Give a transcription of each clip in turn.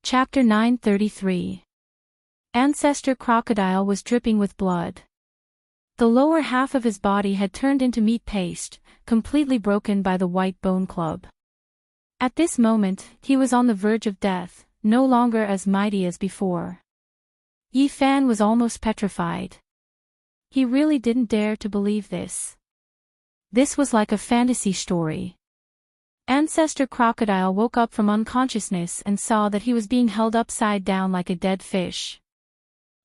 Chapter 933. Ancestor Crocodile was dripping with blood. The lower half of his body had turned into meat paste, completely broken by the white bone club. At this moment, he was on the verge of death, no longer as mighty as before. Yi Fan was almost petrified. He really didn't dare to believe this. This was like a fantasy story. Ancestor Crocodile woke up from unconsciousness and saw that he was being held upside down like a dead fish.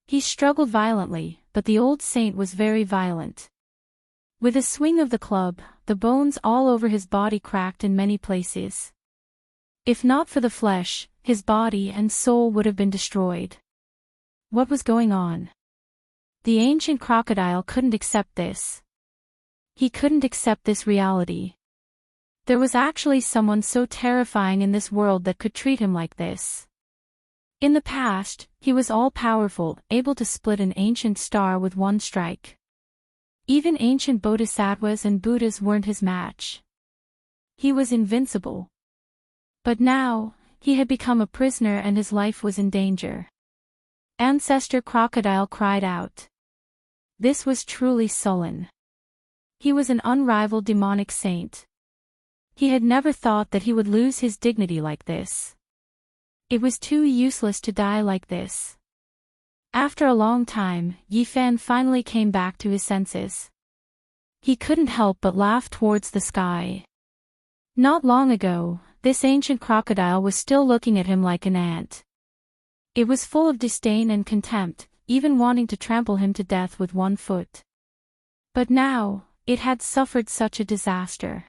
He struggled violently, but the old saint was very violent. With a swing of the club, the bones all over his body cracked in many places. If not for the flesh, his body and soul would have been destroyed. What was going on? The ancient crocodile couldn't accept this. He couldn't accept this reality. There was actually someone so terrifying in this world that could treat him like this. In the past, he was all-powerful, able to split an ancient star with one strike. Even ancient bodhisattvas and Buddhas weren't his match. He was invincible. But now, he had become a prisoner and his life was in danger. Ancestor Crocodile cried out. This was truly sullen. He was an unrivaled demonic saint. He had never thought that he would lose his dignity like this. It was too useless to die like this. After a long time, Yi Fan finally came back to his senses. He couldn't help but laugh towards the sky. Not long ago, this ancient crocodile was still looking at him like an ant. It was full of disdain and contempt, even wanting to trample him to death with one foot. But now, it had suffered such a disaster.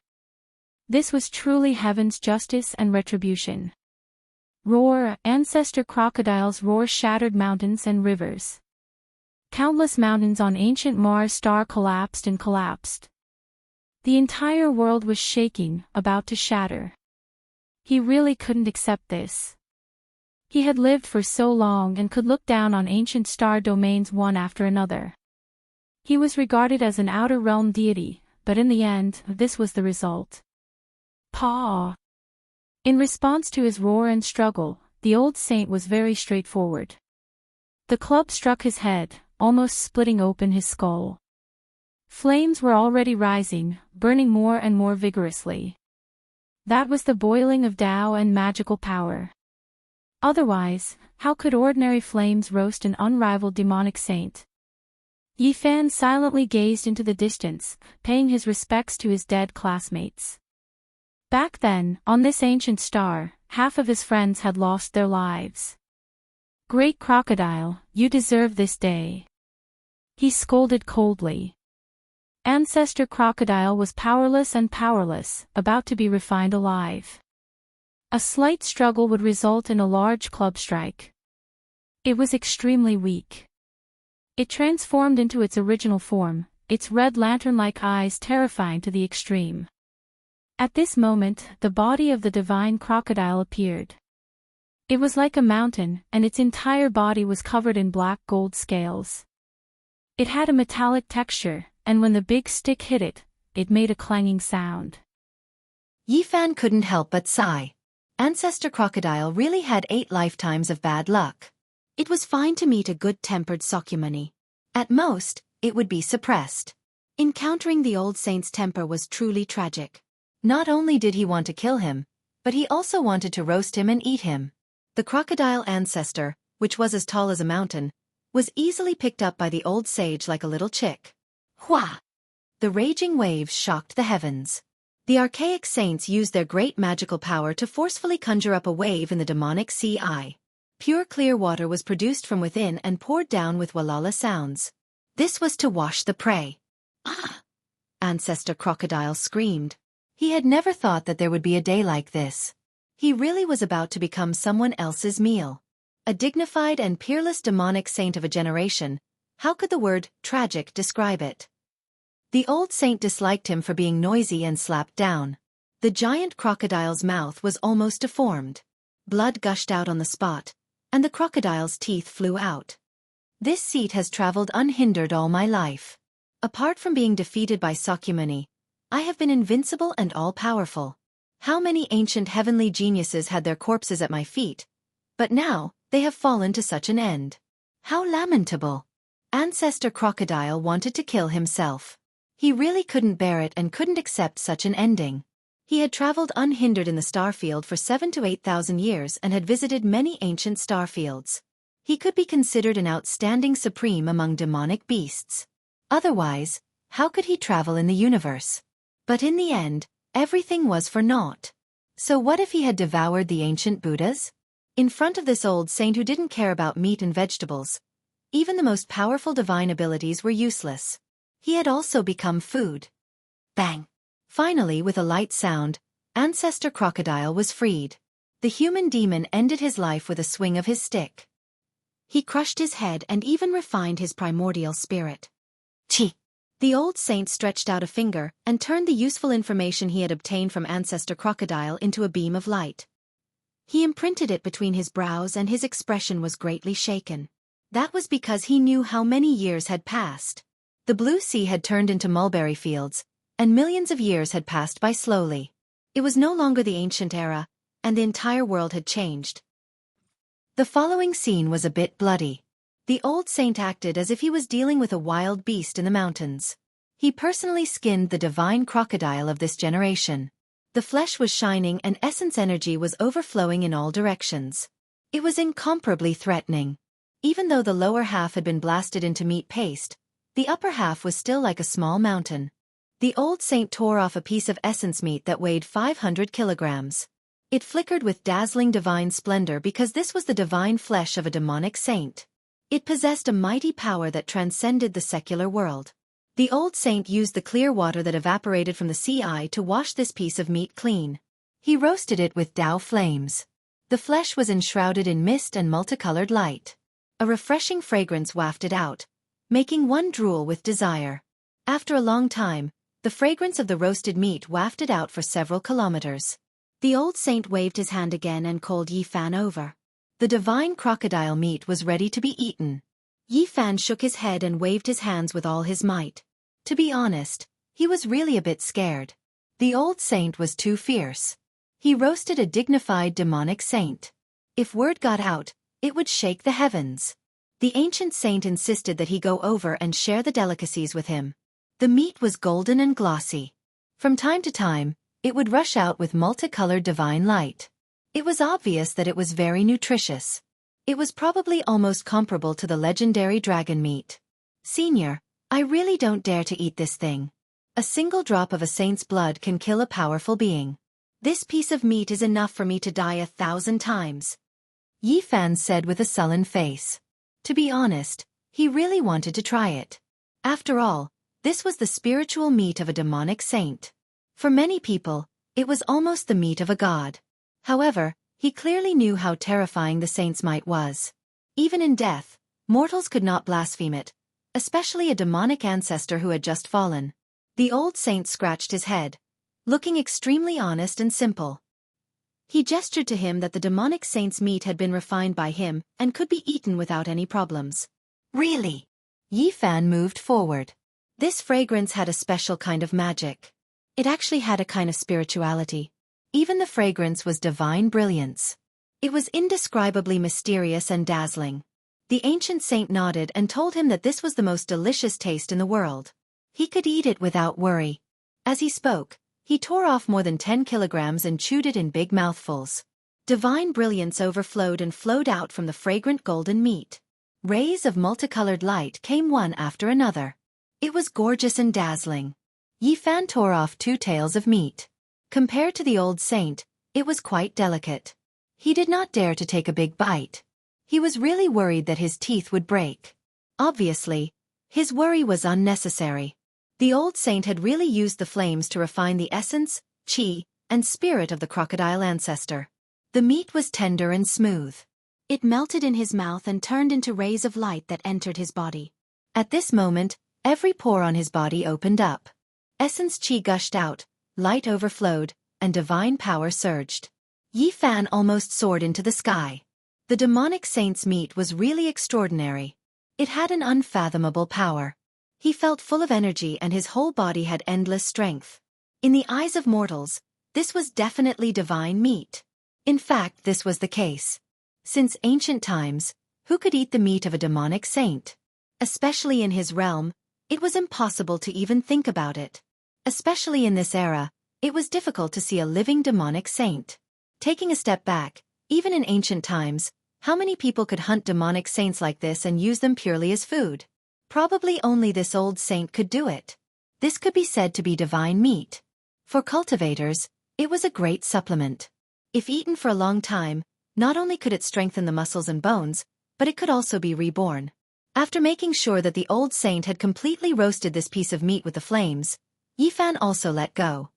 This was truly heaven's justice and retribution. Roar! Ancestor Crocodile's roar shattered mountains and rivers. Countless mountains on ancient Mars star collapsed and collapsed. The entire world was shaking, about to shatter. He really couldn't accept this. He had lived for so long and could look down on ancient star domains one after another. He was regarded as an outer realm deity, but in the end, this was the result. Paw! In response to his roar and struggle, the old saint was very straightforward. The club struck his head, almost splitting open his skull. Flames were already rising, burning more and more vigorously. That was the boiling of Tao and magical power. Otherwise, how could ordinary flames roast an unrivaled demonic saint? Yi Fan silently gazed into the distance, paying his respects to his dead classmates. Back then, on this ancient star, half of his friends had lost their lives. Great crocodile, you deserve this day. He scolded coldly. Ancestor Crocodile was powerless and powerless, about to be refined alive. A slight struggle would result in a large club strike. It was extremely weak. It transformed into its original form, its red lantern-like eyes terrifying to the extreme. At this moment, the body of the divine crocodile appeared. It was like a mountain, and its entire body was covered in black gold scales. It had a metallic texture, and when the big stick hit it, it made a clanging sound. Yi Fan couldn't help but sigh. Ancestor Crocodile really had 8 lifetimes of bad luck. It was fine to meet a good-tempered Sakyamuni. At most, it would be suppressed. Encountering the old saint's temper was truly tragic. Not only did he want to kill him, but he also wanted to roast him and eat him. The crocodile ancestor, which was as tall as a mountain, was easily picked up by the old sage like a little chick. Hua! The raging waves shocked the heavens. The archaic saints used their great magical power to forcefully conjure up a wave in the demonic sea. Pure clear water was produced from within and poured down with walala sounds. This was to wash the prey. Ah! Ancestor Crocodile screamed. He had never thought that there would be a day like this. He really was about to become someone else's meal. A dignified and peerless demonic saint of a generation, how could the word tragic describe it? The old saint disliked him for being noisy and slapped down. The giant crocodile's mouth was almost deformed. Blood gushed out on the spot, and the crocodile's teeth flew out. This seat has traveled unhindered all my life. Apart from being defeated by Sakyamuni, I have been invincible and all-powerful. How many ancient heavenly geniuses had their corpses at my feet, But now, they have fallen to such an end. How lamentable. Ancestor Crocodile wanted to kill himself. He really couldn't bear it and couldn't accept such an ending. He had traveled unhindered in the starfield for 7,000 to 8,000 years and had visited many ancient starfields. He could be considered an outstanding supreme among demonic beasts. Otherwise, how could he travel in the universe? But in the end, everything was for naught. So what if he had devoured the ancient Buddhas? In front of this old saint who didn't care about meat and vegetables, even the most powerful divine abilities were useless. He had also become food. Bang! Finally, with a light sound, Ancestor Crocodile was freed. The human demon ended his life with a swing of his stick. He crushed his head and even refined his primordial spirit. Chi! The old saint stretched out a finger and turned the useful information he had obtained from Ancestor Crocodile into a beam of light. He imprinted it between his brows and his expression was greatly shaken. That was because he knew how many years had passed. The blue sea had turned into mulberry fields, and millions of years had passed by slowly. It was no longer the ancient era, and the entire world had changed. The following scene was a bit bloody. The old saint acted as if he was dealing with a wild beast in the mountains. He personally skinned the divine crocodile of this generation. The flesh was shining and essence energy was overflowing in all directions. It was incomparably threatening. Even though the lower half had been blasted into meat paste, the upper half was still like a small mountain. The old saint tore off a piece of essence meat that weighed 500 kilograms. It flickered with dazzling divine splendor because this was the divine flesh of a demonic saint. It possessed a mighty power that transcended the secular world. The old saint used the clear water that evaporated from the sea to wash this piece of meat clean. He roasted it with Tao flames. The flesh was enshrouded in mist and multicolored light. A refreshing fragrance wafted out, making one drool with desire. After a long time, the fragrance of the roasted meat wafted out for several kilometers. The old saint waved his hand again and called Yi Fan over. The divine crocodile meat was ready to be eaten. Yi Fan shook his head and waved his hands with all his might. To be honest, he was really a bit scared. The old saint was too fierce. He roasted a dignified demonic saint. If word got out, it would shake the heavens. The ancient saint insisted that he go over and share the delicacies with him. The meat was golden and glossy. From time to time, it would rush out with multicolored divine light. It was obvious that it was very nutritious. It was probably almost comparable to the legendary dragon meat. Senior, I really don't dare to eat this thing. A single drop of a saint's blood can kill a powerful being. This piece of meat is enough for me to die 1,000 times. Yi Fan said with a sullen face. To be honest, he really wanted to try it. After all, this was the spiritual meat of a demonic saint. For many people, it was almost the meat of a god. However, he clearly knew how terrifying the saint's might was. Even in death, mortals could not blaspheme it, especially a demonic ancestor who had just fallen. The old saint scratched his head, looking extremely honest and simple. He gestured to him that the demonic saint's meat had been refined by him and could be eaten without any problems. Really? Yi Fan moved forward. This fragrance had a special kind of magic. It actually had a kind of spirituality. Even the fragrance was divine brilliance. It was indescribably mysterious and dazzling. The ancient saint nodded and told him that this was the most delicious taste in the world. He could eat it without worry. As he spoke, he tore off more than 10 kilograms and chewed it in big mouthfuls. Divine brilliance overflowed and flowed out from the fragrant golden meat. Rays of multicolored light came one after another. It was gorgeous and dazzling. Yi Fan tore off 2 tails of meat. Compared to the old saint, it was quite delicate. He did not dare to take a big bite. He was really worried that his teeth would break. Obviously, his worry was unnecessary. The old saint had really used the flames to refine the essence, chi, and spirit of the crocodile ancestor. The meat was tender and smooth. It melted in his mouth and turned into rays of light that entered his body. At this moment, every pore on his body opened up. Essence chi gushed out, light overflowed, and divine power surged. Yi Fan almost soared into the sky. The demonic saint's meat was really extraordinary. It had an unfathomable power. He felt full of energy and his whole body had endless strength. In the eyes of mortals, this was definitely divine meat. In fact, this was the case. Since ancient times, who could eat the meat of a demonic saint? Especially in his realm, it was impossible to even think about it. Especially in this era, it was difficult to see a living demonic saint. Taking a step back, even in ancient times, how many people could hunt demonic saints like this and use them purely as food? Probably only this old saint could do it. This could be said to be divine meat. For cultivators, it was a great supplement. If eaten for a long time, not only could it strengthen the muscles and bones, but it could also be reborn. After making sure that the old saint had completely roasted this piece of meat with the flames, Yifan also let go.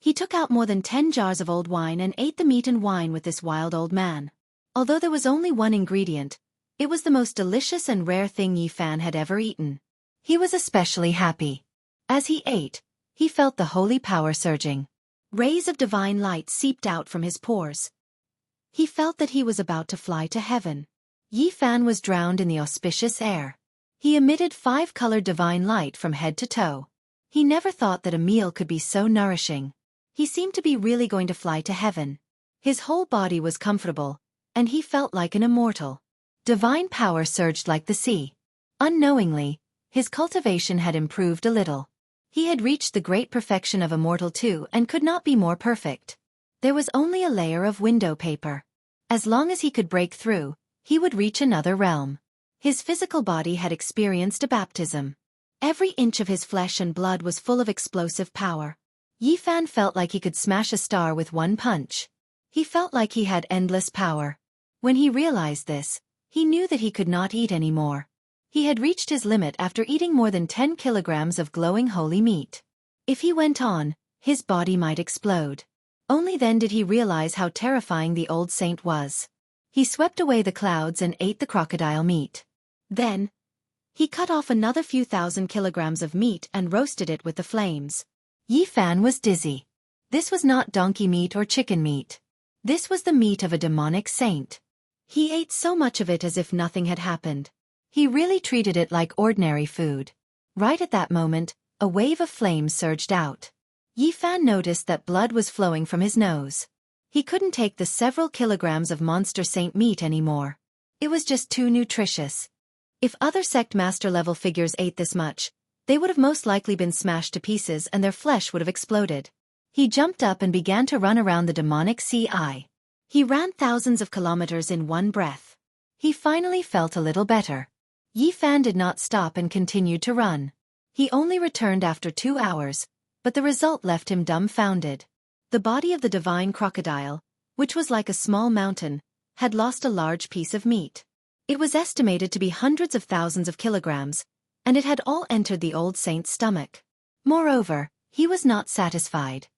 He took out more than 10 jars of old wine and ate the meat and wine with this wild old man. Although there was only one ingredient, it was the most delicious and rare thing Yifan had ever eaten. He was especially happy. As he ate, he felt the holy power surging. Rays of divine light seeped out from his pores. He felt that he was about to fly to heaven. Yifan was drowned in the auspicious air. He emitted 5-colored divine light from head to toe. He never thought that a meal could be so nourishing. He seemed to be really going to fly to heaven. His whole body was comfortable, and he felt like an immortal. Divine power surged like the sea. Unknowingly, his cultivation had improved a little. He had reached the great perfection of immortal too and could not be more perfect. There was only a layer of window paper. As long as he could break through, he would reach another realm. His physical body had experienced a baptism. Every inch of his flesh and blood was full of explosive power. Yifan felt like he could smash a star with one punch. He felt like he had endless power. When he realized this, he knew that he could not eat anymore. He had reached his limit after eating more than 10 kilograms of glowing holy meat. If he went on, his body might explode. Only then did he realize how terrifying the old saint was. He swept away the clouds and ate the crocodile meat. Then, he cut off another few thousand kilograms of meat and roasted it with the flames. Yifan was dizzy. This was not donkey meat or chicken meat. This was the meat of a demonic saint. He ate so much of it as if nothing had happened. He really treated it like ordinary food. Right at that moment, a wave of flames surged out. Yifan noticed that blood was flowing from his nose. He couldn't take the several kilograms of monster saint meat anymore. It was just too nutritious. If other sect master level figures ate this much, they would have most likely been smashed to pieces and their flesh would have exploded. He jumped up and began to run around the demonic sea. He ran thousands of kilometers in one breath. He finally felt a little better. Yifan did not stop and continued to run. He only returned after 2 hours, but the result left him dumbfounded. The body of the divine crocodile, which was like a small mountain, had lost a large piece of meat. It was estimated to be hundreds of thousands of kilograms, and it had all entered the old saint's stomach. Moreover, he was not satisfied.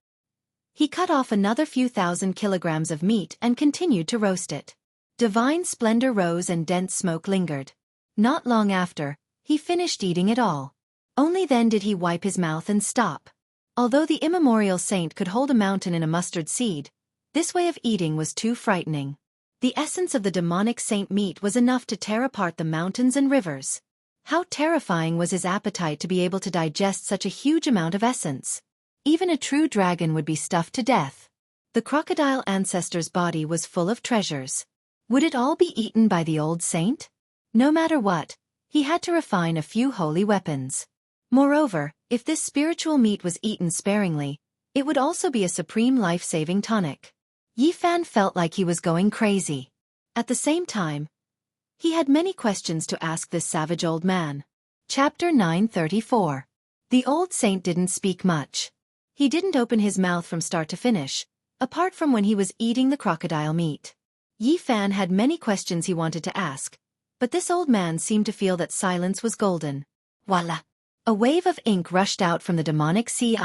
He cut off another few thousand kilograms of meat and continued to roast it. Divine splendor rose and dense smoke lingered. Not long after, he finished eating it all. Only then did he wipe his mouth and stop. Although the immemorial saint could hold a mountain in a mustard seed, this way of eating was too frightening. The essence of the demonic saint meat was enough to tear apart the mountains and rivers. How terrifying was his appetite to be able to digest such a huge amount of essence. Even a true dragon would be stuffed to death. The crocodile ancestor's body was full of treasures. Would it all be eaten by the old saint? No matter what, he had to refine a few holy weapons. Moreover, if this spiritual meat was eaten sparingly, it would also be a supreme life-saving tonic. Yifan felt like he was going crazy. At the same time, he had many questions to ask this savage old man. Chapter 934. The old saint didn't speak much. He didn't open his mouth from start to finish, apart from when he was eating the crocodile meat. Yifan had many questions he wanted to ask, but this old man seemed to feel that silence was golden. Voila! A wave of ink rushed out from the demonic sea.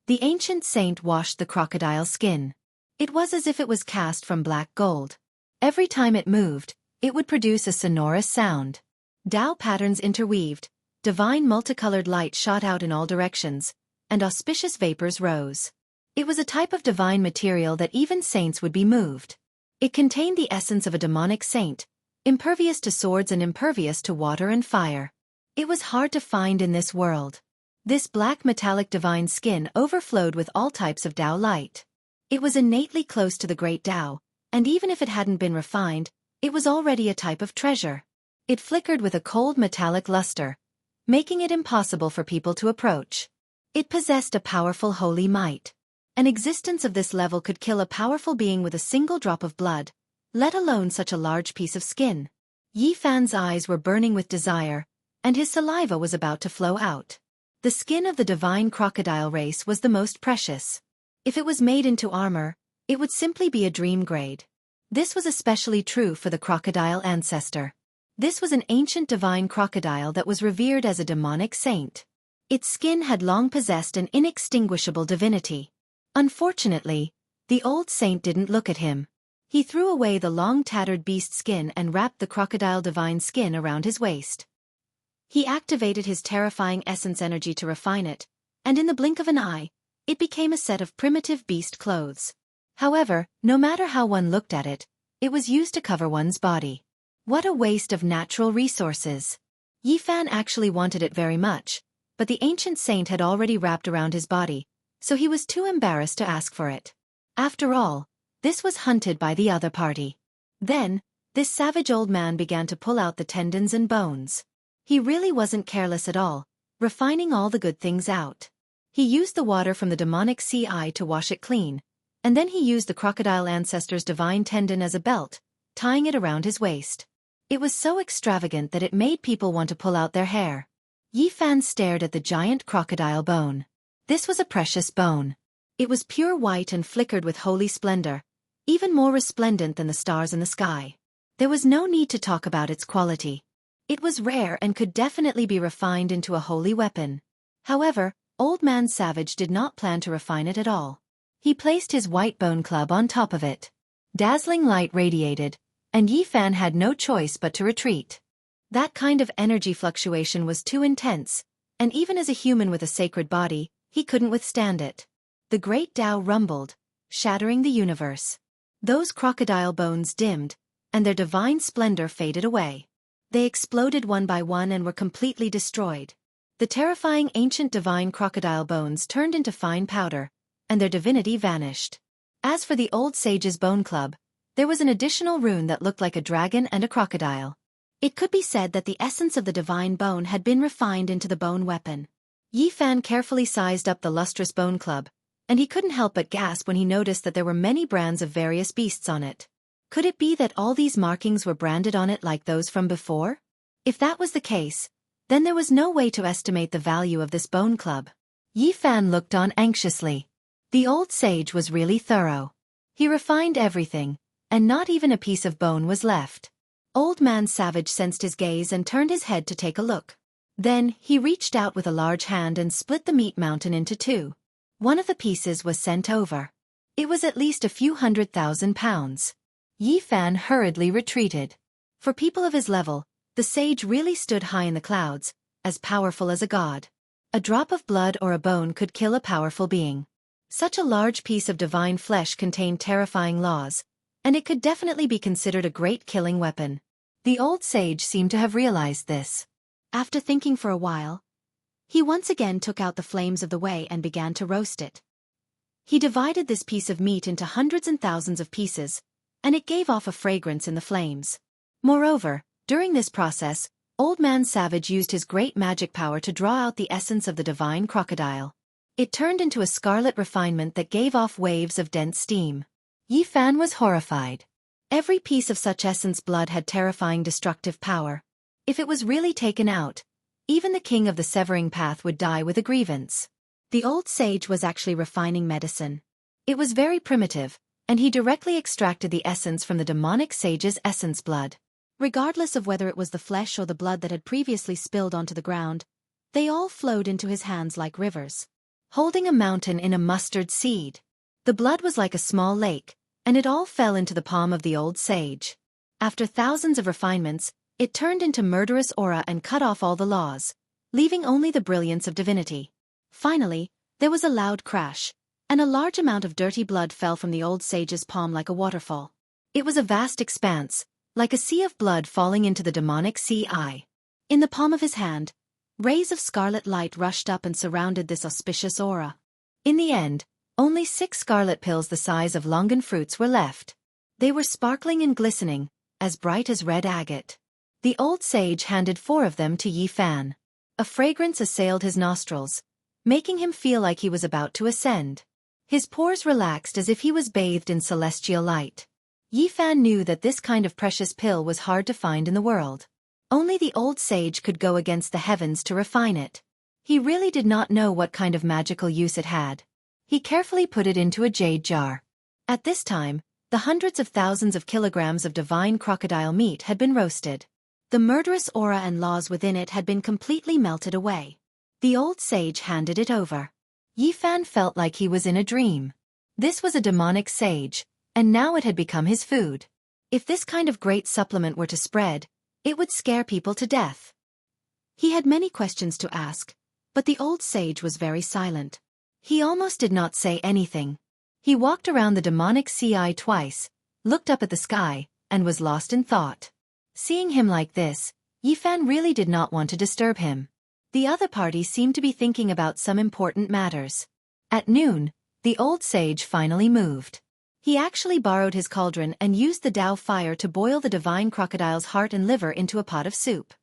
The ancient saint washed the crocodile's skin. It was as if it was cast from black gold. Every time it moved, it would produce a sonorous sound. Tao patterns interweaved, divine multicolored light shot out in all directions, and auspicious vapors rose. It was a type of divine material that even saints would be moved. It contained the essence of a demonic saint, impervious to swords and impervious to water and fire. It was hard to find in this world. This black metallic divine skin overflowed with all types of Tao light. It was innately close to the great Tao, And even if it hadn't been refined, it was already a type of treasure. It flickered with a cold metallic luster, making it impossible for people to approach. It possessed a powerful holy might. An existence of this level could kill a powerful being with a single drop of blood, let alone such a large piece of skin. Yi Fan's eyes were burning with desire, and his saliva was about to flow out. The skin of the divine crocodile race was the most precious. If it was made into armor, it would simply be a dream grade. This was especially true for the crocodile ancestor. This was an ancient divine crocodile that was revered as a demonic saint. Its skin had long possessed an inextinguishable divinity. Unfortunately, the old saint didn't look at him. He threw away the long tattered beast skin and wrapped the crocodile divine skin around his waist. He activated his terrifying essence energy to refine it, and in the blink of an eye, it became a set of primitive beast clothes. However, no matter how one looked at it, it was used to cover one's body. What a waste of natural resources. Yi Fan actually wanted it very much, but the ancient saint had already wrapped around his body, so he was too embarrassed to ask for it. After all, this was hunted by the other party. Then, this savage old man began to pull out the tendons and bones. He really wasn't careless at all, refining all the good things out. He used the water from the demonic sea eye to wash it clean, and then he used the crocodile ancestor's divine tendon as a belt, tying it around his waist. It was so extravagant that it made people want to pull out their hair. Yi Fan stared at the giant crocodile bone. This was a precious bone. It was pure white and flickered with holy splendor, even more resplendent than the stars in the sky. There was no need to talk about its quality. It was rare and could definitely be refined into a holy weapon. However, Old Man Savage did not plan to refine it at all. He placed his white bone club on top of it. Dazzling light radiated, and Yi Fan had no choice but to retreat. That kind of energy fluctuation was too intense, and even as a human with a sacred body, he couldn't withstand it. The great Tao rumbled, shattering the universe. Those crocodile bones dimmed, and their divine splendor faded away. They exploded one by one and were completely destroyed. The terrifying ancient divine crocodile bones turned into fine powder, and their divinity vanished. As for the old sage's bone club, there was an additional rune that looked like a dragon and a crocodile. It could be said that the essence of the divine bone had been refined into the bone weapon. Yi Fan carefully sized up the lustrous bone club, and he couldn't help but gasp when he noticed that there were many brands of various beasts on it. Could it be that all these markings were branded on it like those from before? If that was the case, then there was no way to estimate the value of this bone club. Yi Fan looked on anxiously. The old sage was really thorough. He refined everything, and not even a piece of bone was left. Old Man Savage sensed his gaze and turned his head to take a look. Then, he reached out with a large hand and split the meat mountain into two. One of the pieces was sent over. It was at least a few 100,000 pounds. Yi Fan hurriedly retreated. For people of his level, the sage really stood high in the clouds, as powerful as a god. A drop of blood or a bone could kill a powerful being. Such a large piece of divine flesh contained terrifying laws, and it could definitely be considered a great killing weapon. The old sage seemed to have realized this. After thinking for a while, he once again took out the flames of the way and began to roast it. He divided this piece of meat into hundreds and thousands of pieces, and it gave off a fragrance in the flames. Moreover, during this process, Old Man Savage used his great magic power to draw out the essence of the divine crocodile. It turned into a scarlet refinement that gave off waves of dense steam. Yi Fan was horrified. Every piece of such essence blood had terrifying destructive power. If it was really taken out, even the king of the severing path would die with a grievance. The old sage was actually refining medicine. It was very primitive, and he directly extracted the essence from the demonic sage's essence blood. Regardless of whether it was the flesh or the blood that had previously spilled onto the ground, they all flowed into his hands like rivers. Holding a mountain in a mustard seed. The blood was like a small lake, and it all fell into the palm of the old sage. After thousands of refinements, it turned into murderous aura and cut off all the laws, leaving only the brilliance of divinity. Finally, there was a loud crash, and a large amount of dirty blood fell from the old sage's palm like a waterfall. It was a vast expanse, like a sea of blood falling into the demonic sea eye. In the palm of his hand, rays of scarlet light rushed up and surrounded this auspicious aura. In the end, only 6 scarlet pills the size of longan fruits were left. They were sparkling and glistening, as bright as red agate. The old sage handed 4 of them to Yi Fan. A fragrance assailed his nostrils, making him feel like he was about to ascend. His pores relaxed as if he was bathed in celestial light. Yi Fan knew that this kind of precious pill was hard to find in the world. Only the old sage could go against the heavens to refine it. He really did not know what kind of magical use it had. He carefully put it into a jade jar. At this time, the hundreds of thousands of kilograms of divine crocodile meat had been roasted. The murderous aura and laws within it had been completely melted away. The old sage handed it over. Yi Fan felt like he was in a dream. This was a demonic sage, and now it had become his food. If this kind of great supplement were to spread, it would scare people to death. He had many questions to ask, but the old sage was very silent. He almost did not say anything. He walked around the demonic sea twice, looked up at the sky, and was lost in thought. Seeing him like this, Yi Fan really did not want to disturb him. The other party seemed to be thinking about some important matters. At noon, the old sage finally moved. He actually borrowed his cauldron and used the Tao fire to boil the divine crocodile's heart and liver into a pot of soup.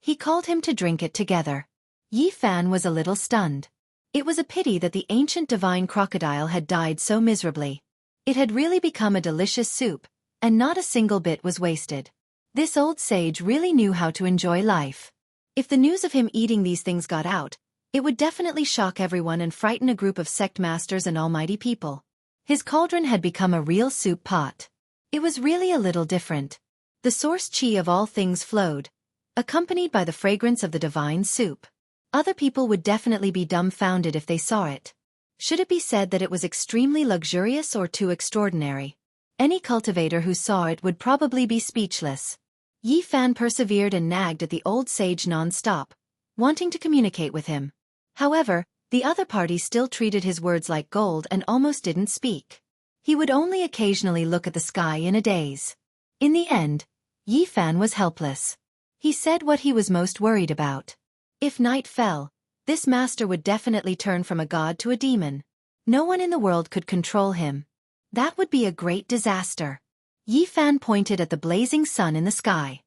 He called him to drink it together. Yi Fan was a little stunned. It was a pity that the ancient divine crocodile had died so miserably. It had really become a delicious soup, and not a single bit was wasted. This old sage really knew how to enjoy life. If the news of him eating these things got out, it would definitely shock everyone and frighten a group of sect masters and almighty people. His cauldron had become a real soup pot. It was really a little different. The source qi of all things flowed, accompanied by the fragrance of the divine soup. Other people would definitely be dumbfounded if they saw it. Should it be said that it was extremely luxurious or too extraordinary? Any cultivator who saw it would probably be speechless. Yi Fan persevered and nagged at the old sage non-stop, wanting to communicate with him. However, the other party still treated his words like gold and almost didn't speak. He would only occasionally look at the sky in a daze. In the end, Yi Fan was helpless. He said what he was most worried about. If night fell, this master would definitely turn from a god to a demon. No one in the world could control him. That would be a great disaster. Yi Fan pointed at the blazing sun in the sky.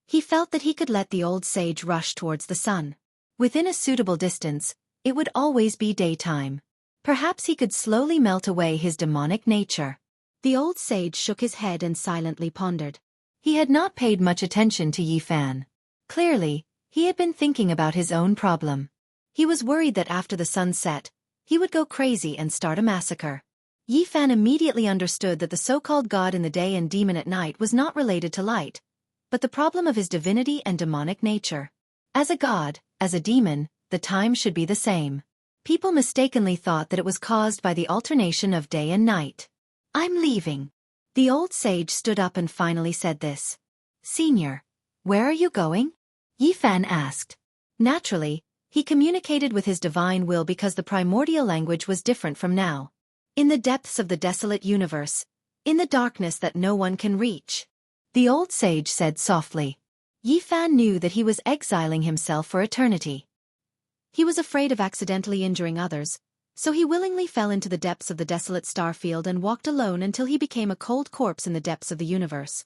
He felt that he could let the old sage rush towards the sun. Within a suitable distance, it would always be daytime. Perhaps he could slowly melt away his demonic nature. The old sage shook his head and silently pondered. He had not paid much attention to Yi Fan. Clearly, he had been thinking about his own problem. He was worried that after the sun set, he would go crazy and start a massacre. Yi Fan immediately understood that the so-called god in the day and demon at night was not related to light, but the problem of his divinity and demonic nature. As a god, as a demon, the time should be the same. People mistakenly thought that it was caused by the alternation of day and night. "I'm leaving." The old sage stood up and finally said this. "Senior, where are you going?" Yi Fan asked. Naturally, he communicated with his divine will because the primordial language was different from now. In the depths of the desolate universe, in the darkness that no one can reach. The old sage said softly. Yi Fan knew that he was exiling himself for eternity. He was afraid of accidentally injuring others, so he willingly fell into the depths of the desolate starfield and walked alone until he became a cold corpse in the depths of the universe.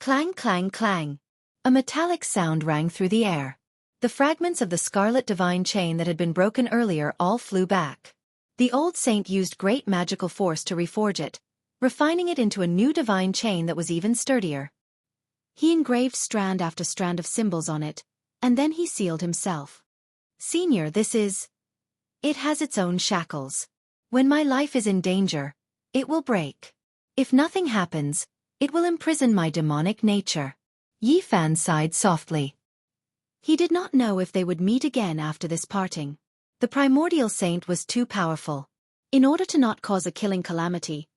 Clang, clang, clang. A metallic sound rang through the air. The fragments of the scarlet divine chain that had been broken earlier all flew back. The old saint used great magical force to reforge it, refining it into a new divine chain that was even sturdier. He engraved strand after strand of symbols on it, and then he sealed himself. "Senior, this is... It has its own shackles. When my life is in danger, it will break. If nothing happens, it will imprison my demonic nature." Yi Fan sighed softly. He did not know if they would meet again after this parting. The primordial saint was too powerful. In order to not cause a killing calamity,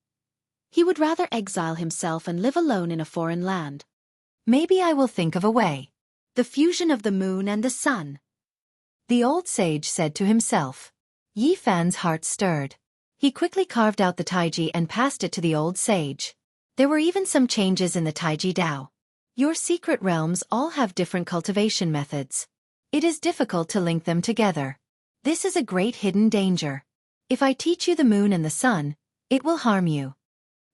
he would rather exile himself and live alone in a foreign land. "Maybe I will think of a way." The fusion of the moon and the sun. The old sage said to himself. Yi Fan's heart stirred. He quickly carved out the taiji and passed it to the old sage. There were even some changes in the taiji Dao. Your secret realms all have different cultivation methods. It is difficult to link them together. This is a great hidden danger. If I teach you the moon and the sun, it will harm you.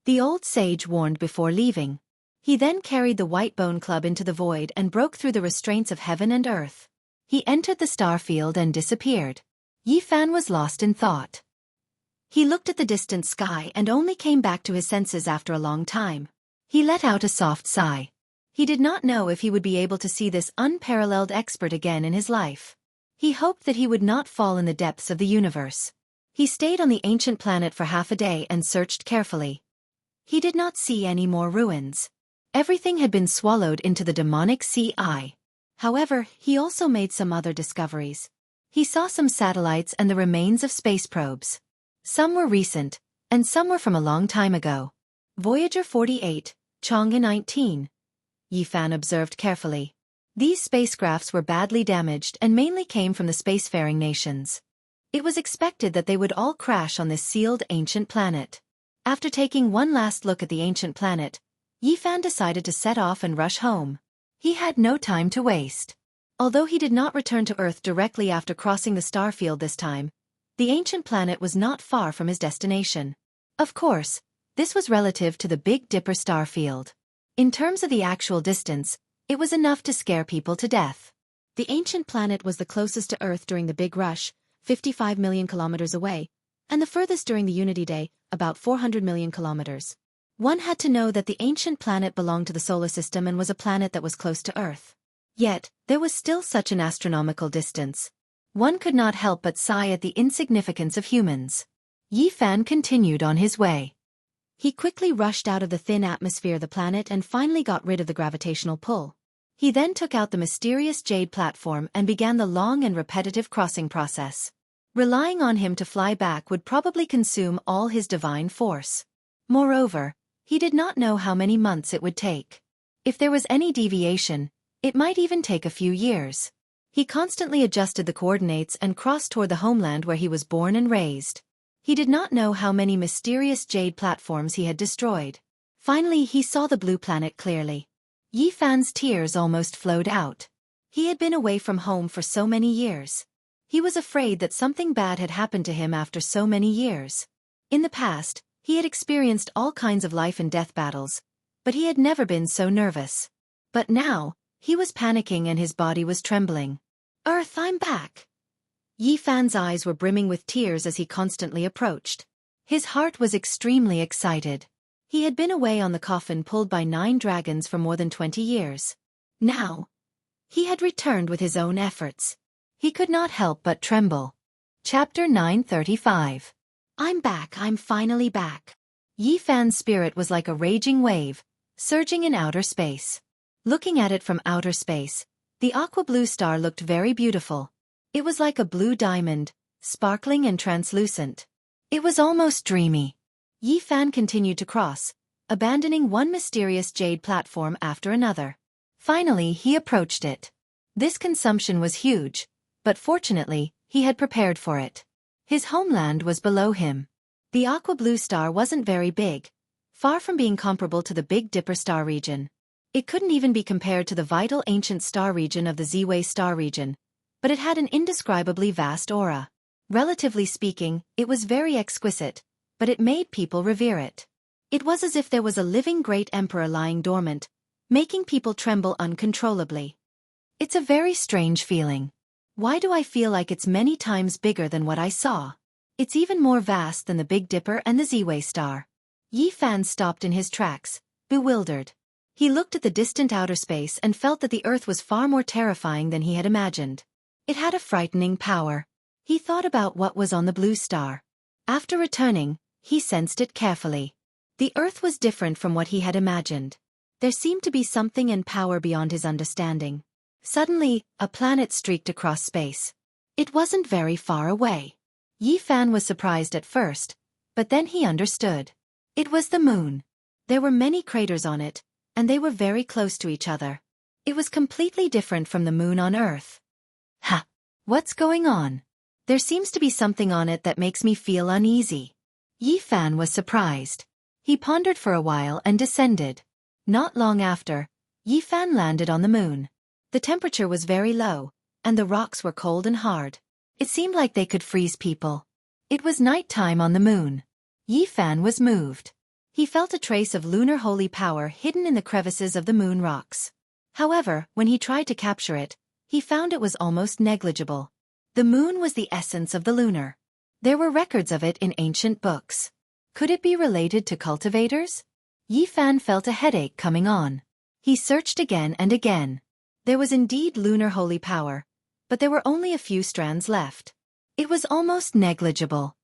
the old sage warned before leaving. He then carried the white bone club into the void and broke through the restraints of heaven and earth. He entered the star field and disappeared. Yi Fan was lost in thought. He looked at the distant sky and only came back to his senses after a long time. He let out a soft sigh. He did not know if he would be able to see this unparalleled expert again in his life. He hoped that he would not fall in the depths of the universe. He stayed on the ancient planet for half a day and searched carefully. He did not see any more ruins. Everything had been swallowed into the demonic sea eye. However, he also made some other discoveries. He saw some satellites and the remains of space probes. Some were recent, and some were from a long time ago. Voyager 48, Chang'e 19. Yi Fan observed carefully. These spacecrafts were badly damaged and mainly came from the spacefaring nations. It was expected that they would all crash on this sealed ancient planet. After taking one last look at the ancient planet, Yi Fan decided to set off and rush home. He had no time to waste. Although he did not return to Earth directly after crossing the star field this time, the ancient planet was not far from his destination. Of course, this was relative to the Big Dipper star field. In terms of the actual distance, it was enough to scare people to death. The ancient planet was the closest to Earth during the Big Rush, 55 million kilometers away, and the furthest during the Unity Day, about 400 million kilometers. One had to know that the ancient planet belonged to the solar system and was a planet that was close to Earth. Yet, there was still such an astronomical distance. One could not help but sigh at the insignificance of humans. Yi Fan continued on his way. He quickly rushed out of the thin atmosphere of the planet and finally got rid of the gravitational pull. He then took out the mysterious jade platform and began the long and repetitive crossing process. Relying on him to fly back would probably consume all his divine force. Moreover, he did not know how many months it would take. If there was any deviation, it might even take a few years. He constantly adjusted the coordinates and crossed toward the homeland where he was born and raised. He did not know how many mysterious jade platforms he had destroyed. Finally, he saw the blue planet clearly. Yi Fan's tears almost flowed out. He had been away from home for so many years. He was afraid that something bad had happened to him after so many years. In the past, he had experienced all kinds of life and death battles, but he had never been so nervous. But now, he was panicking and his body was trembling. Earth, I'm back! Yi Fan's eyes were brimming with tears as he constantly approached. His heart was extremely excited. He had been away on the coffin pulled by 9 dragons for more than 20 years. Now, he had returned with his own efforts. He could not help but tremble. Chapter 935. I'm back, I'm finally back. Yi Fan's spirit was like a raging wave, surging in outer space. Looking at it from outer space, the aqua-blue star looked very beautiful. It was like a blue diamond, sparkling and translucent. It was almost dreamy. Yi Fan continued to cross, abandoning one mysterious jade platform after another. Finally, he approached it. This consumption was huge, but fortunately, he had prepared for it. His homeland was below him. The aqua-blue star wasn't very big, far from being comparable to the Big Dipper star region. It couldn't even be compared to the vital ancient star region of the Ziwei star region, but it had an indescribably vast aura. Relatively speaking, it was very exquisite, but it made people revere it. It was as if there was a living great emperor lying dormant, making people tremble uncontrollably. It's a very strange feeling. Why do I feel like it's many times bigger than what I saw? It's even more vast than the Big Dipper and the Ziwei star. Yi Fan stopped in his tracks, bewildered. He looked at the distant outer space and felt that the Earth was far more terrifying than he had imagined. It had a frightening power. He thought about what was on the blue star. After returning, he sensed it carefully. The Earth was different from what he had imagined. There seemed to be something and power beyond his understanding. Suddenly, a planet streaked across space. It wasn't very far away. Yi Fan was surprised at first, but then he understood. It was the moon. There were many craters on it, and they were very close to each other. It was completely different from the moon on Earth. Ha! What's going on? There seems to be something on it that makes me feel uneasy. Yi Fan was surprised. He pondered for a while and descended. Not long after, Yi Fan landed on the moon. The temperature was very low, and the rocks were cold and hard. It seemed like they could freeze people. It was night time on the moon. Yi Fan was moved. He felt a trace of lunar holy power hidden in the crevices of the moon rocks. However, when he tried to capture it, he found it was almost negligible. The moon was the essence of the lunar. There were records of it in ancient books. Could it be related to cultivators? Yi Fan felt a headache coming on. He searched again and again. There was indeed lunar holy power, but there were only a few strands left. It was almost negligible.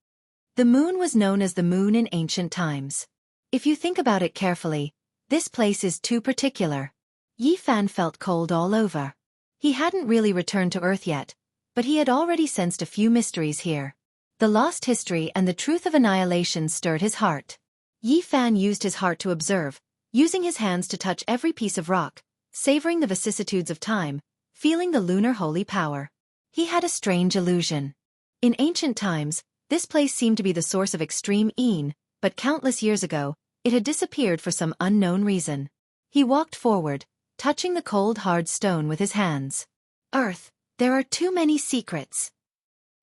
The moon was known as the moon in ancient times. If you think about it carefully, this place is too particular. Yi Fan felt cold all over. He hadn't really returned to Earth yet, but he had already sensed a few mysteries here. The lost history and the truth of annihilation stirred his heart. Yi Fan used his heart to observe, using his hands to touch every piece of rock, savoring the vicissitudes of time, feeling the lunar holy power. He had a strange illusion. In ancient times, this place seemed to be the source of extreme Een, but countless years ago, it had disappeared for some unknown reason. He walked forward, touching the cold hard stone with his hands. Earth, there are too many secrets.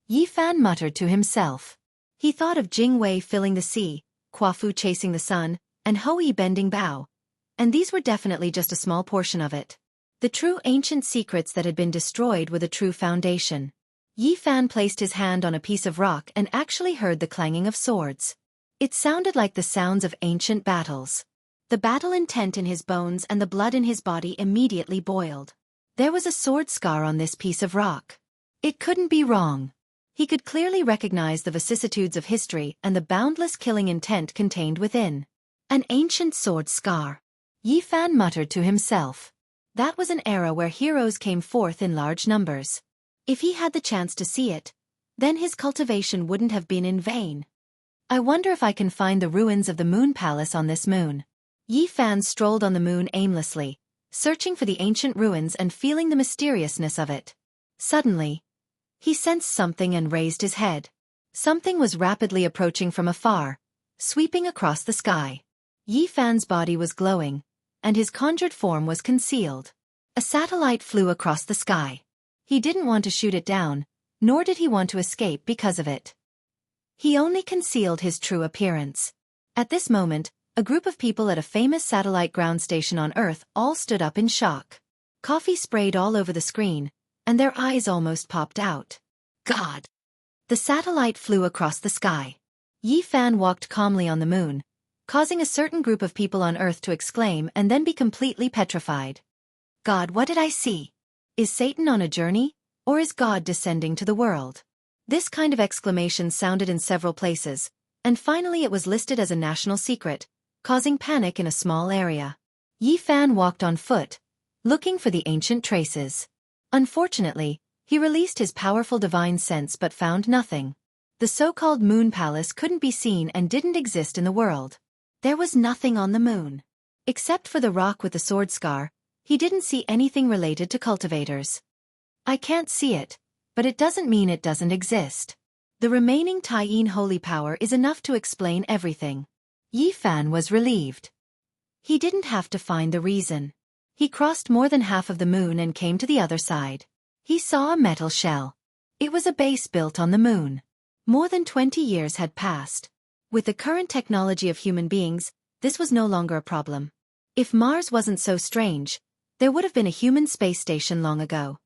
Yi Fan muttered to himself. He thought of Jingwei filling the sea, Quafu chasing the sun, and Hou bending bow. And these were definitely just a small portion of it. The true ancient secrets that had been destroyed were the true foundation. Yi Fan placed his hand on a piece of rock and actually heard the clanging of swords. It sounded like the sounds of ancient battles. The battle intent in his bones and the blood in his body immediately boiled. There was a sword scar on this piece of rock. It couldn't be wrong. He could clearly recognize the vicissitudes of history and the boundless killing intent contained within. An ancient sword scar. Yi Fan muttered to himself. That was an era where heroes came forth in large numbers. If he had the chance to see it, then his cultivation wouldn't have been in vain. I wonder if I can find the ruins of the Moon Palace on this moon. Yi Fan strolled on the moon aimlessly, searching for the ancient ruins and feeling the mysteriousness of it. Suddenly, he sensed something and raised his head. Something was rapidly approaching from afar, sweeping across the sky. Yi Fan's body was glowing, and his conjured form was concealed. A satellite flew across the sky. He didn't want to shoot it down, nor did he want to escape because of it. He only concealed his true appearance. At this moment, a group of people at a famous satellite ground station on Earth all stood up in shock. Coffee sprayed all over the screen, and their eyes almost popped out. God! The satellite flew across the sky. Yi Fan walked calmly on the moon, causing a certain group of people on Earth to exclaim and then be completely petrified. God, what did I see? Is Satan on a journey, or is God descending to the world? This kind of exclamation sounded in several places, and finally it was listed as a national secret, causing panic in a small area. Yi Fan walked on foot, looking for the ancient traces. Unfortunately, he released his powerful divine sense but found nothing. The so-called Moon Palace couldn't be seen and didn't exist in the world. There was nothing on the moon. Except for the rock with the sword scar, he didn't see anything related to cultivators. I can't see it, but it doesn't mean it doesn't exist. The remaining Taiyin holy power is enough to explain everything. Yi Fan was relieved. He didn't have to find the reason. He crossed more than half of the moon and came to the other side. He saw a metal shell. It was a base built on the moon. More than 20 years had passed. With the current technology of human beings, this was no longer a problem. If Mars wasn't so strange, there would have been a human space station long ago.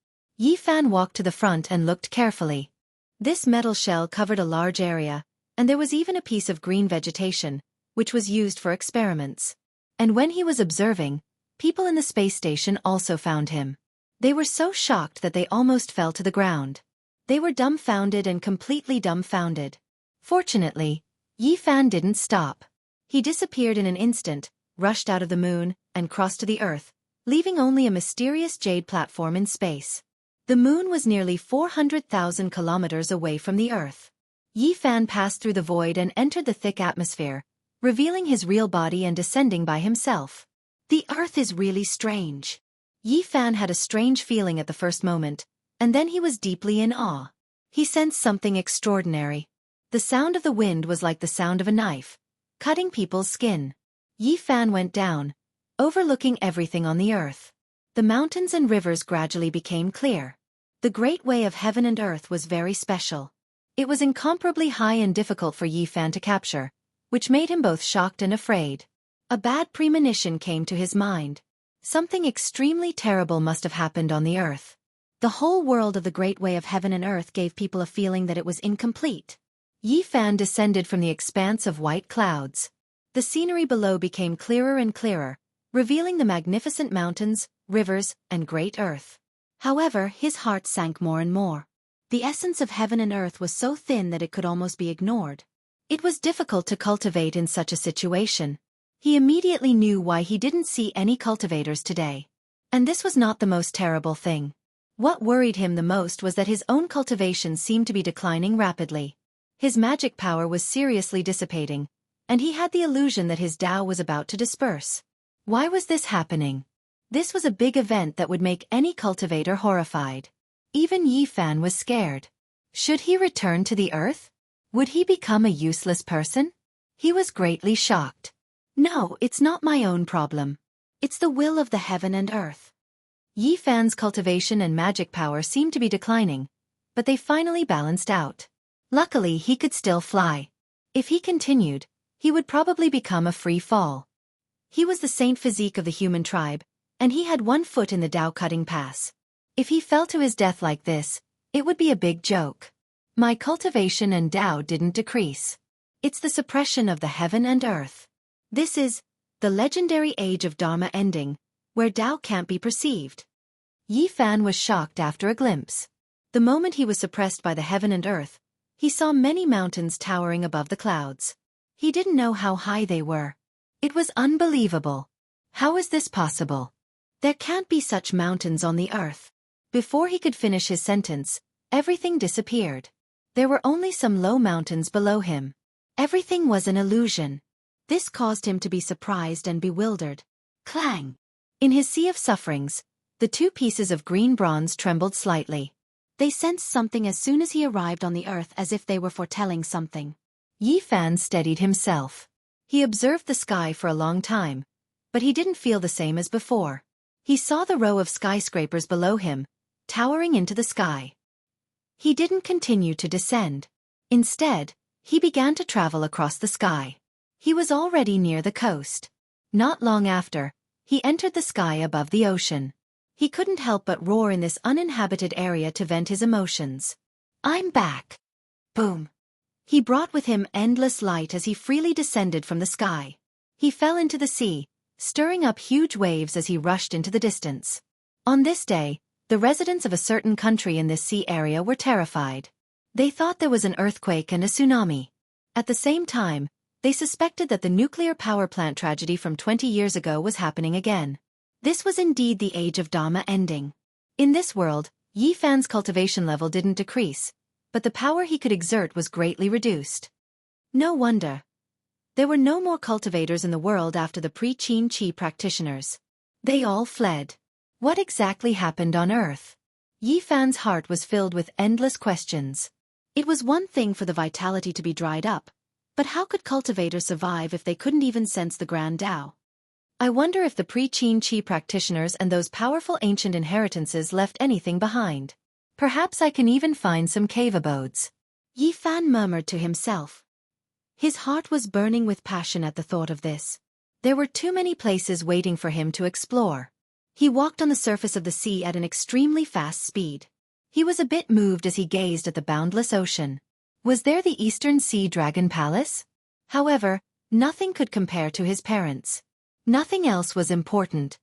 Yi Fan walked to the front and looked carefully. This metal shell covered a large area, and there was even a piece of green vegetation, which was used for experiments. And when he was observing, people in the space station also found him. They were so shocked that they almost fell to the ground. They were dumbfounded and completely dumbfounded. Fortunately, Yi Fan didn't stop. He disappeared in an instant, rushed out of the moon, and crossed to the Earth, leaving only a mysterious jade platform in space. The moon was nearly 400,000 kilometers away from the Earth. Yi Fan passed through the void and entered the thick atmosphere, revealing his real body and descending by himself. The Earth is really strange. Yi Fan had a strange feeling at the first moment, and then he was deeply in awe. He sensed something extraordinary. The sound of the wind was like the sound of a knife, cutting people's skin. Yi Fan went down, overlooking everything on the Earth. The mountains and rivers gradually became clear. The great way of heaven and earth was very special. It was incomparably high and difficult for Yi Fan to capture, which made him both shocked and afraid. A bad premonition came to his mind. Something extremely terrible must have happened on the earth. The whole world of the Great Way of Heaven and Earth gave people a feeling that it was incomplete. Yi Fan descended from the expanse of white clouds. The scenery below became clearer and clearer, revealing the magnificent mountains, rivers, and great earth. However, his heart sank more and more. The essence of heaven and earth was so thin that it could almost be ignored. It was difficult to cultivate in such a situation. He immediately knew why he didn't see any cultivators today. And this was not the most terrible thing. What worried him the most was that his own cultivation seemed to be declining rapidly. His magic power was seriously dissipating, and he had the illusion that his Tao was about to disperse. Why was this happening? This was a big event that would make any cultivator horrified. Even Yi Fan was scared. Should he return to the earth? Would he become a useless person? He was greatly shocked. No, it's not my own problem. It's the will of the heaven and earth. Yi Fan's cultivation and magic power seemed to be declining, but they finally balanced out. Luckily, he could still fly. If he continued, he would probably become a free fall. He was the saint physique of the human tribe, and he had one foot in the Tao cutting pass. If he fell to his death like this, it would be a big joke. My cultivation and Tao didn't decrease. It's the suppression of the heaven and earth. This is the legendary age of Dharma ending, where Tao can't be perceived. Yi Fan was shocked after a glimpse. The moment he was suppressed by the heaven and earth, he saw many mountains towering above the clouds. He didn't know how high they were. It was unbelievable. How is this possible? There can't be such mountains on the earth. Before he could finish his sentence, everything disappeared. There were only some low mountains below him. Everything was an illusion. This caused him to be surprised and bewildered. Clang! In his sea of sufferings, the two pieces of green bronze trembled slightly. They sensed something as soon as he arrived on the earth, as if they were foretelling something. Yi Fan steadied himself. He observed the sky for a long time, but he didn't feel the same as before. He saw the row of skyscrapers below him, towering into the sky. He didn't continue to descend. Instead, he began to travel across the sky. He was already near the coast. Not long after, he entered the sky above the ocean. He couldn't help but roar in this uninhabited area to vent his emotions. I'm back. Boom. He brought with him endless light as he freely descended from the sky. He fell into the sea, stirring up huge waves as he rushed into the distance. On this day, the residents of a certain country in this sea area were terrified. They thought there was an earthquake and a tsunami. At the same time, they suspected that the nuclear power plant tragedy from 20 years ago was happening again. This was indeed the age of Dharma ending. In this world, Yi Fan's cultivation level didn't decrease, but the power he could exert was greatly reduced. No wonder. There were no more cultivators in the world after the pre-Qin Qi practitioners. They all fled. What exactly happened on Earth? Yi Fan's heart was filled with endless questions. It was one thing for the vitality to be dried up, but how could cultivators survive if they couldn't even sense the Grand Tao? I wonder if the pre-Qin Qi practitioners and those powerful ancient inheritances left anything behind. Perhaps I can even find some cave abodes. Yi Fan murmured to himself. His heart was burning with passion at the thought of this. There were too many places waiting for him to explore. He walked on the surface of the sea at an extremely fast speed. He was a bit moved as he gazed at the boundless ocean. Was there the Eastern Sea Dragon Palace? However, nothing could compare to his parents. Nothing else was important.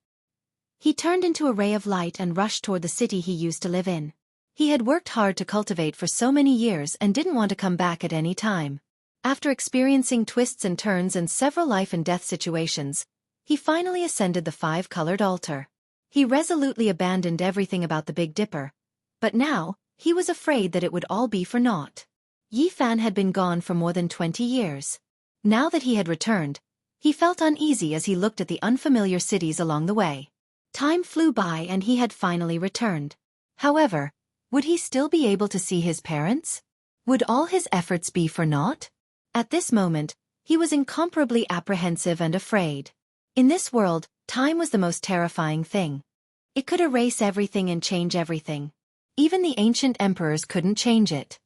He turned into a ray of light and rushed toward the city he used to live in. He had worked hard to cultivate for so many years and didn't want to come back at any time. After experiencing twists and turns and several life and death situations, he finally ascended the five-colored altar. He resolutely abandoned everything about the Big Dipper, but now, he was afraid that it would all be for naught. Yi Fan had been gone for more than 20 years. Now that he had returned, he felt uneasy as he looked at the unfamiliar cities along the way. Time flew by and he had finally returned. However, would he still be able to see his parents? Would all his efforts be for naught? At this moment, he was incomparably apprehensive and afraid. In this world, time was the most terrifying thing. It could erase everything and change everything. Even the ancient emperors couldn't change it.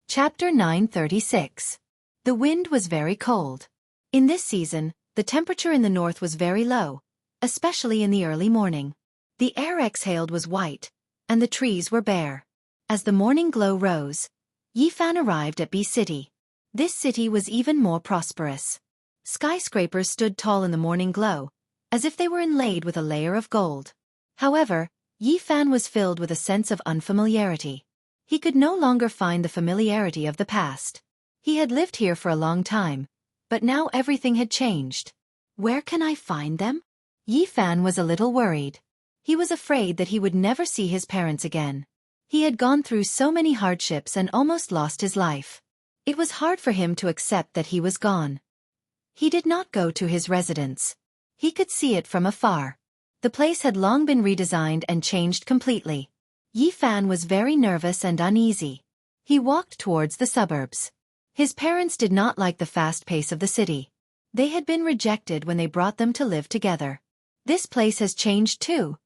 Chapter 936. The wind was very cold. In this season, the temperature in the north was very low, especially in the early morning. The air exhaled was white, and the trees were bare. As the morning glow rose, Yifan arrived at B City. This city was even more prosperous. Skyscrapers stood tall in the morning glow, as if they were inlaid with a layer of gold. However, Yifan was filled with a sense of unfamiliarity. He could no longer find the familiarity of the past. He had lived here for a long time, but now everything had changed. Where can I find them? Yifan was a little worried. He was afraid that he would never see his parents again. He had gone through so many hardships and almost lost his life. It was hard for him to accept that he was gone. He did not go to his residence. He could see it from afar. The place had long been redesigned and changed completely. Yifan was very nervous and uneasy. He walked towards the suburbs. His parents did not like the fast pace of the city. They had been rejected when they brought them to live together. This place has changed too.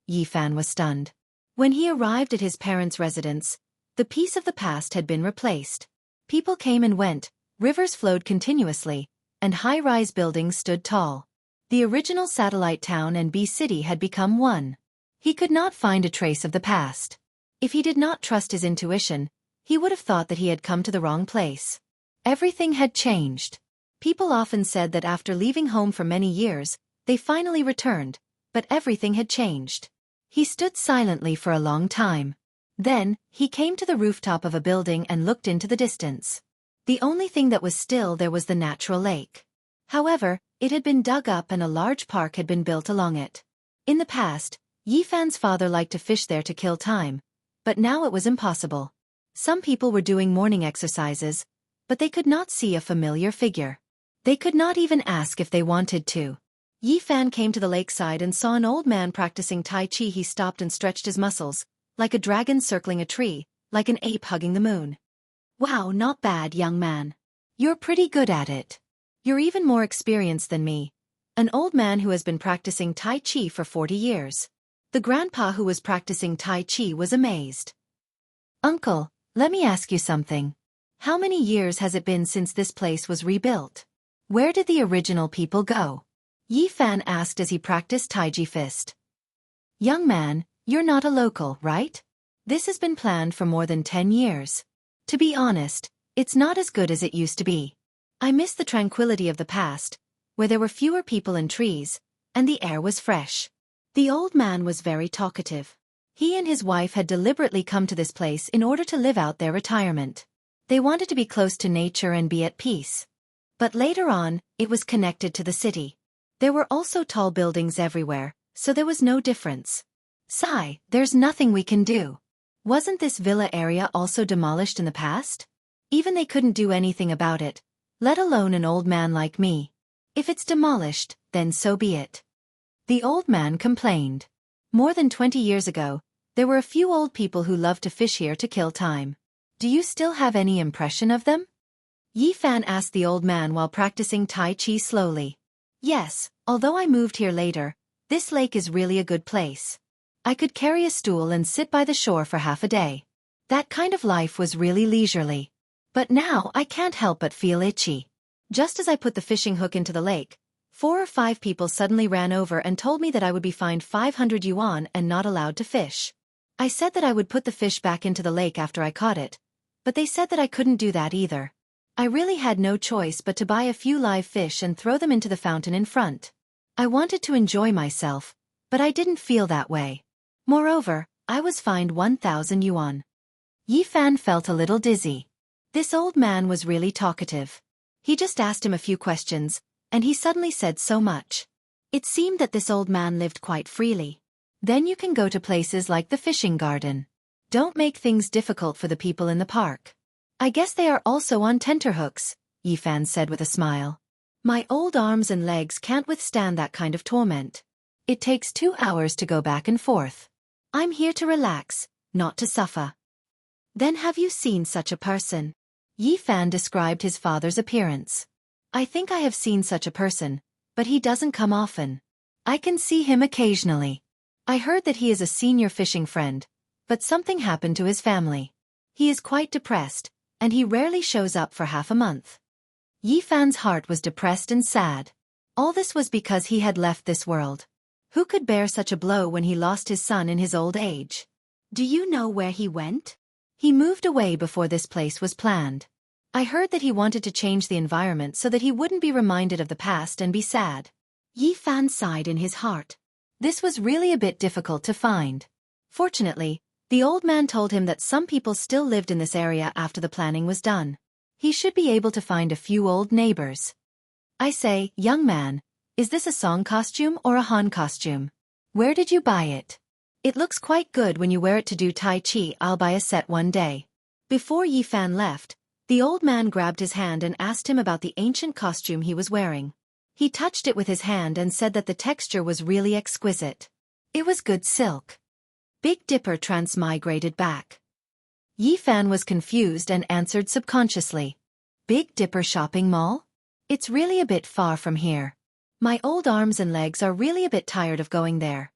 Yifan was stunned. When he arrived at his parents' residence, the peace of the past had been replaced. People came and went, rivers flowed continuously, and high-rise buildings stood tall. The original satellite town and B City had become one. He could not find a trace of the past. If he did not trust his intuition, he would have thought that he had come to the wrong place. Everything had changed. People often said that after leaving home for many years, they finally returned, but everything had changed. He stood silently for a long time. Then, he came to the rooftop of a building and looked into the distance. The only thing that was still there was the natural lake. However, it had been dug up and a large park had been built along it. In the past, Yifan's father liked to fish there to kill time, but now it was impossible. Some people were doing morning exercises, but they could not see a familiar figure. They could not even ask if they wanted to. Yifan came to the lakeside and saw an old man practicing Tai Chi. He stopped and stretched his muscles, like a dragon circling a tree, like an ape hugging the moon. Wow, not bad, young man. You're pretty good at it. You're even more experienced than me. An old man who has been practicing Tai Chi for 40 years. The grandpa who was practicing Tai Chi was amazed. Uncle, let me ask you something. How many years has it been since this place was rebuilt? Where did the original people go? Yifan asked as he practiced Taiji fist. Young man, you're not a local, right? This has been planned for more than 10 years. To be honest, it's not as good as it used to be. I miss the tranquility of the past, where there were fewer people and trees, and the air was fresh. The old man was very talkative. He and his wife had deliberately come to this place in order to live out their retirement. They wanted to be close to nature and be at peace. But later on, it was connected to the city. There were also tall buildings everywhere, so there was no difference. Sigh, there's nothing we can do. Wasn't this villa area also demolished in the past? Even they couldn't do anything about it, let alone an old man like me. If it's demolished, then so be it. The old man complained. More than 20 years ago, there were a few old people who loved to fish here to kill time. Do you still have any impression of them? Yifan asked the old man while practicing Tai Chi slowly. Yes, although I moved here later, this lake is really a good place. I could carry a stool and sit by the shore for half a day. That kind of life was really leisurely. But now I can't help but feel itchy. Just as I put the fishing hook into the lake, 4 or 5 people suddenly ran over and told me that I would be fined 500 yuan and not allowed to fish. I said that I would put the fish back into the lake after I caught it, but they said that I couldn't do that either. I really had no choice but to buy a few live fish and throw them into the fountain in front. I wanted to enjoy myself, but I didn't feel that way. Moreover, I was fined 1,000 yuan. Yifan felt a little dizzy. This old man was really talkative. He just asked him a few questions, and he suddenly said so much. It seemed that this old man lived quite freely. Then you can go to places like the fishing garden. Don't make things difficult for the people in the park. I guess they are also on tenterhooks, Yifan said with a smile. My old arms and legs can't withstand that kind of torment. It takes 2 hours to go back and forth. I'm here to relax, not to suffer. Then have you seen such a person? Yifan described his father's appearance. I think I have seen such a person, but he doesn't come often. I can see him occasionally. I heard that he is a senior fishing friend, but something happened to his family. He is quite depressed, and he rarely shows up for half a month. Yifan's heart was depressed and sad. All this was because he had left this world. Who could bear such a blow when he lost his son in his old age? Do you know where he went? He moved away before this place was planned. I heard that he wanted to change the environment so that he wouldn't be reminded of the past and be sad. Yi Fan sighed in his heart. This was really a bit difficult to find. Fortunately, the old man told him that some people still lived in this area after the planning was done. He should be able to find a few old neighbors. I say, young man, is this a Song costume or a Han costume? Where did you buy it? It looks quite good when you wear it to do Tai Chi. I'll buy a set one day. Before Yi Fan left, the old man grabbed his hand and asked him about the ancient costume he was wearing. He touched it with his hand and said that the texture was really exquisite. It was good silk. Big Dipper transmigrated back. Yi Fan was confused and answered subconsciously. Big Dipper shopping mall? It's really a bit far from here. My old arms and legs are really a bit tired of going there.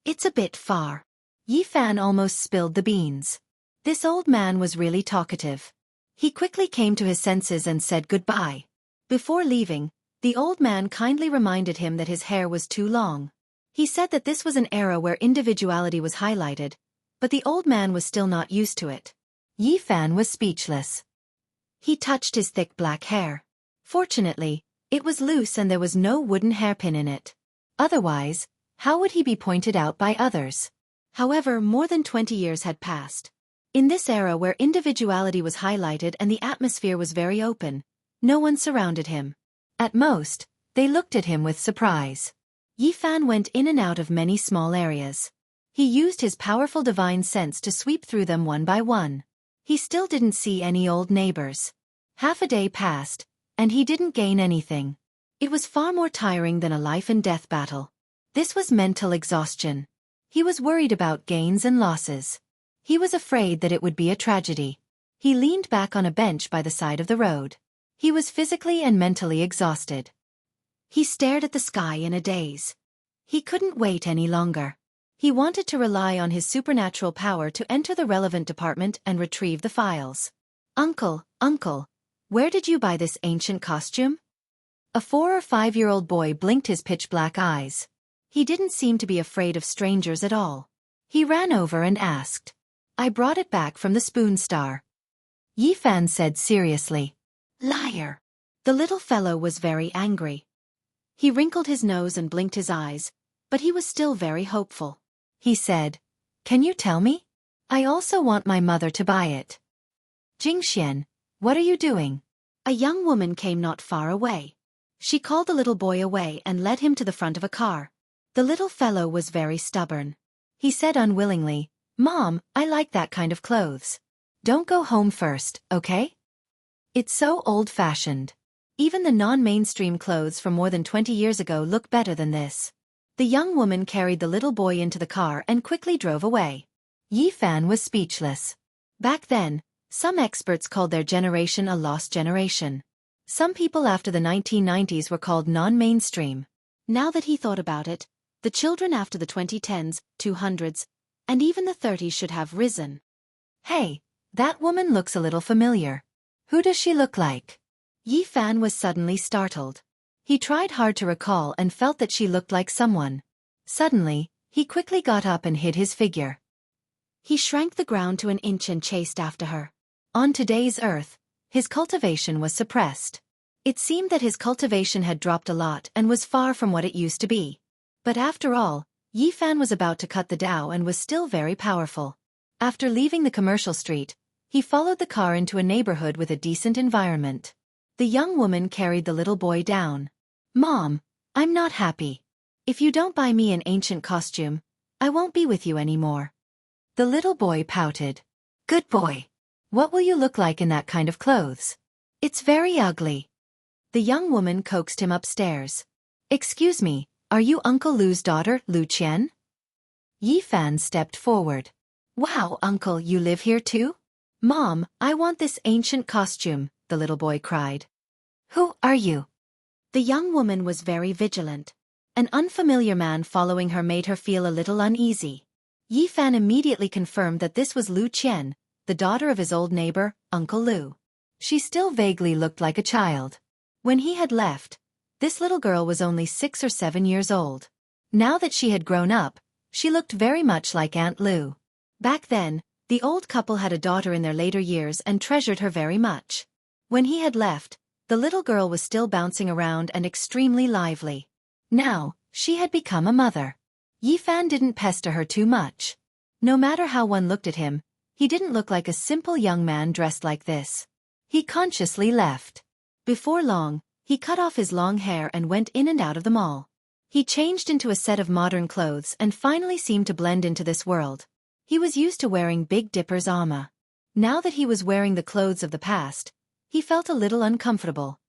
It's a bit far. Yi Fan almost spilled the beans. This old man was really talkative. He quickly came to his senses and said goodbye. Before leaving, the old man kindly reminded him that his hair was too long. He said that this was an era where individuality was highlighted, but the old man was still not used to it. Yi Fan was speechless. He touched his thick black hair. Fortunately, it was loose and there was no wooden hairpin in it. Otherwise, how would he be pointed out by others? However, more than 20 years had passed. In this era where individuality was highlighted and the atmosphere was very open, no one surrounded him. At most, they looked at him with surprise. Yi Fan went in and out of many small areas. He used his powerful divine sense to sweep through them one by one. He still didn't see any old neighbors. Half a day passed, and he didn't gain anything. It was far more tiring than a life-and-death battle. This was mental exhaustion. He was worried about gains and losses. He was afraid that it would be a tragedy. He leaned back on a bench by the side of the road. He was physically and mentally exhausted. He stared at the sky in a daze. He couldn't wait any longer. He wanted to rely on his supernatural power to enter the relevant department and retrieve the files. Uncle, where did you buy this ancient costume? A 4 or 5-year-old boy blinked his pitch-black eyes. He didn't seem to be afraid of strangers at all. He ran over and asked. I brought it back from the Spoon Star. Yi Fan said seriously. Liar. The little fellow was very angry. He wrinkled his nose and blinked his eyes, but he was still very hopeful. He said, Can you tell me? I also want my mother to buy it. Jingxian, what are you doing? A young woman came not far away. She called the little boy away and led him to the front of a car. The little fellow was very stubborn. He said unwillingly, Mom, I like that kind of clothes. Don't go home first, okay? It's so old-fashioned. Even the non-mainstream clothes from more than 20 years ago look better than this. The young woman carried the little boy into the car and quickly drove away. Yi Fan was speechless. Back then, some experts called their generation a lost generation. Some people after the 1990s were called non-mainstream. Now that he thought about it, the children after the 2010s, 200s, and even the 30s should have risen. Hey, that woman looks a little familiar. Who does she look like? Yi Fan was suddenly startled. He tried hard to recall and felt that she looked like someone. Suddenly, he quickly got up and hid his figure. He shrank the ground to an inch and chased after her. On today's Earth, his cultivation was suppressed. It seemed that his cultivation had dropped a lot and was far from what it used to be. But after all, Yi Fan was about to cut the Tao and was still very powerful. After leaving the commercial street, he followed the car into a neighborhood with a decent environment. The young woman carried the little boy down. Mom, I'm not happy. If you don't buy me an ancient costume, I won't be with you anymore. The little boy pouted. Good boy. What will you look like in that kind of clothes? It's very ugly. The young woman coaxed him upstairs. Excuse me, are you Uncle Lu's daughter, Lu Qian? Yi Fan stepped forward. Wow, Uncle, you live here too? Mom, I want this ancient costume, the little boy cried. Who are you? The young woman was very vigilant. An unfamiliar man following her made her feel a little uneasy. Yi Fan immediately confirmed that this was Lu Qian, the daughter of his old neighbor, Uncle Lu. She still vaguely looked like a child. When he had left, This little girl was only 6 or 7 years old. Now that she had grown up, she looked very much like Aunt Lu. Back then, the old couple had a daughter in their later years and treasured her very much. When he had left, the little girl was still bouncing around and extremely lively. Now, she had become a mother. Yifan didn't pester her too much. No matter how one looked at him, he didn't look like a simple young man dressed like this. He consciously left. Before long, he cut off his long hair and went in and out of the mall. He changed into a set of modern clothes and finally seemed to blend into this world. He was used to wearing Big Dipper's armor. Now that he was wearing the clothes of the past, he felt a little uncomfortable.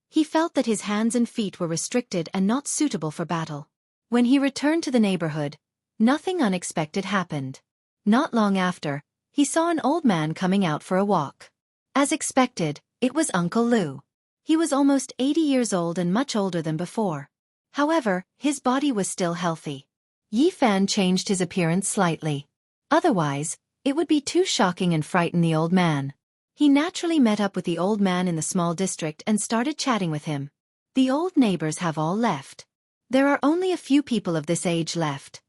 He felt that his hands and feet were restricted and not suitable for battle. When he returned to the neighborhood, nothing unexpected happened. Not long after, he saw an old man coming out for a walk. As expected, it was Uncle Lu. He was almost 80 years old and much older than before. However, his body was still healthy. Yifan changed his appearance slightly. Otherwise, it would be too shocking and frighten the old man. He naturally met up with the old man in the small district and started chatting with him. The old neighbors have all left. There are only a few people of this age left.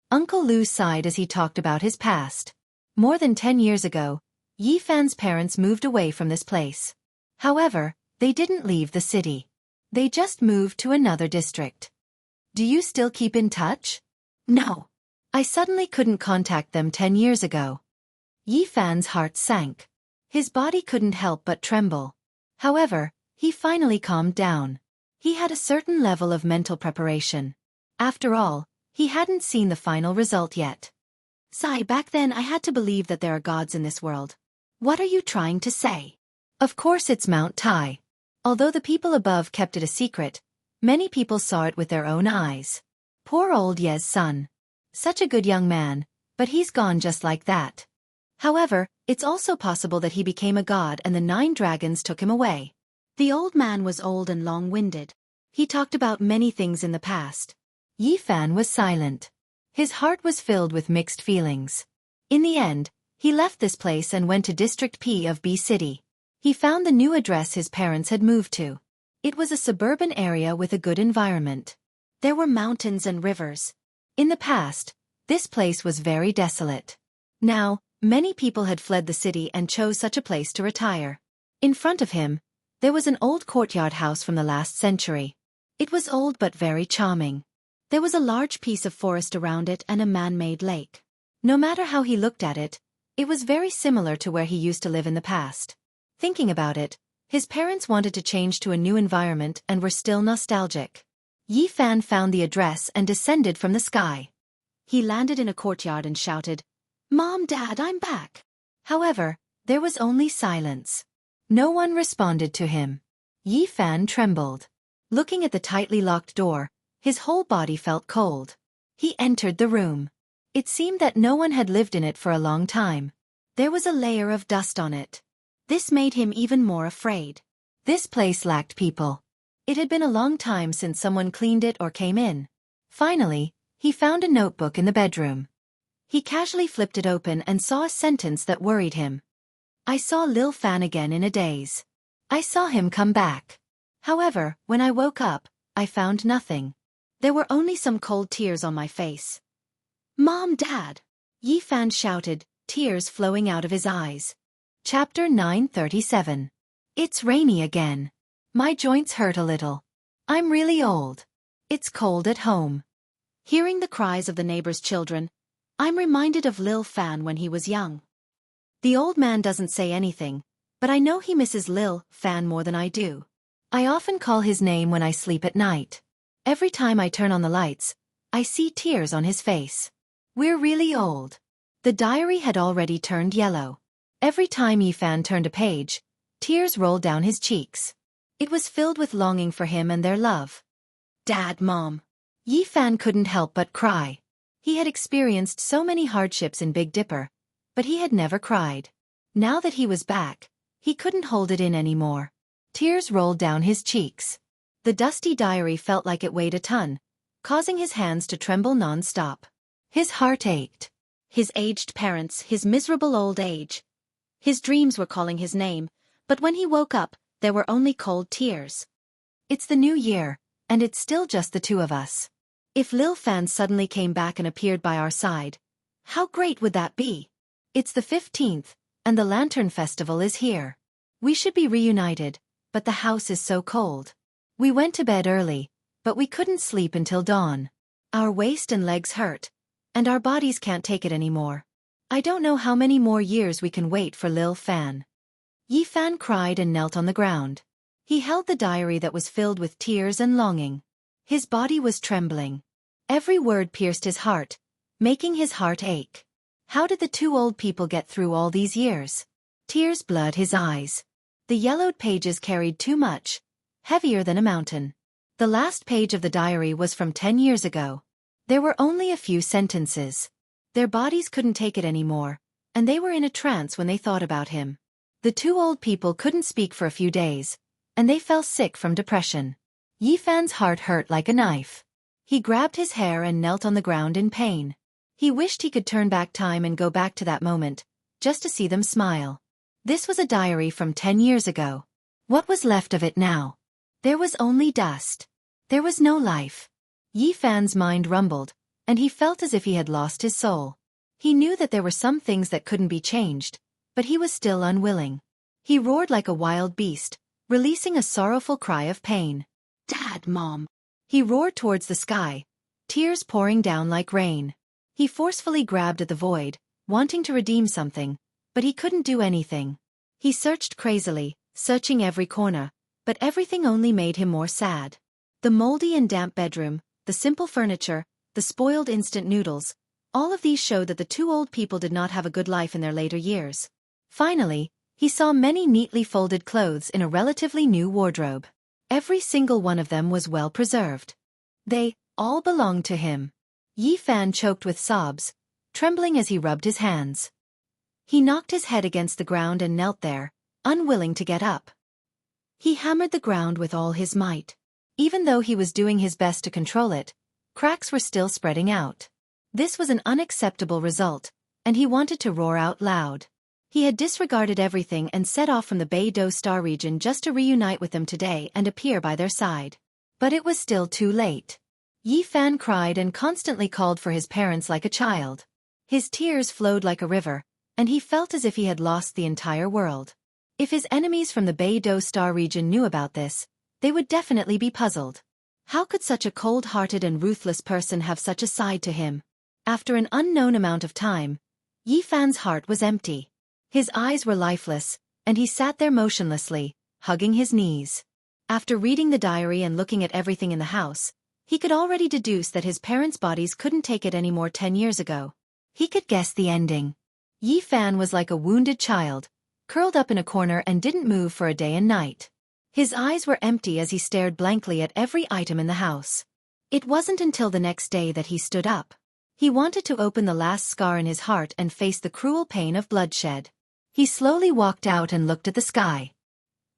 Uncle Lu sighed as he talked about his past. More than 10 years ago, Yifan's parents moved away from this place. However, they didn't leave the city. They just moved to another district. Do you still keep in touch? No. I suddenly couldn't contact them 10 years ago. Yifan's heart sank. His body couldn't help but tremble. However, he finally calmed down. He had a certain level of mental preparation. After all, he hadn't seen the final result yet. Back then I had to believe that there are gods in this world. What are you trying to say? Of course it's Mount Tai. Although the people above kept it a secret, many people saw it with their own eyes. Poor old Ye's son. Such a good young man, but he's gone just like that. However, it's also possible that he became a god and the 9 dragons took him away. The old man was old and long-winded. He talked about many things in the past. Yifan was silent. His heart was filled with mixed feelings. In the end, he left this place and went to District P of B City. He found the new address his parents had moved to. It was a suburban area with a good environment. There were mountains and rivers. In the past, this place was very desolate. Now, many people had fled the city and chose such a place to retire. In front of him, there was an old courtyard house from the last century. It was old but very charming. There was a large piece of forest around it and a man-made lake. No matter how he looked at it, it was very similar to where he used to live in the past. Thinking about it, his parents wanted to change to a new environment and were still nostalgic. Yifan found the address and descended from the sky. He landed in a courtyard and shouted, "Mom, Dad, I'm back." However, there was only silence. No one responded to him. Yifan trembled. Looking at the tightly locked door, his whole body felt cold. He entered the room. It seemed that no one had lived in it for a long time. There was a layer of dust on it. This made him even more afraid. This place lacked people. It had been a long time since someone cleaned it or came in. Finally, he found a notebook in the bedroom. He casually flipped it open and saw a sentence that worried him. I saw Lil Fan again in a daze. I saw him come back. However, when I woke up, I found nothing. There were only some cold tears on my face. Mom, Dad! Yifan shouted, tears flowing out of his eyes. Chapter 937. It's rainy again. My joints hurt a little. I'm really old. It's cold at home. Hearing the cries of the neighbors' children, I'm reminded of Lil Fan when he was young. The old man doesn't say anything, but I know he misses Lil Fan more than I do. I often call his name when I sleep at night. Every time I turn on the lights, I see tears on his face. We're really old. The diary had already turned yellow. Every time Yifan turned a page, tears rolled down his cheeks. It was filled with longing for him and their love. Dad, Mom. Yifan couldn't help but cry. He had experienced so many hardships in Big Dipper, but he had never cried. Now that he was back, he couldn't hold it in anymore. Tears rolled down his cheeks. The dusty diary felt like it weighed a ton, causing his hands to tremble non-stop. His heart ached. His aged parents, his miserable old age. His dreams were calling his name, but when he woke up, there were only cold tears. It's the new year, and it's still just the two of us. If Lil Fan suddenly came back and appeared by our side, how great would that be? It's the 15th, and the Lantern Festival is here. We should be reunited, but the house is so cold. We went to bed early, but we couldn't sleep until dawn. Our waist and legs hurt, and our bodies can't take it anymore. I don't know how many more years we can wait for Lil Fan. Yi Fan cried and knelt on the ground. He held the diary that was filled with tears and longing. His body was trembling. Every word pierced his heart, making his heart ache. How did the two old people get through all these years? Tears blurred his eyes. The yellowed pages carried too much, heavier than a mountain. The last page of the diary was from 10 years ago. There were only a few sentences. Their bodies couldn't take it anymore, and they were in a trance when they thought about him. The two old people couldn't speak for a few days, and they fell sick from depression. Yi Fan's heart hurt like a knife. He grabbed his hair and knelt on the ground in pain. He wished he could turn back time and go back to that moment, just to see them smile. This was a diary from 10 years ago. What was left of it now? There was only dust. There was no life. Yi Fan's mind rumbled, and he felt as if he had lost his soul. He knew that there were some things that couldn't be changed, but he was still unwilling. He roared like a wild beast, releasing a sorrowful cry of pain. "Dad, Mom!" He roared towards the sky, tears pouring down like rain. He forcefully grabbed at the void, wanting to redeem something, but he couldn't do anything. He searched crazily, searching every corner, but everything only made him more sad. The moldy and damp bedroom, the simple furniture, the spoiled instant noodles, all of these showed that the two old people did not have a good life in their later years. Finally, he saw many neatly folded clothes in a relatively new wardrobe. Every single one of them was well preserved. They all belonged to him. Yi Fan choked with sobs, trembling as he rubbed his hands. He knocked his head against the ground and knelt there, unwilling to get up. He hammered the ground with all his might. Even though he was doing his best to control it, cracks were still spreading out. This was an unacceptable result, and he wanted to roar out loud. He had disregarded everything and set off from the Beidou Star region just to reunite with them today and appear by their side. But it was still too late. Yi Fan cried and constantly called for his parents like a child. His tears flowed like a river, and he felt as if he had lost the entire world. If his enemies from the Beidou Star region knew about this, they would definitely be puzzled. How could such a cold-hearted and ruthless person have such a side to him? After an unknown amount of time, Yi Fan's heart was empty. His eyes were lifeless, and he sat there motionlessly, hugging his knees. After reading the diary and looking at everything in the house, he could already deduce that his parents' bodies couldn't take it anymore 10 years ago. He could guess the ending. Yi Fan was like a wounded child, curled up in a corner and didn't move for a day and night. His eyes were empty as he stared blankly at every item in the house. It wasn't until the next day that he stood up. He wanted to open the last scar in his heart and face the cruel pain of bloodshed. He slowly walked out and looked at the sky.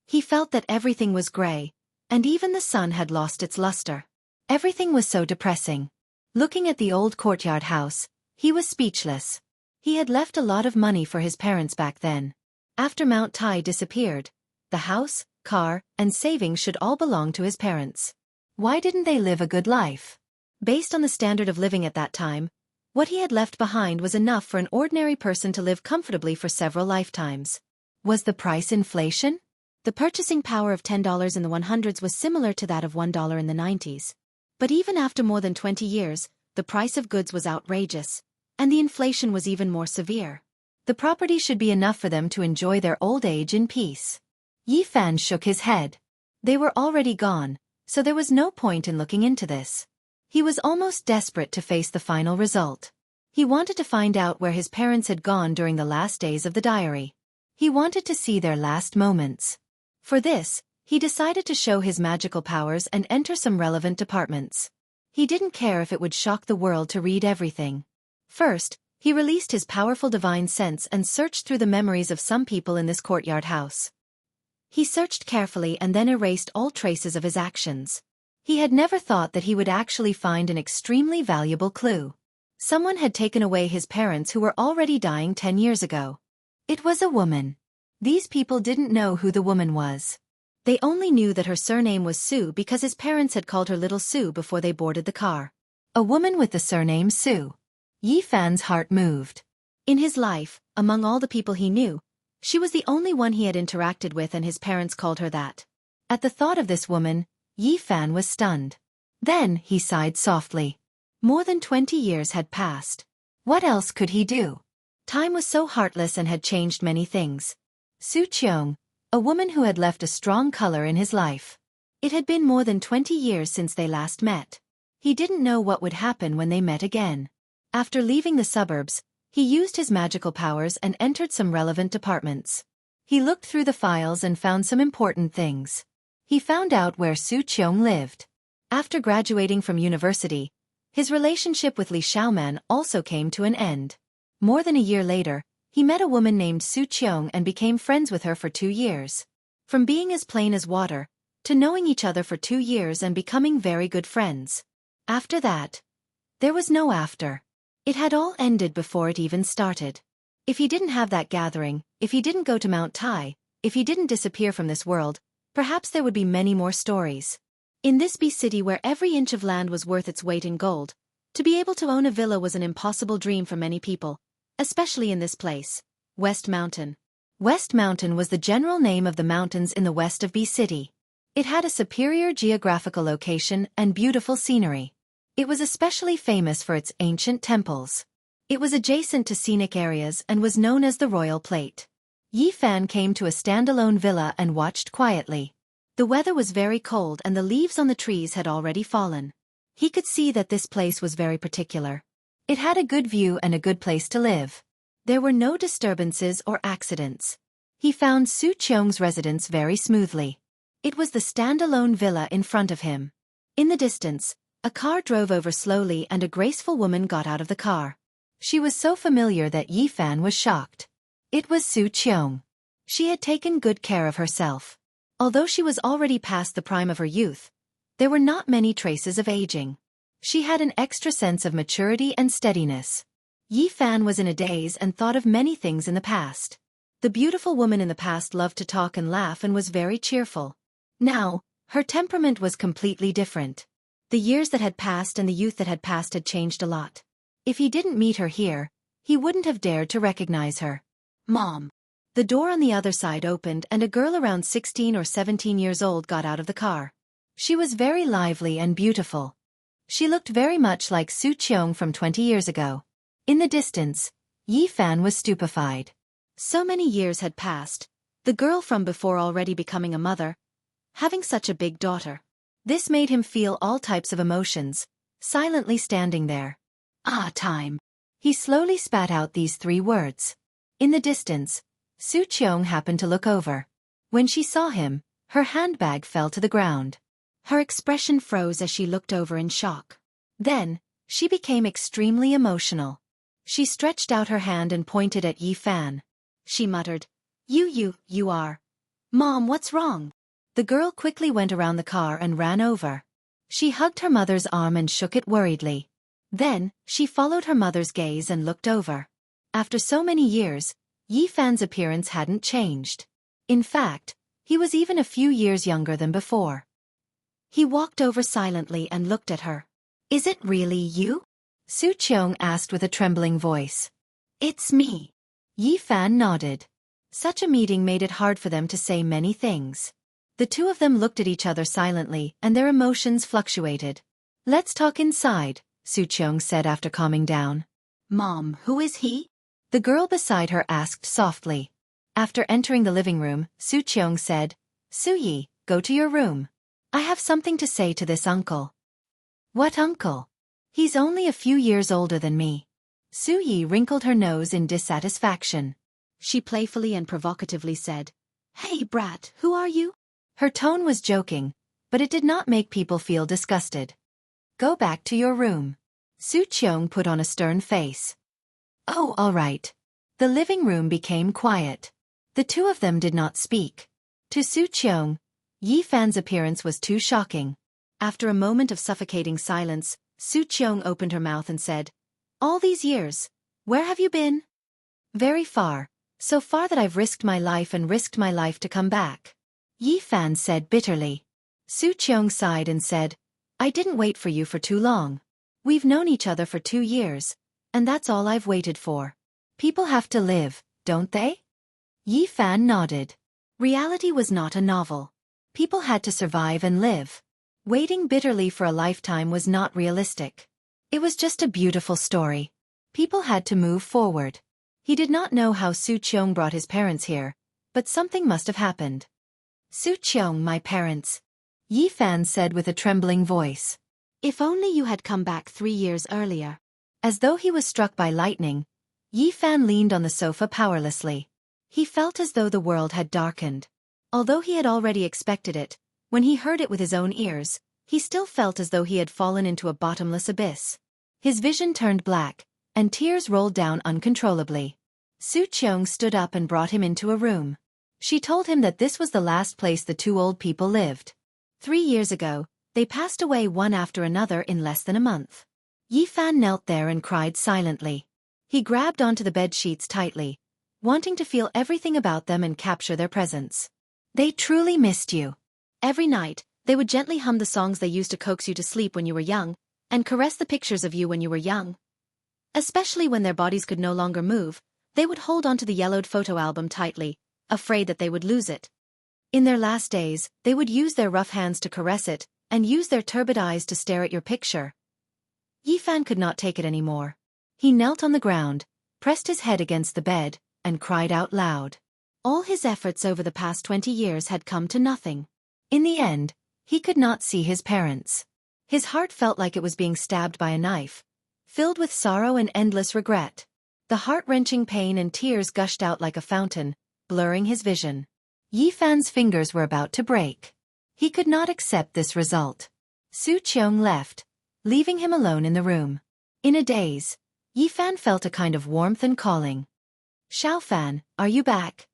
He felt that everything was gray, and even the sun had lost its luster. Everything was so depressing. Looking at the old courtyard house, he was speechless. He had left a lot of money for his parents back then. After Mount Tai disappeared, the house, car, and savings should all belong to his parents. Why didn't they live a good life? Based on the standard of living at that time, what he had left behind was enough for an ordinary person to live comfortably for several lifetimes. Was the price inflation? The purchasing power of $10 in the 100s was similar to that of $1 in the 90s. But even after more than 20 years, the price of goods was outrageous, and the inflation was even more severe. The property should be enough for them to enjoy their old age in peace. Yi Fan shook his head. They were already gone, so there was no point in looking into this. He was almost desperate to face the final result. He wanted to find out where his parents had gone during the last days of the diary. He wanted to see their last moments. For this, he decided to show his magical powers and enter some relevant departments. He didn't care if it would shock the world to read everything. First, he released his powerful divine sense and searched through the memories of some people in this courtyard house. He searched carefully and then erased all traces of his actions. He had never thought that he would actually find an extremely valuable clue. Someone had taken away his parents who were already dying 10 years ago. It was a woman. These people didn't know who the woman was. They only knew that her surname was Su because his parents had called her Little Su before they boarded the car. A woman with the surname Su. Yi Fan's heart moved. In his life, among all the people he knew, she was the only one he had interacted with, and his parents called her that. At the thought of this woman, Yi Fan was stunned. Then he sighed softly. More than 20 years had passed. What else could he do? Time was so heartless and had changed many things. Su Qiong, a woman who had left a strong color in his life. It had been more than 20 years since they last met. He didn't know what would happen when they met again. After leaving the suburbs, he used his magical powers and entered some relevant departments. He looked through the files and found some important things. He found out where Su Qiong lived. After graduating from university, his relationship with Li Xiaoman also came to an end. More than a year later, he met a woman named Su Qiong and became friends with her for 2 years. From being as plain as water, to knowing each other for 2 years and becoming very good friends. After that, there was no after. It had all ended before it even started. If he didn't have that gathering, if he didn't go to Mount Tai, if he didn't disappear from this world, perhaps there would be many more stories. In this bee city where every inch of land was worth its weight in gold, to be able to own a villa was an impossible dream for many people. Especially in this place, West Mountain. West Mountain was the general name of the mountains in the west of Bee City. It had a superior geographical location and beautiful scenery. It was especially famous for its ancient temples. It was adjacent to scenic areas and was known as the Royal Plate. Yi Fan came to a standalone villa and watched quietly. The weather was very cold and the leaves on the trees had already fallen. He could see that this place was very particular. It had a good view and a good place to live. There were no disturbances or accidents. He found Su Qiong's residence very smoothly. It was the standalone villa in front of him. In the distance, a car drove over slowly and a graceful woman got out of the car. She was so familiar that Yi Fan was shocked. It was Su Qiong. She had taken good care of herself. Although she was already past the prime of her youth, there were not many traces of aging. She had an extra sense of maturity and steadiness. Yi Fan was in a daze and thought of many things in the past. The beautiful woman in the past loved to talk and laugh and was very cheerful. Now, her temperament was completely different. The years that had passed and the youth that had passed had changed a lot. If he didn't meet her here, he wouldn't have dared to recognize her. Mom. The door on the other side opened and a girl around 16 or 17 years old got out of the car. She was very lively and beautiful. She looked very much like Su Qiong from 20 years ago. In the distance, Yi Fan was stupefied. So many years had passed, the girl from before already becoming a mother, having such a big daughter. This made him feel all types of emotions, silently standing there. Time. He slowly spat out these 3 words. In the distance, Su Qiong happened to look over. When she saw him, her handbag fell to the ground. Her expression froze as she looked over in shock. Then, she became extremely emotional. She stretched out her hand and pointed at Yi Fan. She muttered, You are. Mom, what's wrong? The girl quickly went around the car and ran over. She hugged her mother's arm and shook it worriedly. Then, she followed her mother's gaze and looked over. After so many years, Yi Fan's appearance hadn't changed. In fact, he was even a few years younger than before. He walked over silently and looked at her. Is it really you? Su Qiong asked with a trembling voice. It's me. Yi Fan nodded. Such a meeting made it hard for them to say many things. The two of them looked at each other silently and their emotions fluctuated. Let's talk inside, Su Qiong said after calming down. Mom, who is he? The girl beside her asked softly. After entering the living room, Su Qiong said, Su Yi, go to your room. I have something to say to this uncle. What uncle? He's only a few years older than me. Su Yi wrinkled her nose in dissatisfaction. She playfully and provocatively said, Hey brat, who are you? Her tone was joking, but it did not make people feel disgusted. Go back to your room. Su Qiong put on a stern face. Oh, all right. The living room became quiet. The two of them did not speak. To Su Qiong, Yi Fan's appearance was too shocking. After a moment of suffocating silence, Su Qiong opened her mouth and said, All these years, where have you been? Very far, so far that I've risked my life and risked my life to come back. Yi Fan said bitterly. Su Qiong sighed and said, I didn't wait for you for too long. We've known each other for 2 years, and that's all I've waited for. People have to live, don't they? Yi Fan nodded. Reality was not a novel. People had to survive and live. Waiting bitterly for a lifetime was not realistic. It was just a beautiful story. People had to move forward. He did not know how Su Qiong brought his parents here, but something must have happened. Su Qiong, my parents. Yi Fan said with a trembling voice. If only you had come back 3 years earlier. As though he was struck by lightning, Yi Fan leaned on the sofa powerlessly. He felt as though the world had darkened. Although he had already expected it, when he heard it with his own ears, he still felt as though he had fallen into a bottomless abyss. His vision turned black, and tears rolled down uncontrollably. Su Qiong stood up and brought him into a room. She told him that this was the last place the 2 old people lived. 3 years ago, they passed away one after another in less than a month. Yi Fan knelt there and cried silently. He grabbed onto the bed sheets tightly, wanting to feel everything about them and capture their presence. They truly missed you. Every night, they would gently hum the songs they used to coax you to sleep when you were young, and caress the pictures of you when you were young. Especially when their bodies could no longer move, they would hold onto the yellowed photo album tightly, afraid that they would lose it. In their last days, they would use their rough hands to caress it, and use their turbid eyes to stare at your picture. Yi Fan could not take it anymore. He knelt on the ground, pressed his head against the bed, and cried out loud. All his efforts over the past 20 years had come to nothing. In the end, he could not see his parents. His heart felt like it was being stabbed by a knife, filled with sorrow and endless regret. The heart-wrenching pain and tears gushed out like a fountain, blurring his vision. Yi Fan's fingers were about to break. He could not accept this result. Su Qiong left, leaving him alone in the room. In a daze, Yi Fan felt a kind of warmth and calling. Xiao Fan, are you back?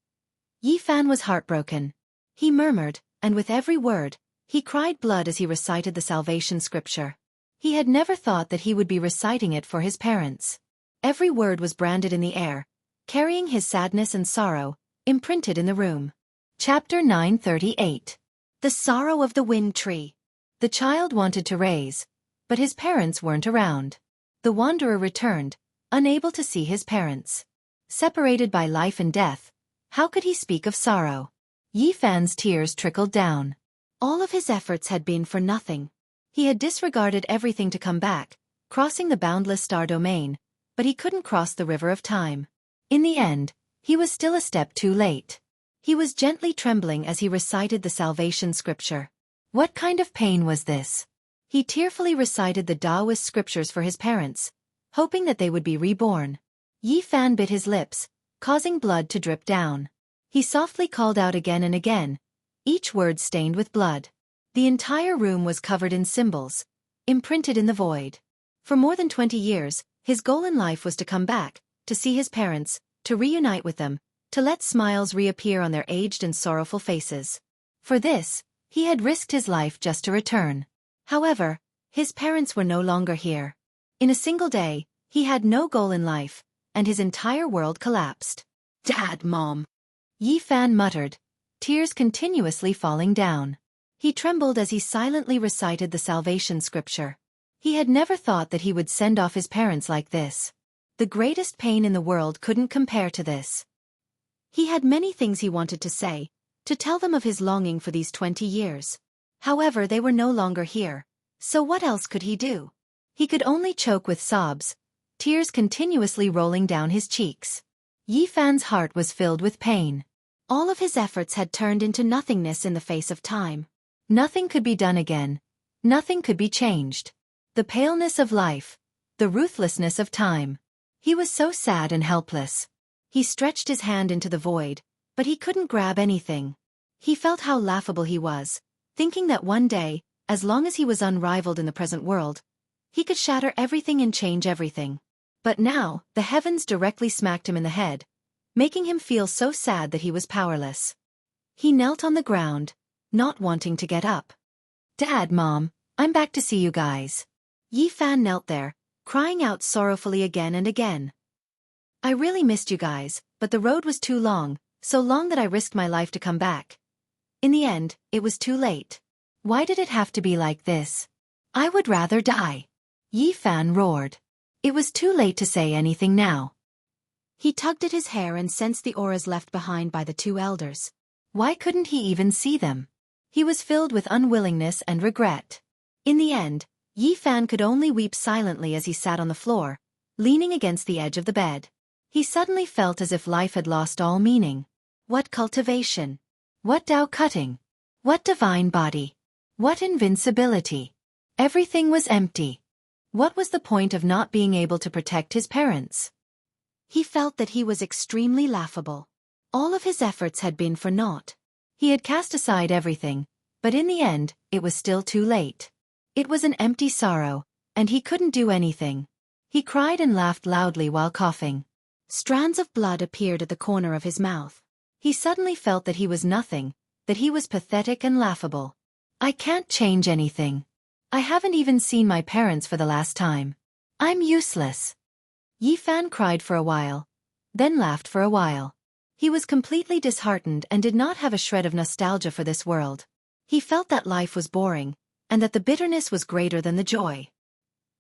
Yi Fan was heartbroken. He murmured, and with every word, he cried blood as he recited the salvation scripture. He had never thought that he would be reciting it for his parents. Every word was branded in the air, carrying his sadness and sorrow, imprinted in the room. Chapter 938. The Sorrow of the Wind Tree. The child wanted to raise, but his parents weren't around. The wanderer returned, unable to see his parents. Separated by life and death, how could he speak of sorrow? Yi Fan's tears trickled down. All of his efforts had been for nothing. He had disregarded everything to come back, crossing the boundless star domain, but he couldn't cross the river of time. In the end, he was still a step too late. He was gently trembling as he recited the salvation scripture. What kind of pain was this? He tearfully recited the Taoist scriptures for his parents, hoping that they would be reborn. Yi Fan bit his lips, causing blood to drip down. He softly called out again and again, each word stained with blood. The entire room was covered in symbols, imprinted in the void. For more than 20 years, his goal in life was to come back, to see his parents, to reunite with them, to let smiles reappear on their aged and sorrowful faces. For this, he had risked his life just to return. However, his parents were no longer here. In a single day, he had no goal in life, and his entire world collapsed. Dad, Mom! Yi Fan muttered, tears continuously falling down. He trembled as he silently recited the salvation scripture. He had never thought that he would send off his parents like this. The greatest pain in the world couldn't compare to this. He had many things he wanted to say, to tell them of his longing for these 20 years. However, they were no longer here, so what else could he do? He could only choke with sobs, tears continuously rolling down his cheeks. Yi Fan's heart was filled with pain. All of his efforts had turned into nothingness in the face of time. Nothing could be done again. Nothing could be changed. The paleness of life, the ruthlessness of time. He was so sad and helpless. He stretched his hand into the void, but he couldn't grab anything. He felt how laughable he was, thinking that one day, as long as he was unrivaled in the present world, he could shatter everything and change everything. But now, the heavens directly smacked him in the head, making him feel so sad that he was powerless. He knelt on the ground, not wanting to get up. Dad, Mom, I'm back to see you guys. Yi Fan knelt there, crying out sorrowfully again and again. I really missed you guys, but the road was too long, so long that I risked my life to come back. In the end, it was too late. Why did it have to be like this? I would rather die. Yi Fan roared. It was too late to say anything now. He tugged at his hair and sensed the auras left behind by the two elders. Why couldn't he even see them? He was filled with unwillingness and regret. In the end, Yi Fan could only weep silently as he sat on the floor, leaning against the edge of the bed. He suddenly felt as if life had lost all meaning. What cultivation? What Tao cutting? What divine body? What invincibility? Everything was empty. What was the point of not being able to protect his parents? He felt that he was extremely laughable. All of his efforts had been for naught. He had cast aside everything, but in the end, it was still too late. It was an empty sorrow, and he couldn't do anything. He cried and laughed loudly while coughing. Strands of blood appeared at the corner of his mouth. He suddenly felt that he was nothing, that he was pathetic and laughable. I can't change anything. I haven't even seen my parents for the last time. I'm useless. Yi Fan cried for a while, then laughed for a while. He was completely disheartened and did not have a shred of nostalgia for this world. He felt that life was boring, and that the bitterness was greater than the joy.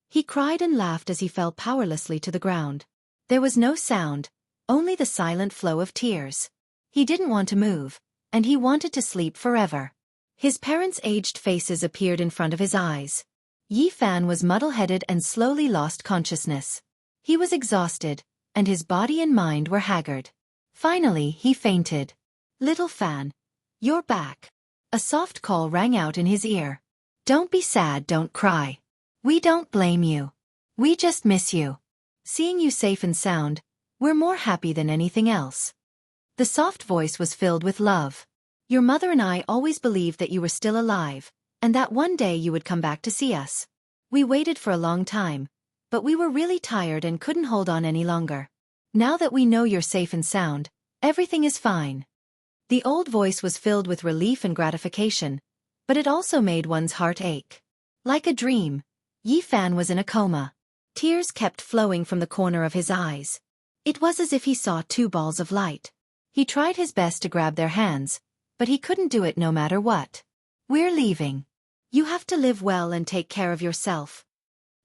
He cried and laughed as he fell powerlessly to the ground. There was no sound, only the silent flow of tears. He didn't want to move, and he wanted to sleep forever. His parents' aged faces appeared in front of his eyes. Yi Fan was muddle-headed and slowly lost consciousness. He was exhausted, and his body and mind were haggard. Finally, he fainted. Little Fan, you're back. A soft call rang out in his ear. Don't be sad, don't cry. We don't blame you. We just miss you. Seeing you safe and sound, we're more happy than anything else. The soft voice was filled with love. Your mother and I always believed that you were still alive, and that one day you would come back to see us. We waited for a long time, but we were really tired and couldn't hold on any longer. Now that we know you're safe and sound, everything is fine. The old voice was filled with relief and gratification, but it also made one's heart ache. Like a dream, Yi Fan was in a coma. Tears kept flowing from the corner of his eyes. It was as if he saw two balls of light. He tried his best to grab their hands, but he couldn't do it no matter what. We're leaving. You have to live well and take care of yourself.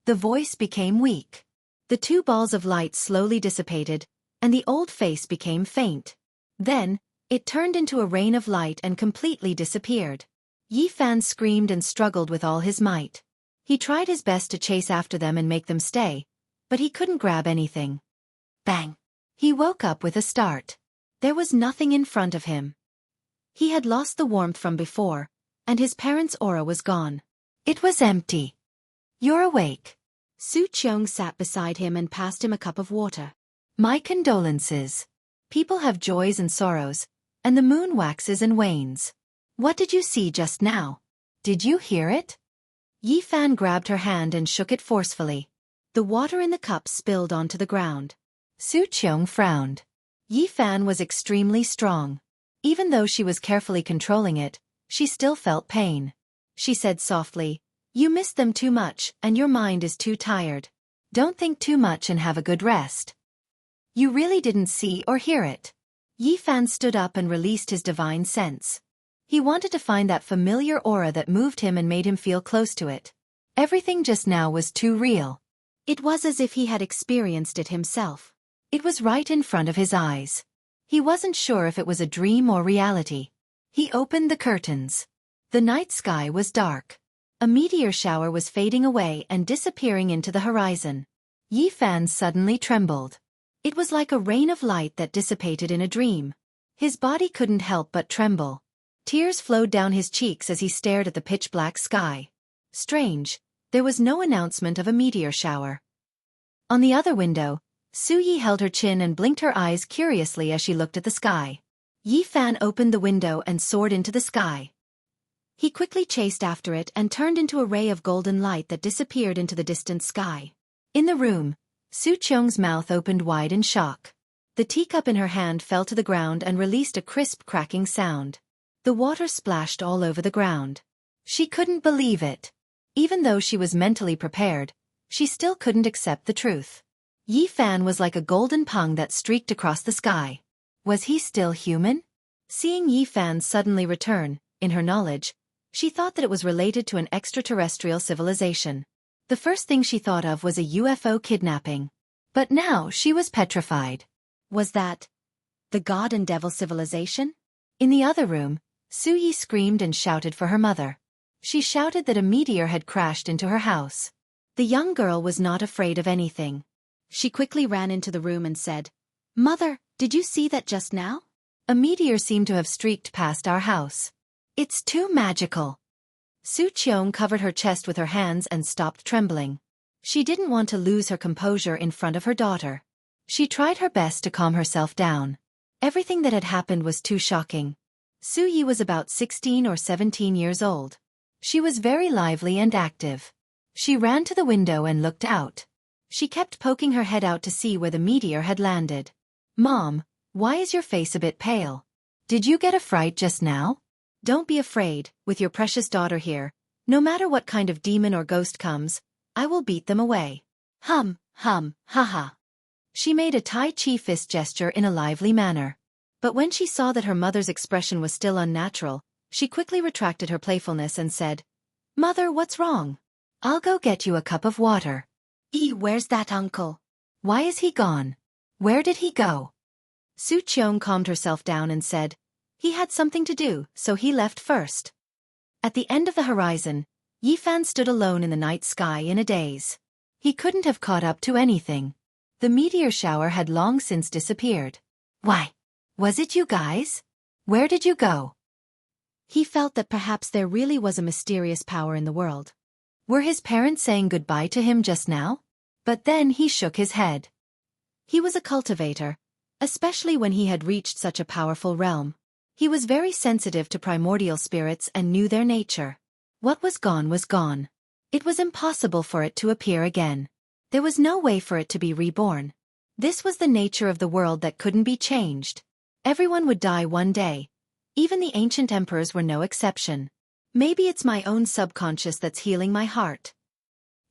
The voice became weak. The two balls of light slowly dissipated, and the old face became faint. Then, it turned into a rain of light and completely disappeared. Yi Fan screamed and struggled with all his might. He tried his best to chase after them and make them stay, but he couldn't grab anything. Bang! He woke up with a start. There was nothing in front of him. He had lost the warmth from before, and his parents' aura was gone. It was empty. You're awake. Su Qiong sat beside him and passed him a cup of water. My condolences. People have joys and sorrows, and the moon waxes and wanes. What did you see just now? Did you hear it? Yi Fan grabbed her hand and shook it forcefully. The water in the cup spilled onto the ground. Su Qiong frowned. Yi Fan was extremely strong. Even though she was carefully controlling it, she still felt pain. She said softly, You missed them too much and your mind is too tired. Don't think too much and have a good rest. You really didn't see or hear it. Yi Fan stood up and released his divine sense. He wanted to find that familiar aura that moved him and made him feel close to it. Everything just now was too real. It was as if he had experienced it himself. It was right in front of his eyes. He wasn't sure if it was a dream or reality. He opened the curtains. The night sky was dark. A meteor shower was fading away and disappearing into the horizon. Yi Fan suddenly trembled. It was like a rain of light that dissipated in a dream. His body couldn't help but tremble. Tears flowed down his cheeks as he stared at the pitch-black sky. Strange, there was no announcement of a meteor shower. On the other window, Su Yi held her chin and blinked her eyes curiously as she looked at the sky. Yi Fan opened the window and soared into the sky. He quickly chased after it and turned into a ray of golden light that disappeared into the distant sky. In the room, Su Qiong's mouth opened wide in shock. The teacup in her hand fell to the ground and released a crisp cracking sound. The water splashed all over the ground. She couldn't believe it. Even though she was mentally prepared, she still couldn't accept the truth. Yi Fan was like a golden pung that streaked across the sky. Was he still human? Seeing Yi Fan suddenly return, in her knowledge, she thought that it was related to an extraterrestrial civilization. The first thing she thought of was a UFO kidnapping. But now she was petrified. Was that the god and devil civilization? In the other room, Su Yi screamed and shouted for her mother. She shouted that a meteor had crashed into her house. The young girl was not afraid of anything. She quickly ran into the room and said, "Mother, did you see that just now? A meteor seemed to have streaked past our house. It's too magical." Su Qiong covered her chest with her hands and stopped trembling. She didn't want to lose her composure in front of her daughter. She tried her best to calm herself down. Everything that had happened was too shocking. Su Yi was about 16 or 17 years old. She was very lively and active. She ran to the window and looked out. She kept poking her head out to see where the meteor had landed. "Mom, why is your face a bit pale? Did you get a fright just now?" "Don't be afraid, with your precious daughter here. No matter what kind of demon or ghost comes, I will beat them away." Haha. She made a Tai Chi fist gesture in a lively manner. But when she saw that her mother's expression was still unnatural, she quickly retracted her playfulness and said, "Mother, what's wrong? I'll go get you a cup of water." Where's that uncle? Why is he gone? Where did he go?" Su Qiong calmed herself down and said, "He had something to do, so he left first." At the end of the horizon, Yifan stood alone in the night sky in a daze. He couldn't have caught up to anything. The meteor shower had long since disappeared. "Why? Was it you guys? Where did you go?" He felt that perhaps there really was a mysterious power in the world. Were his parents saying goodbye to him just now? But then he shook his head. He was a cultivator, especially when he had reached such a powerful realm. He was very sensitive to primordial spirits and knew their nature. What was gone was gone. It was impossible for it to appear again. There was no way for it to be reborn. This was the nature of the world that couldn't be changed. Everyone would die one day. Even the ancient emperors were no exception. Maybe it's my own subconscious that's healing my heart.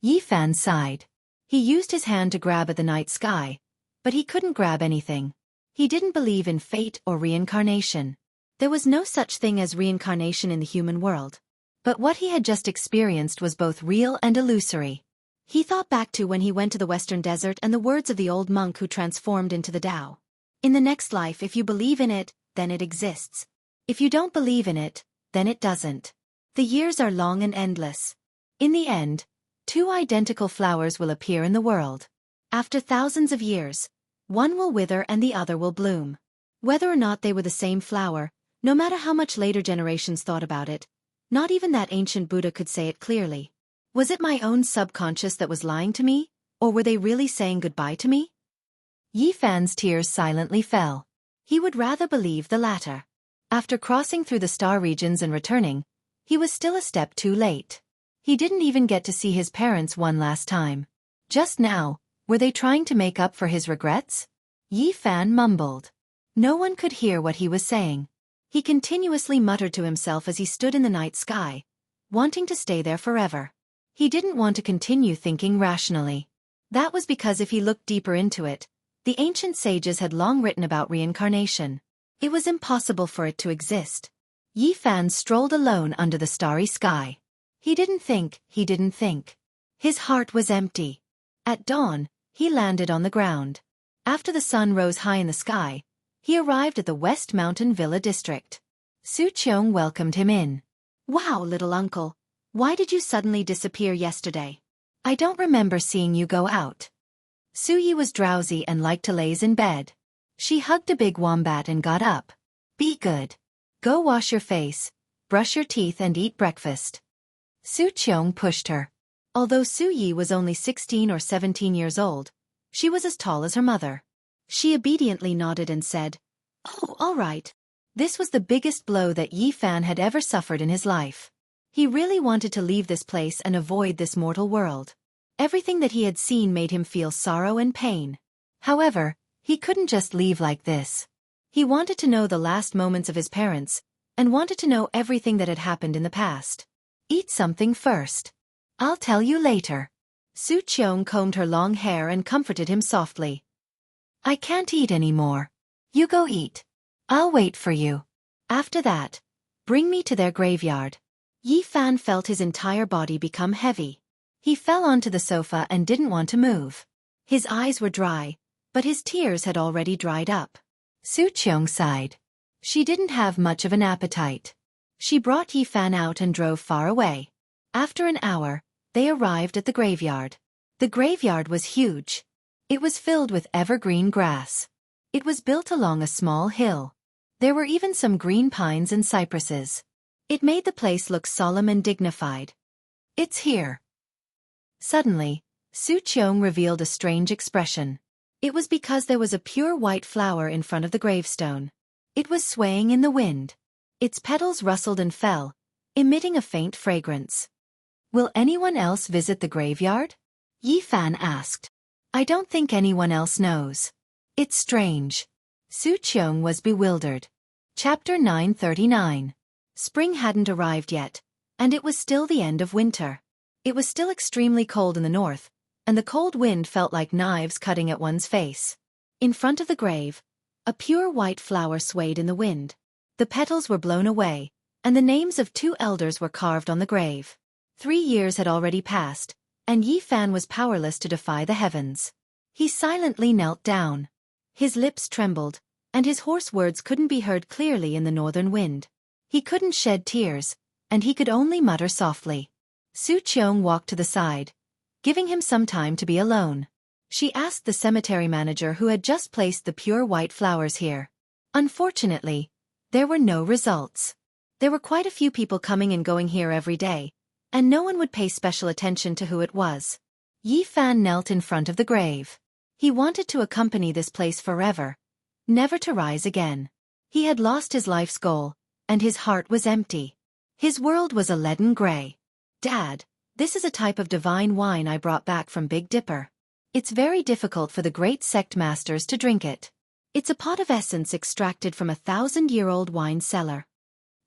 Yifan sighed. He used his hand to grab at the night sky, but he couldn't grab anything. He didn't believe in fate or reincarnation. There was no such thing as reincarnation in the human world. But what he had just experienced was both real and illusory. He thought back to when he went to the Western Desert and the words of the old monk who transformed into the Tao. In the next life, if you believe in it, then it exists. If you don't believe in it, then it doesn't. The years are long and endless. In the end, two identical flowers will appear in the world. After thousands of years, one will wither and the other will bloom. Whether or not they were the same flower, no matter how much later generations thought about it, not even that ancient Buddha could say it clearly. Was it my own subconscious that was lying to me, or were they really saying goodbye to me? Yifan's tears silently fell. He would rather believe the latter. After crossing through the star regions and returning, he was still a step too late. He didn't even get to see his parents one last time. Just now, were they trying to make up for his regrets? Yifan mumbled. No one could hear what he was saying. He continuously muttered to himself as he stood in the night sky, wanting to stay there forever. He didn't want to continue thinking rationally. That was because if he looked deeper into it, the ancient sages had long written about reincarnation. It was impossible for it to exist. Yifan strolled alone under the starry sky. He didn't think. His heart was empty. At dawn, he landed on the ground. After the sun rose high in the sky, he arrived at the West Mountain Villa district. Su Qiong welcomed him in. "Wow, little uncle. Why did you suddenly disappear yesterday? I don't remember seeing you go out." Su Yi was drowsy and liked to laze in bed. She hugged a big wombat and got up. "Be good. Go wash your face, brush your teeth and eat breakfast." Su Qiong pushed her. Although Su Yi was only 16 or 17 years old, she was as tall as her mother. She obediently nodded and said, "Oh, all right." This was the biggest blow that Yifan had ever suffered in his life. He really wanted to leave this place and avoid this mortal world. Everything that he had seen made him feel sorrow and pain. However, he couldn't just leave like this. He wanted to know the last moments of his parents, and wanted to know everything that had happened in the past. "Eat something first. I'll tell you later." Su Qiong combed her long hair and comforted him softly. "I can't eat anymore. You go eat. I'll wait for you." After that, Bring me to their graveyard. Yi Fan felt his entire body become heavy. He fell onto the sofa and didn't want to move. His eyes were dry, but his tears had already dried up. Su Qiong sighed. She didn't have much of an appetite. She brought Yi Fan out and drove far away. After an hour, they arrived at the graveyard. The graveyard was huge. It was filled with evergreen grass. It was built along a small hill. There were even some green pines and cypresses. It made the place look solemn and dignified. It's here. Suddenly, Su Qiong revealed a strange expression. It was because there was a pure white flower in front of the gravestone. It was swaying in the wind. Its petals rustled and fell, emitting a faint fragrance. Will anyone else visit the graveyard? Yi Fan asked. I don't think anyone else knows. It's strange. Su Qiong was bewildered. Chapter 939. Spring hadn't arrived yet, and it was still the end of winter. It was still extremely cold in the north, and the cold wind felt like knives cutting at one's face. In front of the grave, a pure white flower swayed in the wind. The petals were blown away, and the names of 2 elders were carved on the grave. 3 years had already passed, and Yi Fan was powerless to defy the heavens. He silently knelt down. His lips trembled, and his hoarse words couldn't be heard clearly in the northern wind. He couldn't shed tears, and he could only mutter softly. Su Qiong walked to the side, giving him some time to be alone. She asked the cemetery manager who had just placed the pure white flowers here. Unfortunately, there were no results. There were quite a few people coming and going here every day, and no one would pay special attention to who it was. Yi Fan knelt in front of the grave. He wanted to accompany this place forever, never to rise again. He had lost his life's goal, and his heart was empty. His world was a leaden gray. Dad, this is a type of divine wine I brought back from Big Dipper. It's very difficult for the great sect masters to drink it. It's a pot of essence extracted from a 1,000-year-old wine cellar.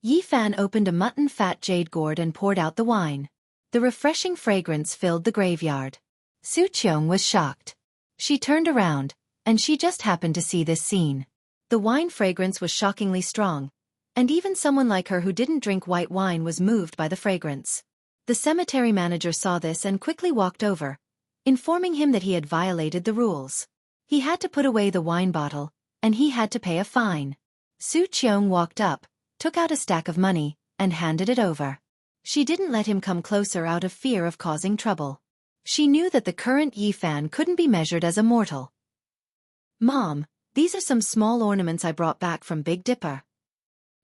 Yi Fan opened a mutton fat jade gourd and poured out the wine. The refreshing fragrance filled the graveyard. Su Qiong was shocked. She turned around, and she just happened to see this scene. The wine fragrance was shockingly strong, and even someone like her who didn't drink white wine was moved by the fragrance. The cemetery manager saw this and quickly walked over, informing him that he had violated the rules. He had to put away the wine bottle, and he had to pay a fine. Su Qiong walked up, took out a stack of money, and handed it over. She didn't let him come closer out of fear of causing trouble. She knew that the current Yi Fan couldn't be measured as a mortal. Mom, these are some small ornaments I brought back from Big Dipper.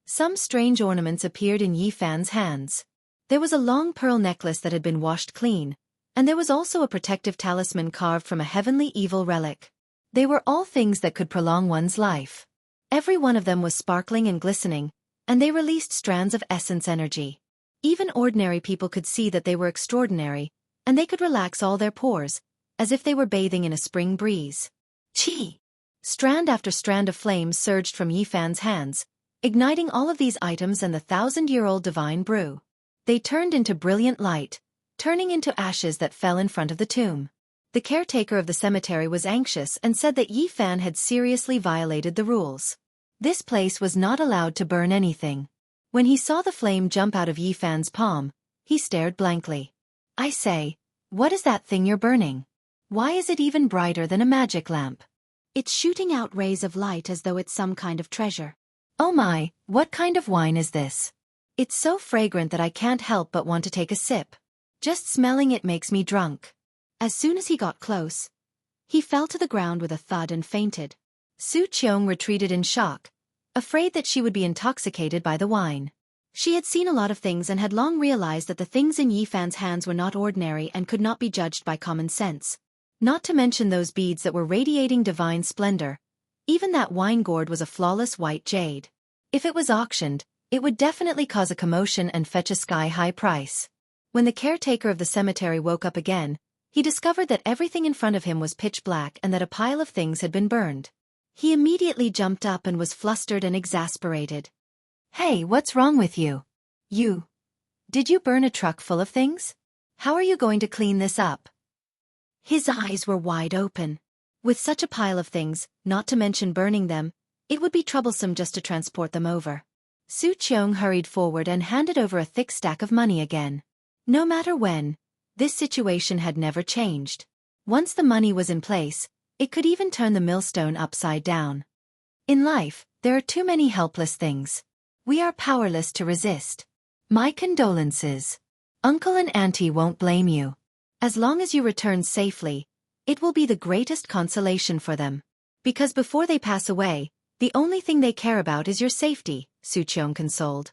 Some strange ornaments appeared in Yi Fan's hands. There was a long pearl necklace that had been washed clean, and there was also a protective talisman carved from a heavenly evil relic. They were all things that could prolong one's life. Every one of them was sparkling and glistening, and they released strands of essence energy. Even ordinary people could see that they were extraordinary, and they could relax all their pores, as if they were bathing in a spring breeze. Chi! Strand after strand of flames surged from Yi Fan's hands, igniting all of these items and the 1,000-year-old divine brew. They turned into brilliant light, turning into ashes that fell in front of the tomb. The caretaker of the cemetery was anxious and said that Yi Fan had seriously violated the rules. This place was not allowed to burn anything. When he saw the flame jump out of Yi Fan's palm, he stared blankly. I say, what is that thing you're burning? Why is it even brighter than a magic lamp? It's shooting out rays of light as though it's some kind of treasure. Oh my, what kind of wine is this? It's so fragrant that I can't help but want to take a sip. Just smelling it makes me drunk. As soon as he got close, he fell to the ground with a thud and fainted. Su Qiong retreated in shock, afraid that she would be intoxicated by the wine. She had seen a lot of things and had long realized that the things in Yi Fan's hands were not ordinary and could not be judged by common sense. Not to mention those beads that were radiating divine splendor. Even that wine gourd was a flawless white jade. If it was auctioned, it would definitely cause a commotion and fetch a sky-high price. When the caretaker of the cemetery woke up again, he discovered that everything in front of him was pitch black and that a pile of things had been burned. He immediately jumped up and was flustered and exasperated. Hey, what's wrong with you? Did you burn a truck full of things? How are you going to clean this up? His eyes were wide open. With such a pile of things, not to mention burning them, it would be troublesome just to transport them over. Su Qiong hurried forward and handed over a thick stack of money again. No matter when, this situation had never changed. Once the money was in place, it could even turn the millstone upside down. In life, there are too many helpless things. We are powerless to resist. My condolences. Uncle and Auntie won't blame you. As long as you return safely, it will be the greatest consolation for them. Because before they pass away, the only thing they care about is your safety, Su Qiong consoled.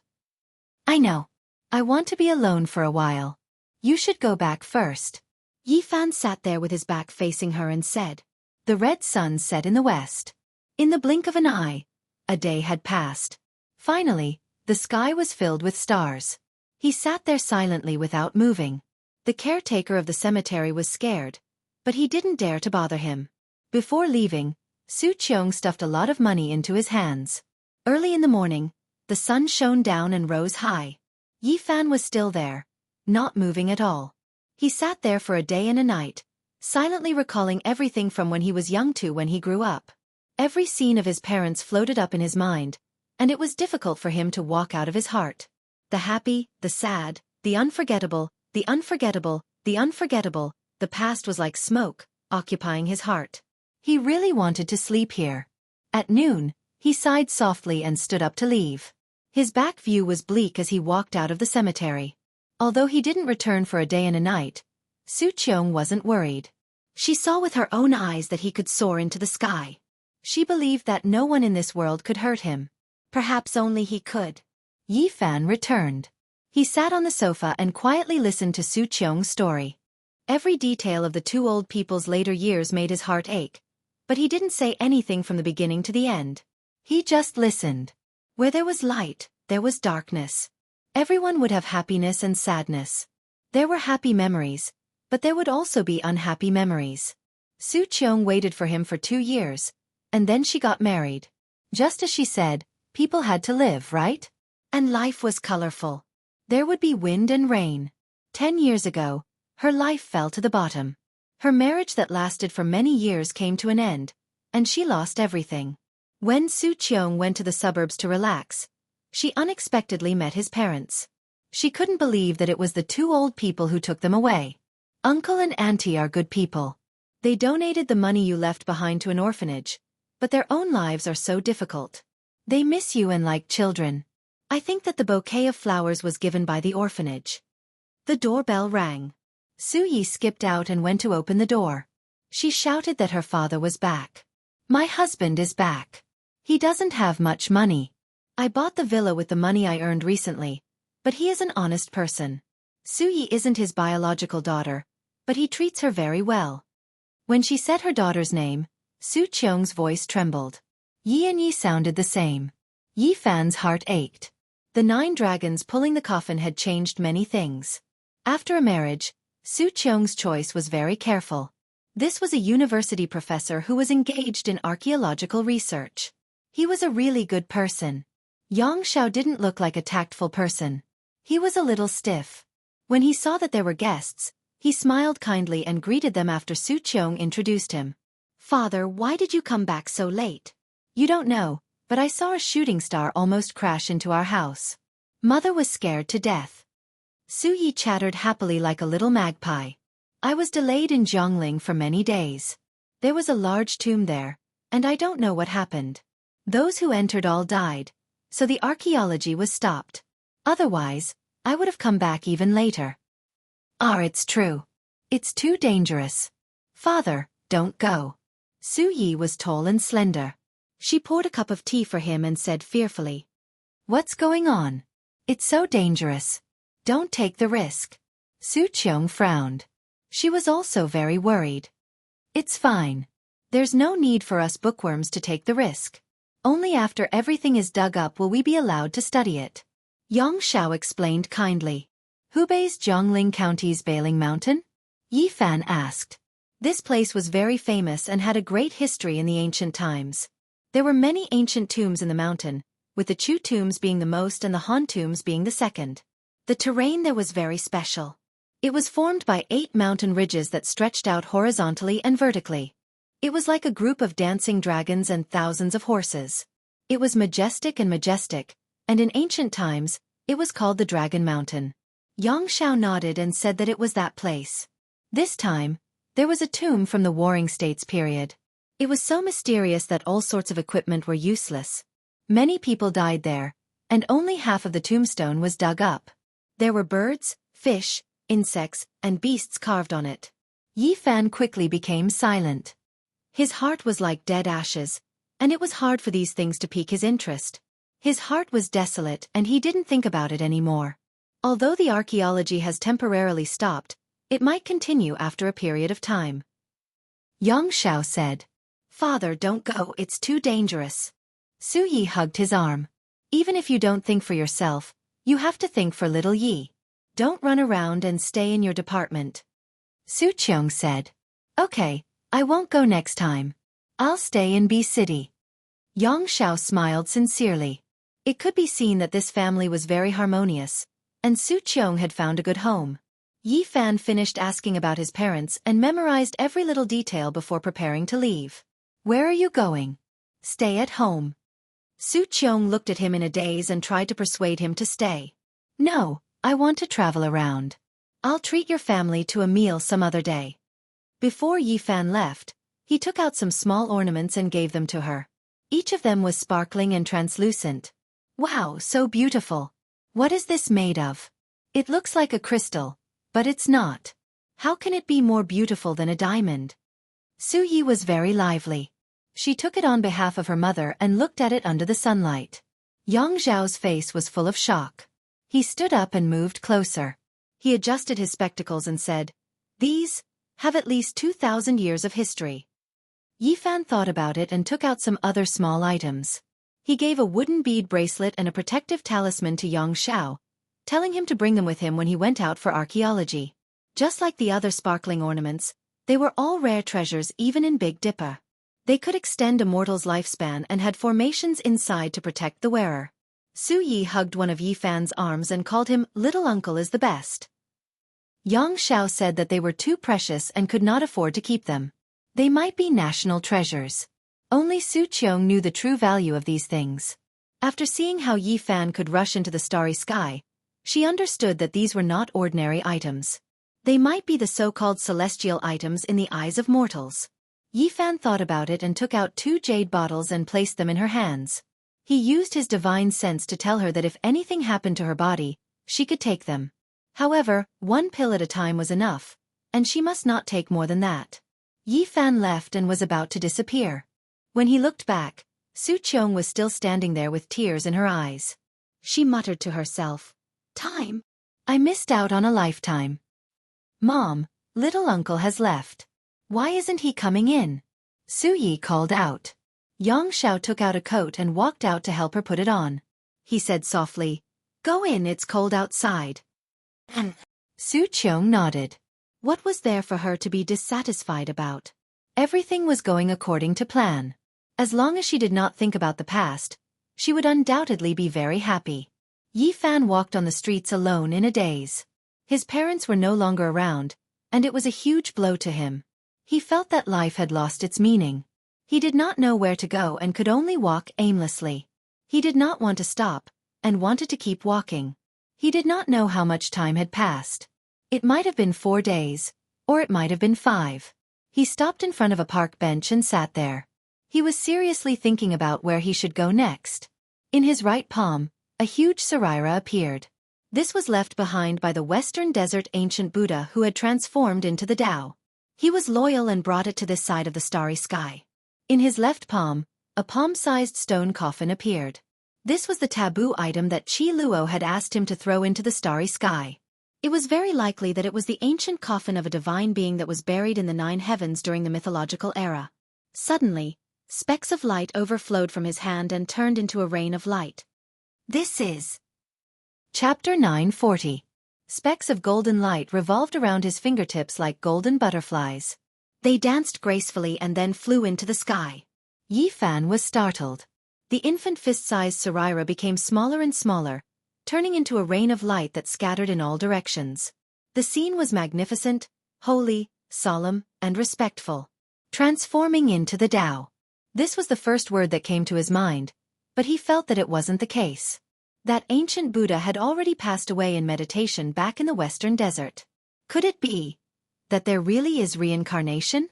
I know. I want to be alone for a while. You should go back first. Yi Fan sat there with his back facing her and said. The red sun set in the west. In the blink of an eye, a day had passed. Finally, the sky was filled with stars. He sat there silently without moving. The caretaker of the cemetery was scared, but he didn't dare to bother him. Before leaving, Su Qiong stuffed a lot of money into his hands. Early in the morning, the sun shone down and rose high. Yi Fan was still there, not moving at all. He sat there for a day and a night, silently recalling everything from when he was young to when he grew up. Every scene of his parents floated up in his mind, and it was difficult for him to walk out of his heart. The happy, the sad, the unforgettable, the unforgettable, the unforgettable, the past was like smoke, occupying his heart. He really wanted to sleep here. At noon, he sighed softly and stood up to leave. His back view was bleak as he walked out of the cemetery. Although he didn't return for a day and a night, Su Qiong wasn't worried. She saw with her own eyes that he could soar into the sky. She believed that no one in this world could hurt him. Perhaps only he could. Yi Fan returned. He sat on the sofa and quietly listened to Su Qiong's story. Every detail of the two old people's later years made his heart ache, but he didn't say anything from the beginning to the end. He just listened. Where there was light, there was darkness. Everyone would have happiness and sadness. There were happy memories, but there would also be unhappy memories. Su Qiong waited for him for 2 years, and then she got married. Just as she said, people had to live, right? And life was colorful. There would be wind and rain. 10 years ago, her life fell to the bottom. Her marriage that lasted for many years came to an end, and she lost everything. When Su Qiong went to the suburbs to relax, she unexpectedly met his parents. She couldn't believe that it was the two old people who took them away. Uncle and Auntie are good people. They donated the money you left behind to an orphanage, but their own lives are so difficult. They miss you and like children. I think that the bouquet of flowers was given by the orphanage. The doorbell rang. Su Yi skipped out and went to open the door. She shouted that her father was back. My husband is back. He doesn't have much money. I bought the villa with the money I earned recently, but he is an honest person. Su Yi isn't his biological daughter, but he treats her very well. When she said her daughter's name, Su Qiong's voice trembled. Yi and Yi sounded the same. Yi Fan's heart ached. The 9 dragons pulling the coffin had changed many things. After a marriage, Su Qiong's choice was very careful. This was a university professor who was engaged in archaeological research. He was a really good person. Xianxia didn't look like a tactful person. He was a little stiff. When he saw that there were guests, he smiled kindly and greeted them after Su Qiong introduced him. Father, why did you come back so late? You don't know, but I saw a shooting star almost crash into our house. Mother was scared to death. Su Yi chattered happily like a little magpie. I was delayed in Jiangling for many days. There was a large tomb there, and I don't know what happened. Those who entered all died, so the archaeology was stopped. Otherwise, I would have come back even later. It's true. It's too dangerous. Father, don't go. Su Yi was tall and slender. She poured a cup of tea for him and said fearfully. What's going on? It's so dangerous. Don't take the risk. Su Qiong frowned. She was also very worried. It's fine. There's no need for us bookworms to take the risk. Only after everything is dug up will we be allowed to study it. Xianxia explained kindly. Hubei's Jiangling County's Bailing Mountain? Yi Fan asked. This place was very famous and had a great history in the ancient times. There were many ancient tombs in the mountain, with the Chu tombs being the most and the Han tombs being the second. The terrain there was very special. It was formed by 8 mountain ridges that stretched out horizontally and vertically. It was like a group of dancing dragons and thousands of horses. It was majestic, and in ancient times, it was called the Dragon Mountain. Xianxia nodded and said that it was that place. This time, there was a tomb from the Warring States period. It was so mysterious that all sorts of equipment were useless. Many people died there, and only half of the tombstone was dug up. There were birds, fish, insects, and beasts carved on it. Yi Fan quickly became silent. His heart was like dead ashes, and it was hard for these things to pique his interest. His heart was desolate and he didn't think about it anymore. Although the archaeology has temporarily stopped, it might continue after a period of time. Xianxia said, "Father, don't go, it's too dangerous." Su Yi hugged his arm. "Even if you don't think for yourself, you have to think for little Yi. Don't run around and stay in your department." Su Qiong said, "Okay, I won't go next time. I'll stay in B City." Xianxia smiled sincerely. It could be seen that this family was very harmonious, and Su Qiong had found a good home. Yi Fan finished asking about his parents and memorized every little detail before preparing to leave. "Where are you going?" "Stay at home." Su Qiong looked at him in a daze and tried to persuade him to stay. "No, I want to travel around. I'll treat your family to a meal some other day." Before Yi Fan left, he took out some small ornaments and gave them to her. Each of them was sparkling and translucent. "Wow, so beautiful. What is this made of?" "It looks like a crystal, but it's not. How can it be more beautiful than a diamond?" Su Yi was very lively. She took it on behalf of her mother and looked at it under the sunlight. Yang Zhao's face was full of shock. He stood up and moved closer. He adjusted his spectacles and said, "These have at least 2,000 years of history." Yi Fan thought about it and took out some other small items. He gave a wooden bead bracelet and a protective talisman to Yang Zhao, telling him to bring them with him when he went out for archaeology. Just like the other sparkling ornaments, they were all rare treasures even in Big Dipper. They could extend a mortal's lifespan and had formations inside to protect the wearer. Su Yi hugged one of Yi Fan's arms and called him "Little Uncle is the best." Yang Zhao said that they were too precious and could not afford to keep them. They might be national treasures. Only Su Qiong knew the true value of these things. After seeing how Yi Fan could rush into the starry sky, she understood that these were not ordinary items. They might be the so-called celestial items in the eyes of mortals. Yi Fan thought about it and took out 2 jade bottles and placed them in her hands. He used his divine sense to tell her that if anything happened to her body, she could take them. However, 1 pill at a time was enough, and she must not take more than that. Yi Fan left and was about to disappear. When he looked back, Su Qiong was still standing there with tears in her eyes. She muttered to herself, "Time. I missed out on a lifetime. Mom, little uncle has left. Why isn't he coming in?" Su Yi called out. Yang Xiao took out a coat and walked out to help her put it on. He said softly, "Go in, it's cold outside." Su Qiong nodded. What was there for her to be dissatisfied about? Everything was going according to plan. As long as she did not think about the past, she would undoubtedly be very happy. Yi Fan walked on the streets alone in a daze. His parents were no longer around, and it was a huge blow to him. He felt that life had lost its meaning. He did not know where to go and could only walk aimlessly. He did not want to stop, and wanted to keep walking. He did not know how much time had passed. It might have been 4 days, or it might have been 5. He stopped in front of a park bench and sat there. He was seriously thinking about where he should go next. In his right palm, a huge Sarira appeared. This was left behind by the Western Desert ancient Buddha who had transformed into the Tao. He was loyal and brought it to this side of the starry sky. In his left palm, a palm-sized stone coffin appeared. This was the taboo item that Qi Luo had asked him to throw into the starry sky. It was very likely that it was the ancient coffin of a divine being that was buried in the 9 heavens during the mythological era. Suddenly, specks of light overflowed from his hand and turned into a rain of light. This is Chapter 940. Specks of golden light revolved around his fingertips like golden butterflies. They danced gracefully and then flew into the sky. Yi Fan was startled. The infant fist-sized Sarira became smaller and smaller, turning into a rain of light that scattered in all directions. The scene was magnificent, holy, solemn, and respectful. Transforming into the Tao. This was the first word that came to his mind, but he felt that it wasn't the case. That ancient Buddha had already passed away in meditation back in the western desert. Could it be that there really is reincarnation?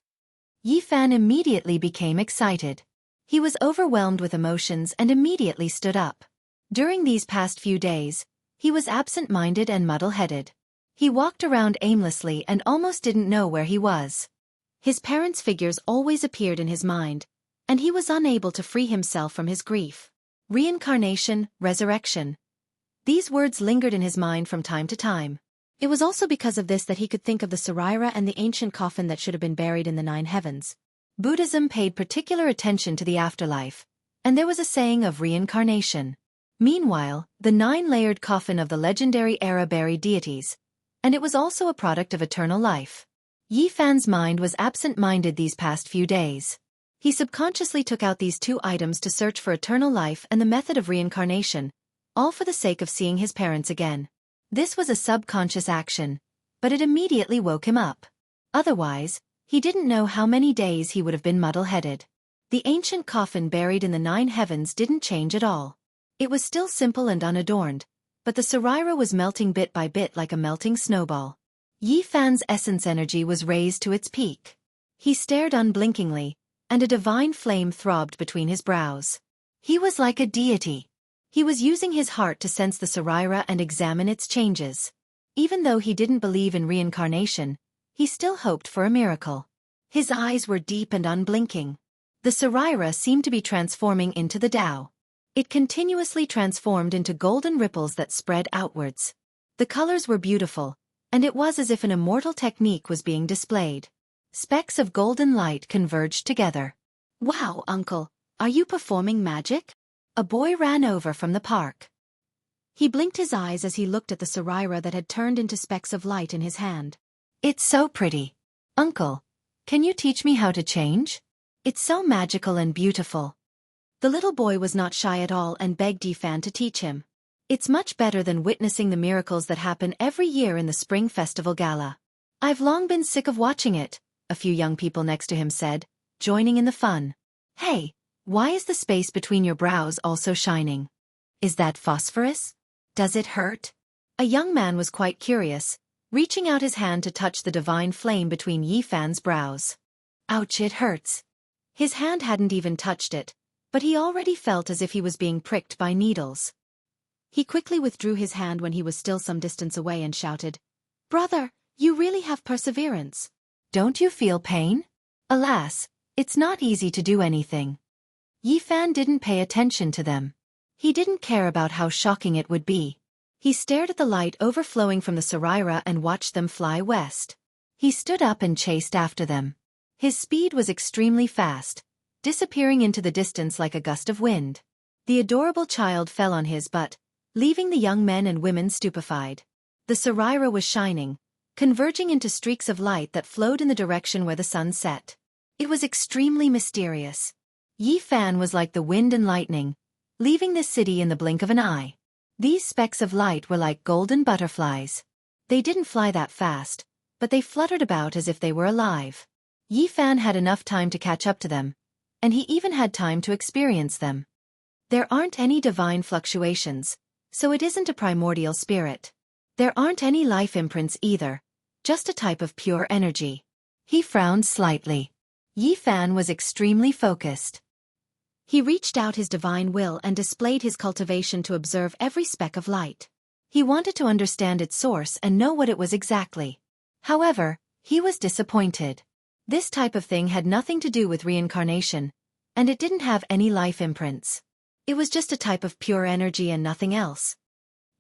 Yi Fan immediately became excited. He was overwhelmed with emotions and immediately stood up. During these past few days, he was absent-minded and muddle-headed. He walked around aimlessly and almost didn't know where he was. His parents' figures always appeared in his mind, and he was unable to free himself from his grief. Reincarnation, resurrection. These words lingered in his mind from time to time. It was also because of this that he could think of the Saraira and the ancient coffin that should have been buried in the 9 heavens. Buddhism paid particular attention to the afterlife, and there was a saying of reincarnation. Meanwhile, the 9-layered coffin of the legendary era buried deities, and it was also a product of eternal life. Yi Fan's mind was absent-minded these past few days. He subconsciously took out these 2 items to search for eternal life and the method of reincarnation, all for the sake of seeing his parents again. This was a subconscious action, but it immediately woke him up. Otherwise, he didn't know how many days he would have been muddle-headed. The ancient coffin buried in the 9 heavens didn't change at all. It was still simple and unadorned, but the Saraira was melting bit by bit like a melting snowball. Yi Fan's essence energy was raised to its peak. He stared unblinkingly, and a divine flame throbbed between his brows. He was like a deity. He was using his heart to sense the Saraira and examine its changes. Even though he didn't believe in reincarnation, he still hoped for a miracle. His eyes were deep and unblinking. The Saraira seemed to be transforming into the Tao. It continuously transformed into golden ripples that spread outwards. The colors were beautiful, and it was as if an immortal technique was being displayed. Specks of golden light converged together. "Wow, uncle, are you performing magic?" A boy ran over from the park. He blinked his eyes as he looked at the Saraira that had turned into specks of light in his hand. "It's so pretty. Uncle, can you teach me how to change? It's so magical and beautiful." The little boy was not shy at all and begged Yi Fan to teach him. "It's much better than witnessing the miracles that happen every year in the Spring Festival Gala. I've long been sick of watching it," a few young people next to him said, joining in the fun. "Hey, why is the space between your brows also shining? Is that phosphorus? Does it hurt?" A young man was quite curious, reaching out his hand to touch the divine flame between Yi Fan's brows. "Ouch, it hurts." His hand hadn't even touched it, but he already felt as if he was being pricked by needles. He quickly withdrew his hand when he was still some distance away and shouted, "Brother, you really have perseverance. Don't you feel pain?" Alas, it's not easy to do anything. Yi Fan didn't pay attention to them. He didn't care about how shocking it would be. He stared at the light overflowing from the Saraira and watched them fly west. He stood up and chased after them. His speed was extremely fast, disappearing into the distance like a gust of wind. The adorable child fell on his butt, leaving the young men and women stupefied. The Saraira was shining, converging into streaks of light that flowed in the direction where the sun set. It was extremely mysterious. Yi Fan was like the wind and lightning, leaving the city in the blink of an eye. These specks of light were like golden butterflies. They didn't fly that fast, but they fluttered about as if they were alive. Yi Fan had enough time to catch up to them, and he even had time to experience them. There aren't any divine fluctuations, so it isn't a primordial spirit. There aren't any life imprints either, just a type of pure energy. He frowned slightly. Yi Fan was extremely focused. He reached out his divine will and displayed his cultivation to observe every speck of light. He wanted to understand its source and know what it was exactly. However, he was disappointed. This type of thing had nothing to do with reincarnation, and it didn't have any life imprints. It was just a type of pure energy and nothing else.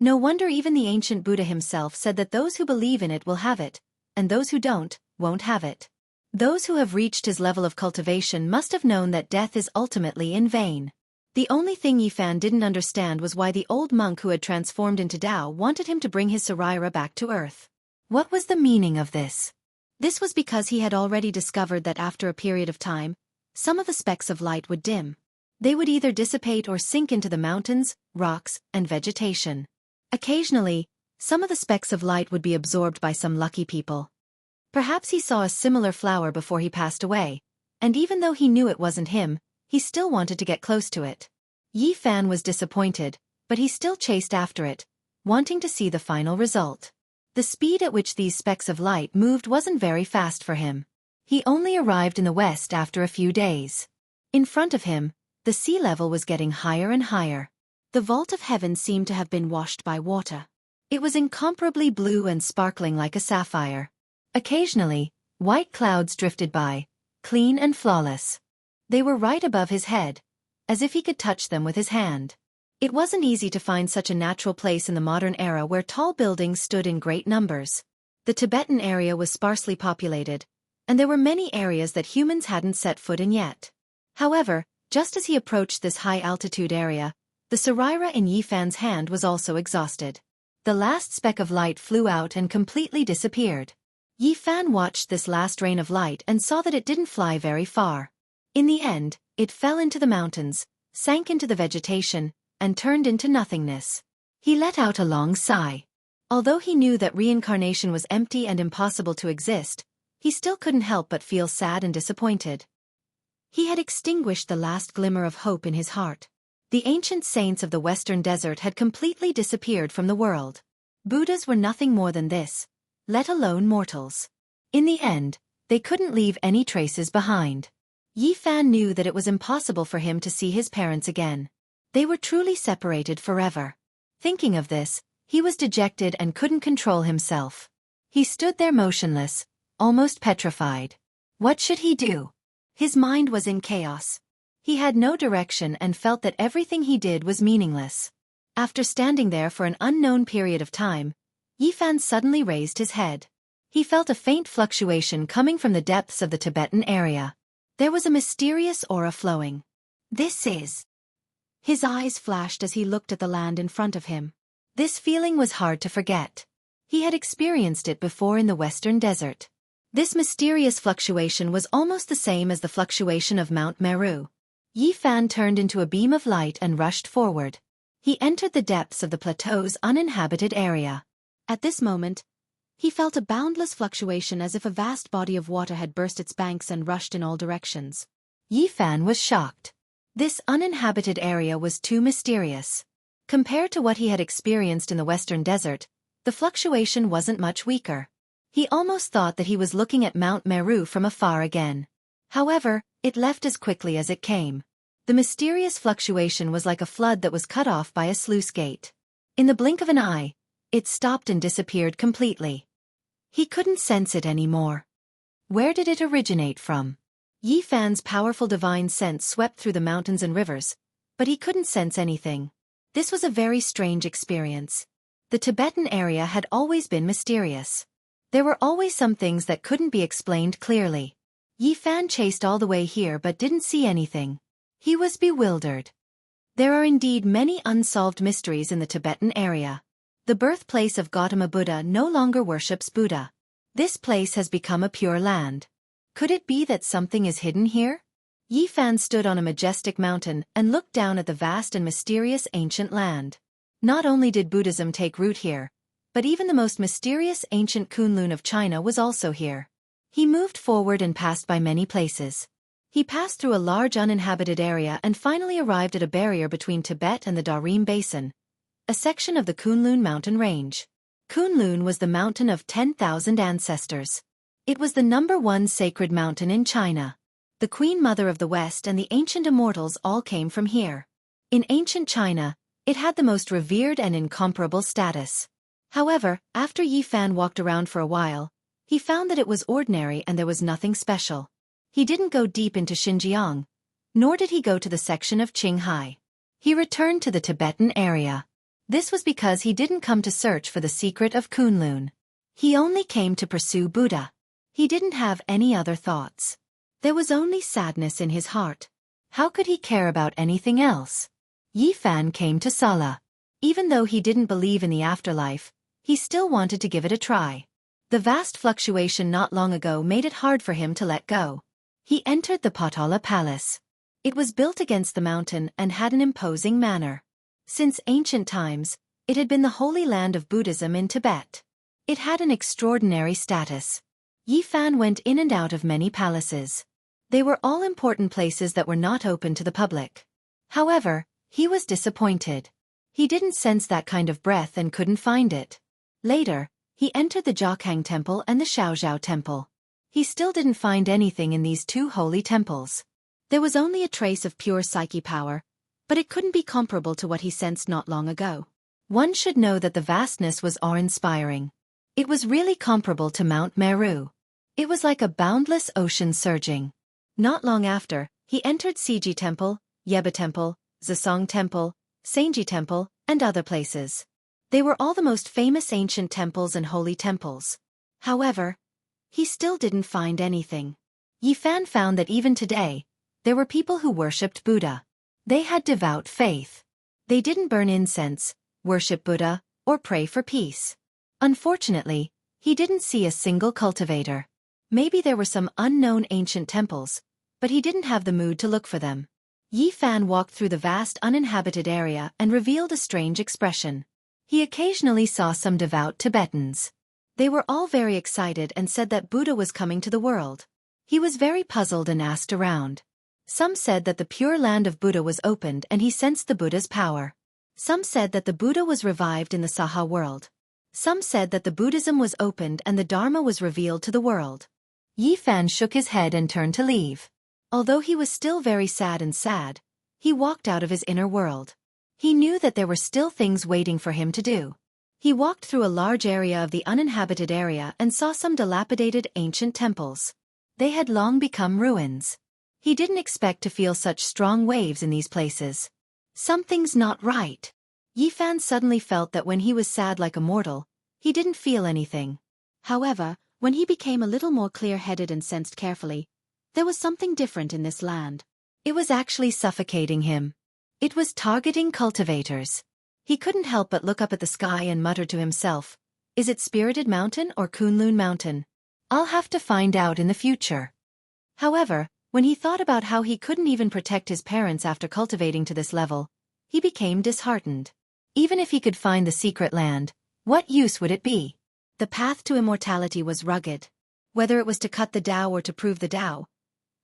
No wonder even the ancient Buddha himself said that those who believe in it will have it, and those who don't, won't have it. Those who have reached his level of cultivation must have known that death is ultimately in vain. The only thing Yi Fan didn't understand was why the old monk who had transformed into Tao wanted him to bring his Saraira back to earth. What was the meaning of this? This was because he had already discovered that after a period of time, some of the specks of light would dim. They would either dissipate or sink into the mountains, rocks, and vegetation. Occasionally, some of the specks of light would be absorbed by some lucky people. Perhaps he saw a similar flower before he passed away, and even though he knew it wasn't him, he still wanted to get close to it. Yi Fan was disappointed, but he still chased after it, wanting to see the final result. The speed at which these specks of light moved wasn't very fast for him. He only arrived in the west after a few days. In front of him, the sea level was getting higher and higher. The vault of heaven seemed to have been washed by water. It was incomparably blue and sparkling like a sapphire. Occasionally, white clouds drifted by, clean and flawless. They were right above his head, as if he could touch them with his hand. It wasn't easy to find such a natural place in the modern era where tall buildings stood in great numbers. The Tibetan area was sparsely populated, and there were many areas that humans hadn't set foot in yet. However, just as he approached this high-altitude area, the Sarira in Yifan's hand was also exhausted. The last speck of light flew out and completely disappeared. Yifan watched this last rain of light and saw that it didn't fly very far. In the end, it fell into the mountains, sank into the vegetation, and turned into nothingness. He let out a long sigh. Although he knew that reincarnation was empty and impossible to exist, he still couldn't help but feel sad and disappointed. He had extinguished the last glimmer of hope in his heart. The ancient saints of the Western Desert had completely disappeared from the world. Buddhas were nothing more than this, let alone mortals. In the end, they couldn't leave any traces behind. Yifan knew that it was impossible for him to see his parents again. They were truly separated forever. Thinking of this, he was dejected and couldn't control himself. He stood there motionless, almost petrified. What should he do? His mind was in chaos. He had no direction and felt that everything he did was meaningless. After standing there for an unknown period of time, Yifan suddenly raised his head. He felt a faint fluctuation coming from the depths of the Tibetan area. There was a mysterious aura flowing. This is... His eyes flashed as he looked at the land in front of him. This feeling was hard to forget. He had experienced it before in the Western Desert. This mysterious fluctuation was almost the same as the fluctuation of Mount Meru. Yifan turned into a beam of light and rushed forward. He entered the depths of the plateau's uninhabited area. At this moment, he felt a boundless fluctuation as if a vast body of water had burst its banks and rushed in all directions. Yifan was shocked. This uninhabited area was too mysterious. Compared to what he had experienced in the Western Desert, the fluctuation wasn't much weaker. He almost thought that he was looking at Mount Meru from afar again. However, it left as quickly as it came. The mysterious fluctuation was like a flood that was cut off by a sluice gate. In the blink of an eye, it stopped and disappeared completely. He couldn't sense it anymore. Where did it originate from? Yifan's powerful divine sense swept through the mountains and rivers, but he couldn't sense anything. This was a very strange experience. The Tibetan area had always been mysterious. There were always some things that couldn't be explained clearly. Yifan chased all the way here but didn't see anything. He was bewildered. There are indeed many unsolved mysteries in the Tibetan area. The birthplace of Gautama Buddha no longer worships Buddha. This place has become a pure land. Could it be that something is hidden here? Yifan stood on a majestic mountain and looked down at the vast and mysterious ancient land. Not only did Buddhism take root here, but even the most mysterious ancient Kunlun of China was also here. He moved forward and passed by many places. He passed through a large uninhabited area and finally arrived at a barrier between Tibet and the Darim Basin, a section of the Kunlun mountain range. Kunlun was the mountain of 10,000 ancestors. It was the #1 sacred mountain in China. The Queen Mother of the West and the ancient immortals all came from here. In ancient China, it had the most revered and incomparable status. However, after Yifan walked around for a while, he found that it was ordinary and there was nothing special. He didn't go deep into Xinjiang, nor did he go to the section of Qinghai. He returned to the Tibetan area. This was because he didn't come to search for the secret of Kunlun. He only came to pursue Buddha. He didn't have any other thoughts. There was only sadness in his heart. How could he care about anything else? Yifan came to Sala. Even though he didn't believe in the afterlife, he still wanted to give it a try. The vast fluctuation not long ago made it hard for him to let go. He entered the Potala Palace. It was built against the mountain and had an imposing manner. Since ancient times, it had been the holy land of Buddhism in Tibet. It had an extraordinary status. Yifan went in and out of many palaces. They were all important places that were not open to the public. However, he was disappointed. He didn't sense that kind of breath and couldn't find it. Later, he entered the Jianghu temple and the Xiaozhou temple. He still didn't find anything in these two holy temples. There was only a trace of pure psyche power, but it couldn't be comparable to what he sensed not long ago. One should know that the vastness was awe-inspiring. It was really comparable to Mount Meru. It was like a boundless ocean surging. Not long after, he entered Siji Temple, Yeba Temple, Zisong Temple, Sanji Temple, and other places. They were all the most famous ancient temples and holy temples. However, he still didn't find anything. Yifan found that even today, there were people who worshipped Buddha. They had devout faith. They didn't burn incense, worship Buddha, or pray for peace. Unfortunately, he didn't see a single cultivator. Maybe there were some unknown ancient temples, but he didn't have the mood to look for them. Yifan walked through the vast uninhabited area and revealed a strange expression. He occasionally saw some devout Tibetans. They were all very excited and said that Buddha was coming to the world. He was very puzzled and asked around. Some said that the pure land of Buddha was opened and he sensed the Buddha's power. Some said that the Buddha was revived in the Saha world. Some said that the Buddhism was opened and the Dharma was revealed to the world. Yifan shook his head and turned to leave. Although he was still very sad, he walked out of his inner world. He knew that there were still things waiting for him to do. He walked through a large area of the uninhabited area and saw some dilapidated ancient temples. They had long become ruins. He didn't expect to feel such strong waves in these places. Something's not right. Yifan suddenly felt that when he was sad like a mortal, he didn't feel anything. However, when he became a little more clear-headed and sensed carefully, there was something different in this land. It was actually suffocating him. It was targeting cultivators. He couldn't help but look up at the sky and mutter to himself, "Is it Spirited Mountain or Kunlun Mountain? I'll have to find out in the future." However, when he thought about how he couldn't even protect his parents after cultivating to this level, he became disheartened. Even if he could find the secret land, what use would it be? The path to immortality was rugged. Whether it was to cut the Tao or to prove the Tao,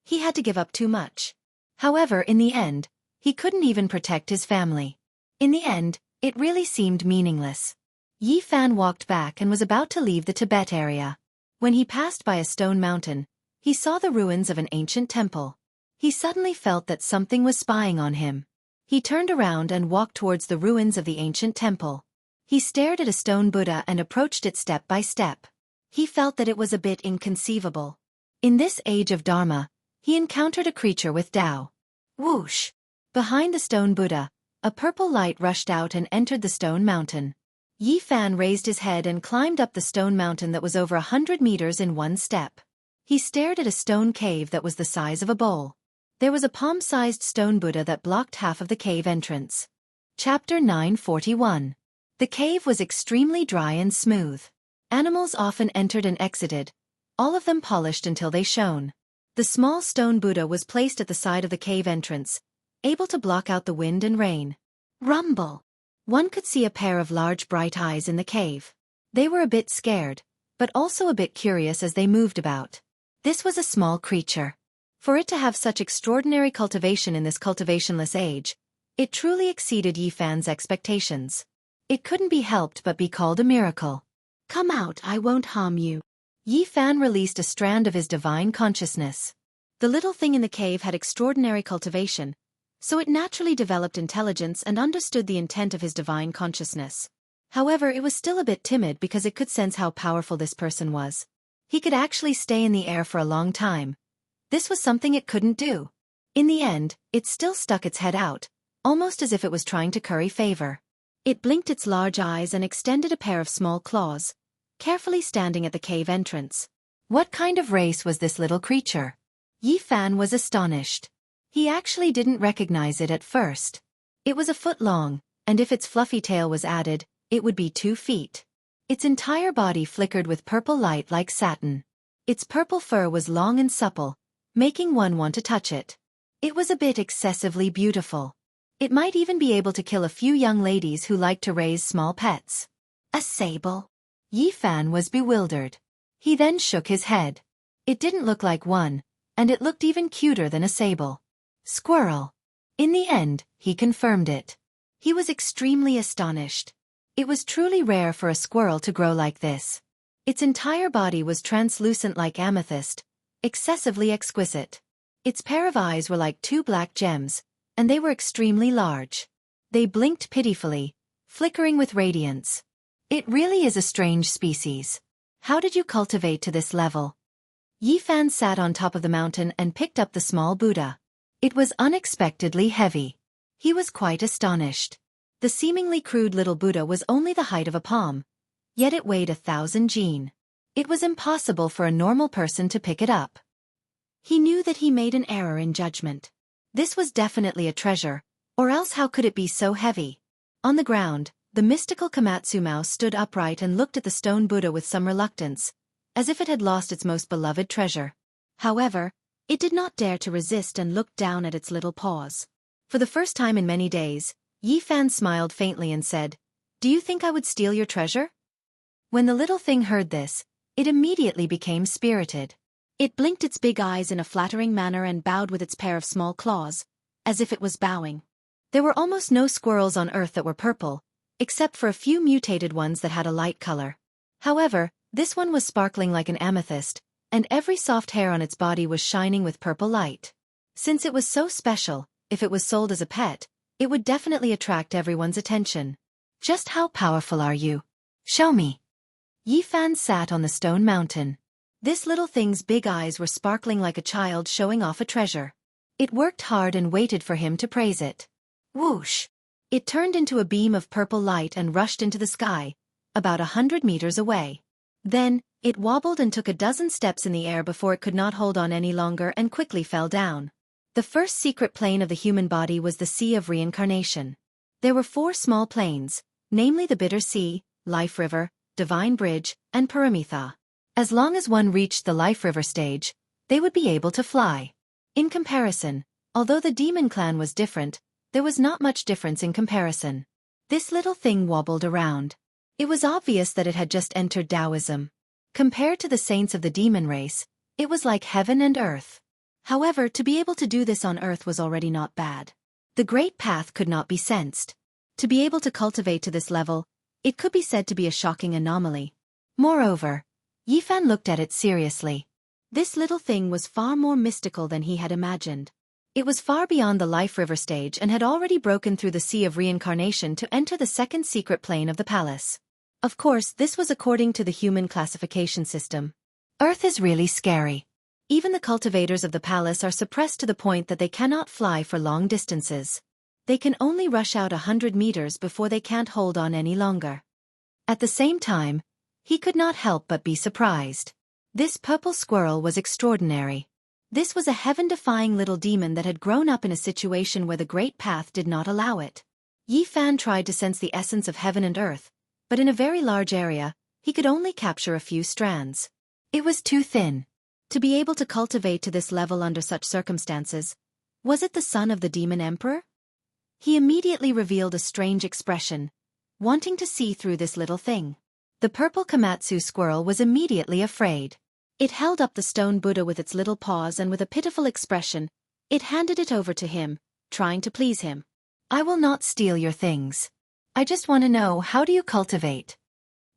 he had to give up too much. However, in the end, he couldn't even protect his family. In the end, it really seemed meaningless. Yifan walked back and was about to leave the Tibet area. When he passed by a stone mountain, he saw the ruins of an ancient temple. He suddenly felt that something was spying on him. He turned around and walked towards the ruins of the ancient temple. He stared at a stone Buddha and approached it step by step. He felt that it was a bit inconceivable. In this age of Dharma, he encountered a creature with Tao. Whoosh! Behind the stone Buddha, a purple light rushed out and entered the stone mountain. Yifan raised his head and climbed up the stone mountain that was over 100 meters in one step. He stared at a stone cave that was the size of a bowl. There was a palm-sized stone Buddha that blocked half of the cave entrance. Chapter 941. The cave was extremely dry and smooth. Animals often entered and exited, all of them polished until they shone. The small stone Buddha was placed at the side of the cave entrance, able to block out the wind and rain. Rumble! One could see a pair of large bright eyes in the cave. They were a bit scared, but also a bit curious as they moved about. This was a small creature. For it to have such extraordinary cultivation in this cultivationless age, it truly exceeded Yifan's expectations. It couldn't be helped but be called a miracle. "Come out, I won't harm you." Yifan released a strand of his divine consciousness. The little thing in the cave had extraordinary cultivation, so it naturally developed intelligence and understood the intent of his divine consciousness. However, it was still a bit timid because it could sense how powerful this person was. He could actually stay in the air for a long time. This was something it couldn't do. In the end, it still stuck its head out, almost as if it was trying to curry favor. It blinked its large eyes and extended a pair of small claws, carefully standing at the cave entrance. What kind of race was this little creature? Yifan was astonished. He actually didn't recognize it at first. It was a foot long, and if its fluffy tail was added, it would be 2 feet. Its entire body flickered with purple light like satin. Its purple fur was long and supple, making one want to touch it. It was a bit excessively beautiful. It might even be able to kill a few young ladies who liked to raise small pets. A sable? Yifan was bewildered. He then shook his head. It didn't look like one, and it looked even cuter than a sable. Squirrel. In the end, he confirmed it. He was extremely astonished. It was truly rare for a squirrel to grow like this. Its entire body was translucent like amethyst, excessively exquisite. Its pair of eyes were like two black gems, and they were extremely large. They blinked pitifully, flickering with radiance. It really is a strange species. How did you cultivate to this level? Yifan sat on top of the mountain and picked up the small Buddha. It was unexpectedly heavy. He was quite astonished. The seemingly crude little Buddha was only the height of a palm, yet it weighed 1,000 jin. It was impossible for a normal person to pick it up. He knew that he made an error in judgment. This was definitely a treasure, or else how could it be so heavy? On the ground, the mystical Komatsu mouse stood upright and looked at the stone Buddha with some reluctance, as if it had lost its most beloved treasure. However, it did not dare to resist and looked down at its little paws. For the first time in many days, Yifan smiled faintly and said, "Do you think I would steal your treasure?" When the little thing heard this, it immediately became spirited. It blinked its big eyes in a flattering manner and bowed with its pair of small claws, as if it was bowing. There were almost no squirrels on Earth that were purple, except for a few mutated ones that had a light color. However, this one was sparkling like an amethyst, and every soft hair on its body was shining with purple light. Since it was so special, if it was sold as a pet, it would definitely attract everyone's attention. Just how powerful are you? Show me. Yifan sat on the stone mountain. This little thing's big eyes were sparkling like a child showing off a treasure. It worked hard and waited for him to praise it. Whoosh! It turned into a beam of purple light and rushed into the sky, about 100 meters away. Then, it wobbled and took a dozen steps in the air before it could not hold on any longer and quickly fell down. The first secret plane of the human body was the Sea of Reincarnation. There were 4 small planes, namely the Bitter Sea, Life River, Divine Bridge, and Paramitha. As long as one reached the Life River stage, they would be able to fly. In comparison, although the demon clan was different, there was not much difference in comparison. This little thing wobbled around. It was obvious that it had just entered Taoism. Compared to the saints of the demon race, it was like heaven and earth. However, to be able to do this on earth was already not bad. The great path could not be sensed. To be able to cultivate to this level, it could be said to be a shocking anomaly. Moreover, Yifan looked at it seriously. This little thing was far more mystical than he had imagined. It was far beyond the Life River stage and had already broken through the Sea of Reincarnation to enter the second secret plane of the palace. Of course, this was according to the human classification system. Earth is really scary. Even the cultivators of the palace are suppressed to the point that they cannot fly for long distances. They can only rush out 100 meters before they can't hold on any longer. At the same time, he could not help but be surprised. This purple squirrel was extraordinary. This was a heaven-defying little demon that had grown up in a situation where the great path did not allow it. Yifan tried to sense the essence of heaven and earth, but in a very large area, he could only capture a few strands. It was too thin. To be able to cultivate to this level under such circumstances, was it the son of the demon emperor? He immediately revealed a strange expression, wanting to see through this little thing. The purple Komatsu squirrel was immediately afraid. It held up the stone Buddha with its little paws and with a pitiful expression, it handed it over to him, trying to please him. "I will not steal your things. I just want to know, how do you cultivate?"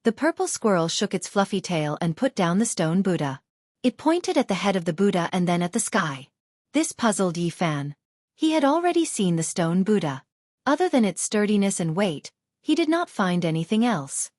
The purple squirrel shook its fluffy tail and put down the stone Buddha. It pointed at the head of the Buddha and then at the sky. This puzzled Yifan. He had already seen the stone Buddha. Other than its sturdiness and weight, he did not find anything else.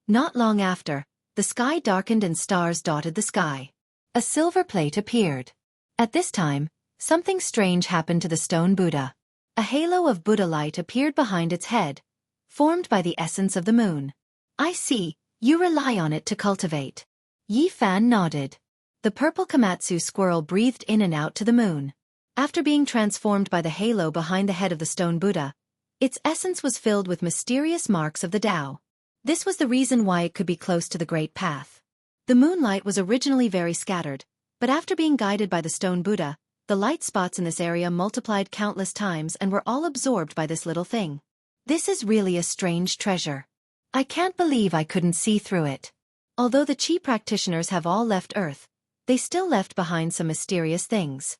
Not long after, the sky darkened and stars dotted the sky. A silver plate appeared. At this time, something strange happened to the stone Buddha. A halo of Buddha light appeared behind its head, formed by the essence of the moon. "I see, you rely on it to cultivate." Yifan nodded. The purple Komatsu squirrel breathed in and out to the moon. After being transformed by the halo behind the head of the stone Buddha, its essence was filled with mysterious marks of the Tao. This was the reason why it could be close to the great path. The moonlight was originally very scattered, but after being guided by the stone Buddha, the light spots in this area multiplied countless times and were all absorbed by this little thing. This is really a strange treasure. I can't believe I couldn't see through it. Although the Chi practitioners have all left Earth, they still left behind some mysterious things.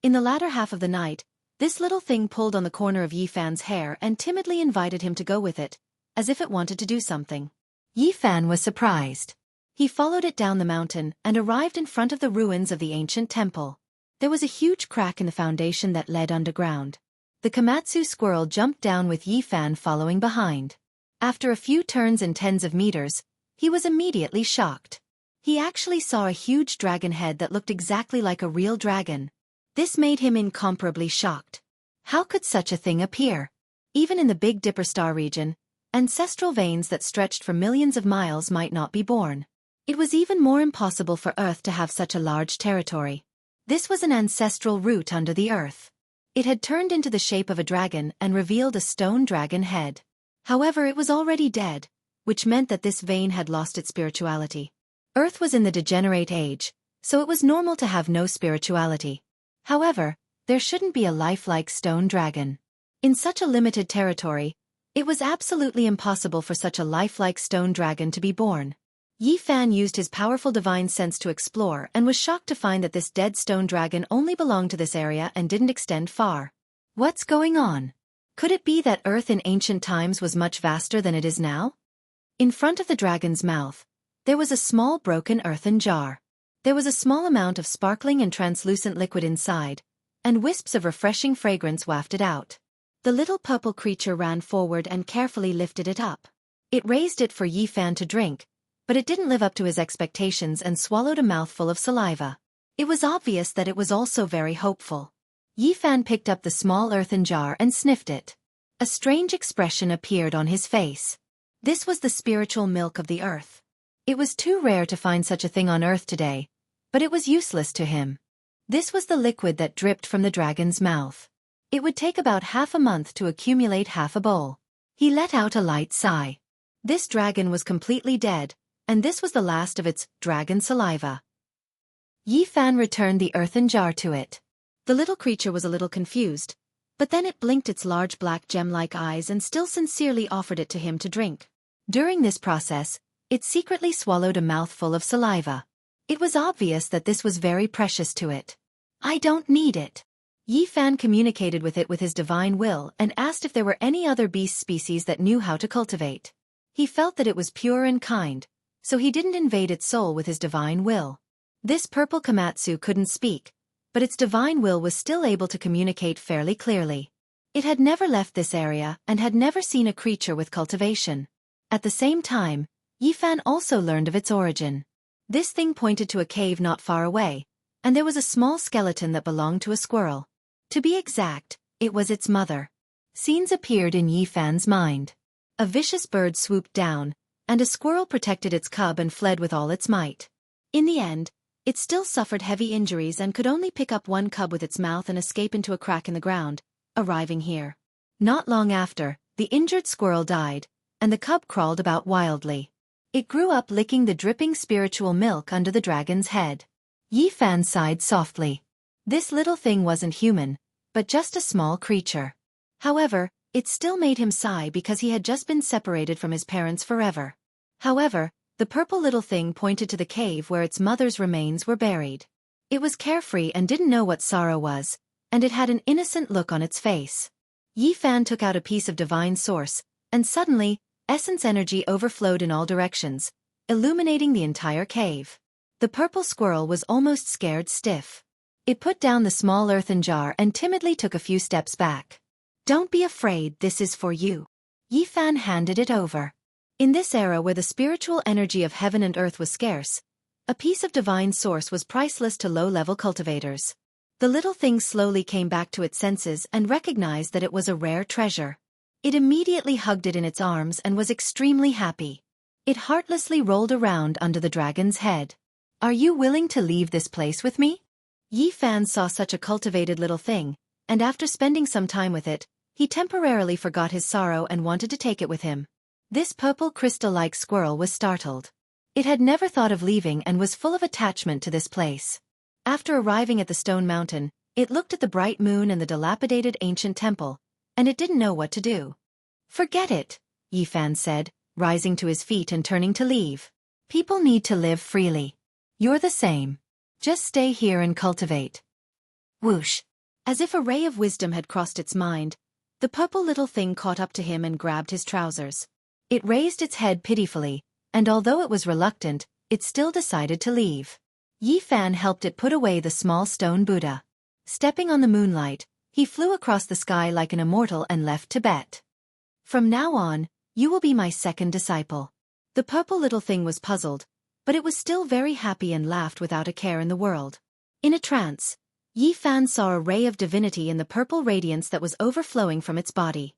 In the latter half of the night, This little thing pulled on the corner of Yi Fan's hair and timidly invited him to go with it, as if it wanted to do something. Yi Fan was surprised. He followed it down the mountain and arrived in front of the ruins of the ancient temple. There was a huge crack in the foundation that led underground. The Komatsu squirrel jumped down with Yi Fan following behind. After a few turns and tens of meters, he was immediately shocked. He actually saw a huge dragon head that looked exactly like a real dragon. This made him incomparably shocked. How could such a thing appear? Even in the Big Dipper star region, ancestral veins that stretched for millions of miles might not be born. It was even more impossible for Earth to have such a large territory. This was an ancestral root under the earth. It had turned into the shape of a dragon and revealed a stone dragon head. However, it was already dead, which meant that this vein had lost its spirituality. Earth was in the degenerate age, so it was normal to have no spirituality. However, there shouldn't be a lifelike stone dragon. In such a limited territory, it was absolutely impossible for such a lifelike stone dragon to be born. Yi Fan used his powerful divine sense to explore and was shocked to find that this dead stone dragon only belonged to this area and didn't extend far. What's going on? Could it be that Earth in ancient times was much vaster than it is now? In front of the dragon's mouth, there was a small broken earthen jar. There was a small amount of sparkling and translucent liquid inside, and wisps of refreshing fragrance wafted out. The little purple creature ran forward and carefully lifted it up. It raised it for Yi Fan to drink, but it didn't live up to his expectations and swallowed a mouthful of saliva. It was obvious that it was also very hopeful. Yi Fan picked up the small earthen jar and sniffed it. A strange expression appeared on his face. This was the spiritual milk of the earth. It was too rare to find such a thing on Earth today, but it was useless to him. This was the liquid that dripped from the dragon's mouth. It would take about half a month to accumulate half a bowl. He let out a light sigh. This dragon was completely dead, and this was the last of its dragon saliva. Yi Fan returned the earthen jar to it. The little creature was a little confused, but then it blinked its large black gem-like eyes and still sincerely offered it to him to drink. During this process, it secretly swallowed a mouthful of saliva. It was obvious that this was very precious to it. I don't need it. Yi Fan communicated with it with his divine will and asked if there were any other beast species that knew how to cultivate. He felt that it was pure and kind, so he didn't invade its soul with his divine will. This purple Komatsu couldn't speak, but its divine will was still able to communicate fairly clearly. It had never left this area and had never seen a creature with cultivation. At the same time, Yi Fan also learned of its origin. This thing pointed to a cave not far away, and there was a small skeleton that belonged to a squirrel. To be exact, it was its mother. Scenes appeared in Yi Fan's mind. A vicious bird swooped down, and a squirrel protected its cub and fled with all its might. In the end, it still suffered heavy injuries and could only pick up one cub with its mouth and escape into a crack in the ground, arriving here. Not long after, the injured squirrel died, and the cub crawled about wildly. It grew up licking the dripping spiritual milk under the dragon's head. Yi Fan sighed softly. This little thing wasn't human, but just a small creature. However, it still made him sigh because he had just been separated from his parents forever. However, the purple little thing pointed to the cave where its mother's remains were buried. It was carefree and didn't know what sorrow was, and it had an innocent look on its face. Yi Fan took out a piece of divine source, and suddenly, essence energy overflowed in all directions, illuminating the entire cave. The purple squirrel was almost scared stiff. It put down the small earthen jar and timidly took a few steps back. Don't be afraid, this is for you. Yi Fan handed it over. In this era where the spiritual energy of heaven and earth was scarce, a piece of divine source was priceless to low-level cultivators. The little thing slowly came back to its senses and recognized that it was a rare treasure. It immediately hugged it in its arms and was extremely happy. It heartlessly rolled around under the dragon's head. Are you willing to leave this place with me? Yi Fan saw such a cultivated little thing, and after spending some time with it, he temporarily forgot his sorrow and wanted to take it with him. This purple crystal-like squirrel was startled. It had never thought of leaving and was full of attachment to this place. After arriving at the stone mountain, it looked at the bright moon and the dilapidated ancient temple, and it didn't know what to do. Forget it, Yi Fan said, rising to his feet and turning to leave. People need to live freely. You're the same. Just stay here and cultivate. Whoosh. As if a ray of wisdom had crossed its mind, the purple little thing caught up to him and grabbed his trousers. It raised its head pitifully, and although it was reluctant, it still decided to leave. Yi Fan helped it put away the small stone Buddha. Stepping on the moonlight, he flew across the sky like an immortal and left Tibet. From now on, you will be my second disciple. The purple little thing was puzzled, but it was still very happy and laughed without a care in the world. In a trance, Yi Fan saw a ray of divinity in the purple radiance that was overflowing from its body.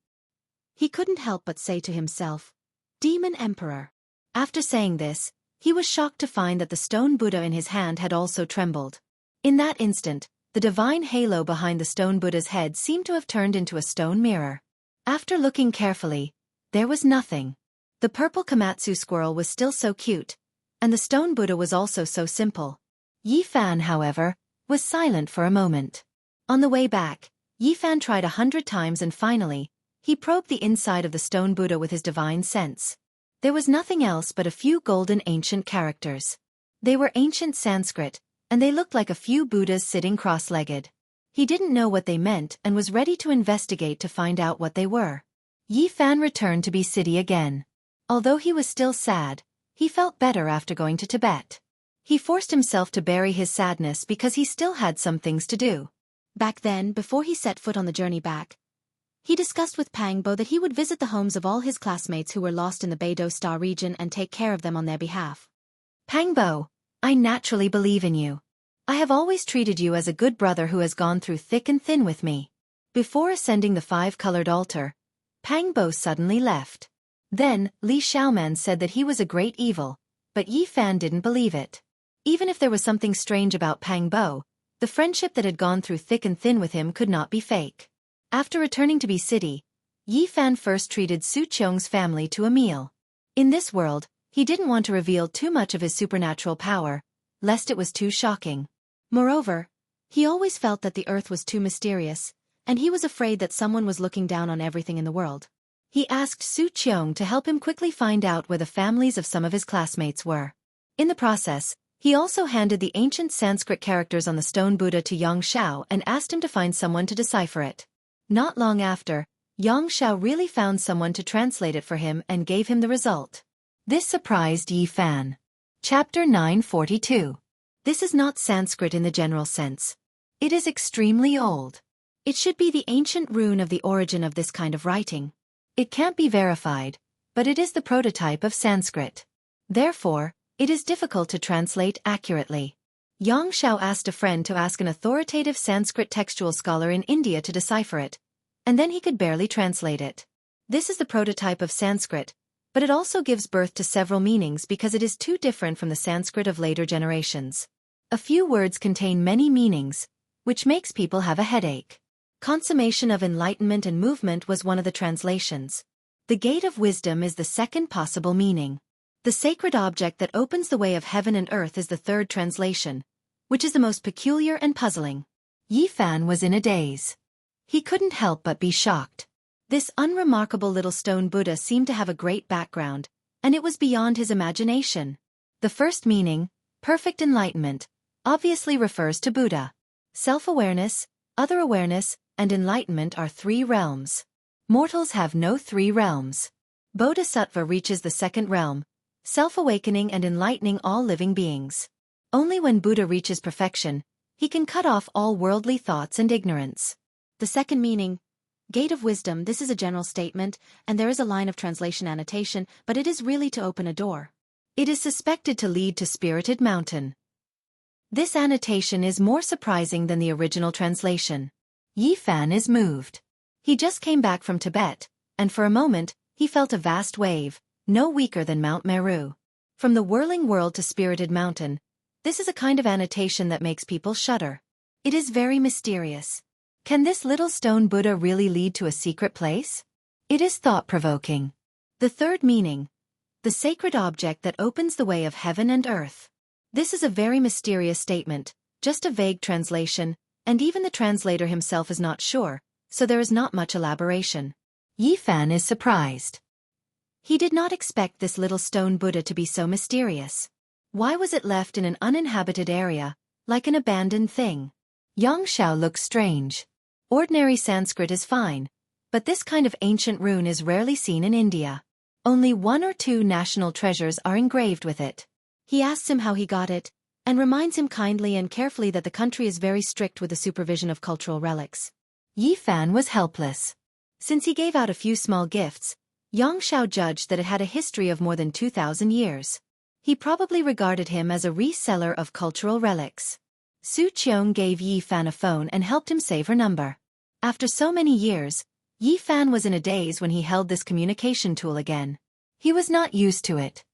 He couldn't help but say to himself, "Demon Emperor." After saying this, he was shocked to find that the stone Buddha in his hand had also trembled. In that instant, the divine halo behind the stone Buddha's head seemed to have turned into a stone mirror. After looking carefully, there was nothing. The purple Komatsu squirrel was still so cute, and the stone Buddha was also so simple. Yi Fan, however, was silent for a moment. On the way back, Yi Fan tried 100 times and finally, he probed the inside of the stone Buddha with his divine sense. There was nothing else but a few golden ancient characters. They were ancient Sanskrit, and they looked like a few Buddhas sitting cross-legged. He didn't know what they meant and was ready to investigate to find out what they were. Yi Fan returned to Be City again. Although he was still sad, he felt better after going to Tibet. He forced himself to bury his sadness because he still had some things to do. Back then, before he set foot on the journey back, he discussed with Pang Bo that he would visit the homes of all his classmates who were lost in the Beidou Star region and take care of them on their behalf. Pang Bo, I naturally believe in you. I have always treated you as a good brother who has gone through thick and thin with me. Before ascending the 5-colored altar, Pang Bo suddenly left. Then, Li Xiaoman said that he was a great evil, but Yi Fan didn't believe it. Even if there was something strange about Pang Bo, the friendship that had gone through thick and thin with him could not be fake. After returning to Be City, Yi Fan first treated Su Qiong's family to a meal. In this world, he didn't want to reveal too much of his supernatural power, lest it was too shocking. Moreover, he always felt that the earth was too mysterious, and he was afraid that someone was looking down on everything in the world. He asked Su Qiong to help him quickly find out where the families of some of his classmates were. In the process, he also handed the ancient Sanskrit characters on the stone Buddha to Xianxia and asked him to find someone to decipher it. Not long after, Xianxia really found someone to translate it for him and gave him the result. This surprised Yi Fan. Chapter 942. This is not Sanskrit in the general sense. It is extremely old. It should be the ancient rune of the origin of this kind of writing. It can't be verified, but it is the prototype of Sanskrit. Therefore, it is difficult to translate accurately. Xianxia asked a friend to ask an authoritative Sanskrit textual scholar in India to decipher it, and then he could barely translate it. This is the prototype of Sanskrit, but it also gives birth to several meanings because it is too different from the Sanskrit of later generations. A few words contain many meanings, which makes people have a headache. Consummation of enlightenment and movement was one of the translations. The gate of wisdom is the second possible meaning. The sacred object that opens the way of heaven and earth is the third translation, which is the most peculiar and puzzling. Yi Fan was in a daze. He couldn't help but be shocked. This unremarkable little stone Buddha seemed to have a great background, and it was beyond his imagination. The first meaning, perfect enlightenment, obviously refers to Buddha. Self-awareness, other awareness, and enlightenment are 3 realms. Mortals have no 3 realms. Bodhisattva reaches the 2nd realm, self-awakening and enlightening all living beings. Only when Buddha reaches perfection, he can cut off all worldly thoughts and ignorance. The second meaning, gate of wisdom, this is a general statement, and there is a line of translation annotation, but it is really to open a door. It is suspected to lead to Spirited Mountain. This annotation is more surprising than the original translation. Yi Fan is moved. He just came back from Tibet, and for a moment, he felt a vast wave, no weaker than Mount Meru. From the whirling world to Spirited Mountain, this is a kind of annotation that makes people shudder. It is very mysterious. Can this little stone Buddha really lead to a secret place? It is thought-provoking. The third meaning, the sacred object that opens the way of heaven and earth. This is a very mysterious statement, just a vague translation, and even the translator himself is not sure, so there is not much elaboration. Yi Fan is surprised. He did not expect this little stone Buddha to be so mysterious. Why was it left in an uninhabited area, like an abandoned thing? Xianxia looked strange. Ordinary Sanskrit is fine, but this kind of ancient rune is rarely seen in India. Only 1 or 2 national treasures are engraved with it. He asks him how he got it, and reminds him kindly and carefully that the country is very strict with the supervision of cultural relics. Yi Fan was helpless. Since he gave out a few small gifts, Xianxia judged that it had a history of more than 2,000 years. He probably regarded him as a reseller of cultural relics. Su Qiong gave Yi Fan a phone and helped him save her number. After so many years, Yi Fan was in a daze when he held this communication tool again. He was not used to it.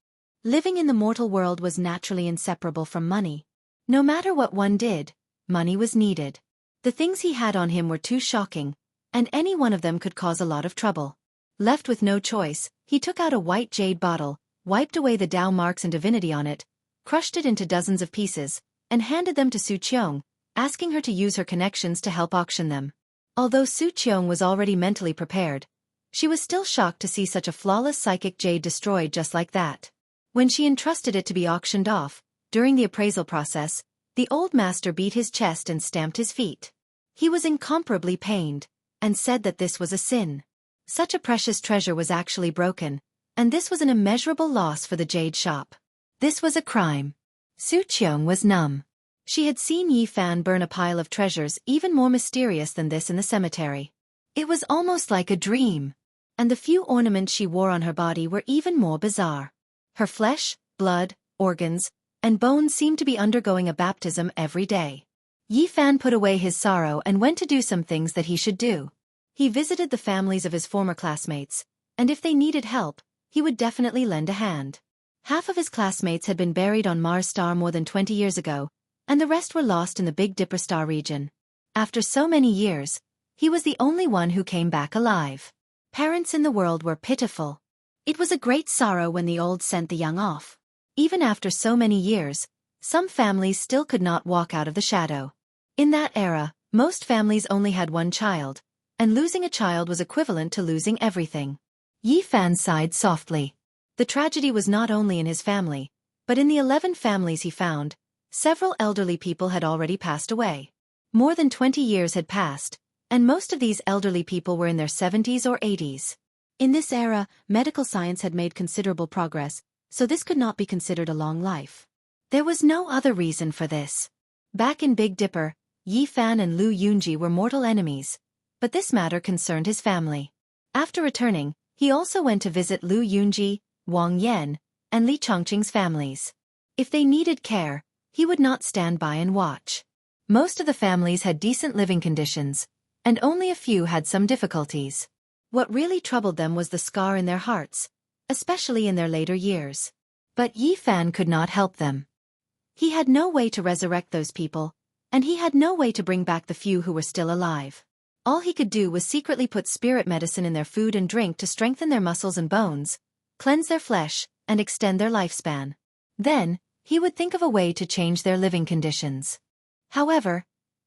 Living in the mortal world was naturally inseparable from money. No matter what one did, money was needed. The things he had on him were too shocking, and any one of them could cause a lot of trouble. Left with no choice, he took out a white jade bottle, wiped away the Tao marks and divinity on it, crushed it into dozens of pieces, and handed them to Su Qiong, asking her to use her connections to help auction them. Although Su Qiong was already mentally prepared, she was still shocked to see such a flawless psychic jade destroyed just like that. When she entrusted it to be auctioned off, during the appraisal process, the old master beat his chest and stamped his feet. He was incomparably pained, and said that this was a sin. Such a precious treasure was actually broken, and this was an immeasurable loss for the jade shop. This was a crime. Su Qiong was numb. She had seen Yi Fan burn a pile of treasures even more mysterious than this in the cemetery. It was almost like a dream. And the few ornaments she wore on her body were even more bizarre. Her flesh, blood, organs, and bones seemed to be undergoing a baptism every day. Yi Fan put away his sorrow and went to do some things that he should do. He visited the families of his former classmates, and if they needed help, he would definitely lend a hand. Half of his classmates had been buried on Mars star more than 20 years ago, and the rest were lost in the Big Dipper star region. After so many years, he was the only one who came back alive. Parents in the world were pitiful. It was a great sorrow when the old sent the young off. Even after so many years, some families still could not walk out of the shadow. In that era, most families only had one child, and losing a child was equivalent to losing everything. Yi Fan sighed softly. The tragedy was not only in his family, but in the 11 families he found. Several elderly people had already passed away. More than 20 years had passed, and most of these elderly people were in their 70s or 80s. In this era, medical science had made considerable progress, so this could not be considered a long life. There was no other reason for this. Back in Big Dipper, Yi Fan and Lu Yunji were mortal enemies, but this matter concerned his family. After returning, he also went to visit Lu Yunji, Wang Yan, and Li Chongqing's families. If they needed care, he would not stand by and watch. Most of the families had decent living conditions, and only a few had some difficulties. What really troubled them was the scar in their hearts, especially in their later years. But Yi Fan could not help them. He had no way to resurrect those people, and he had no way to bring back the few who were still alive. All he could do was secretly put spirit medicine in their food and drink to strengthen their muscles and bones, cleanse their flesh, and extend their lifespan. Then, he would think of a way to change their living conditions. However,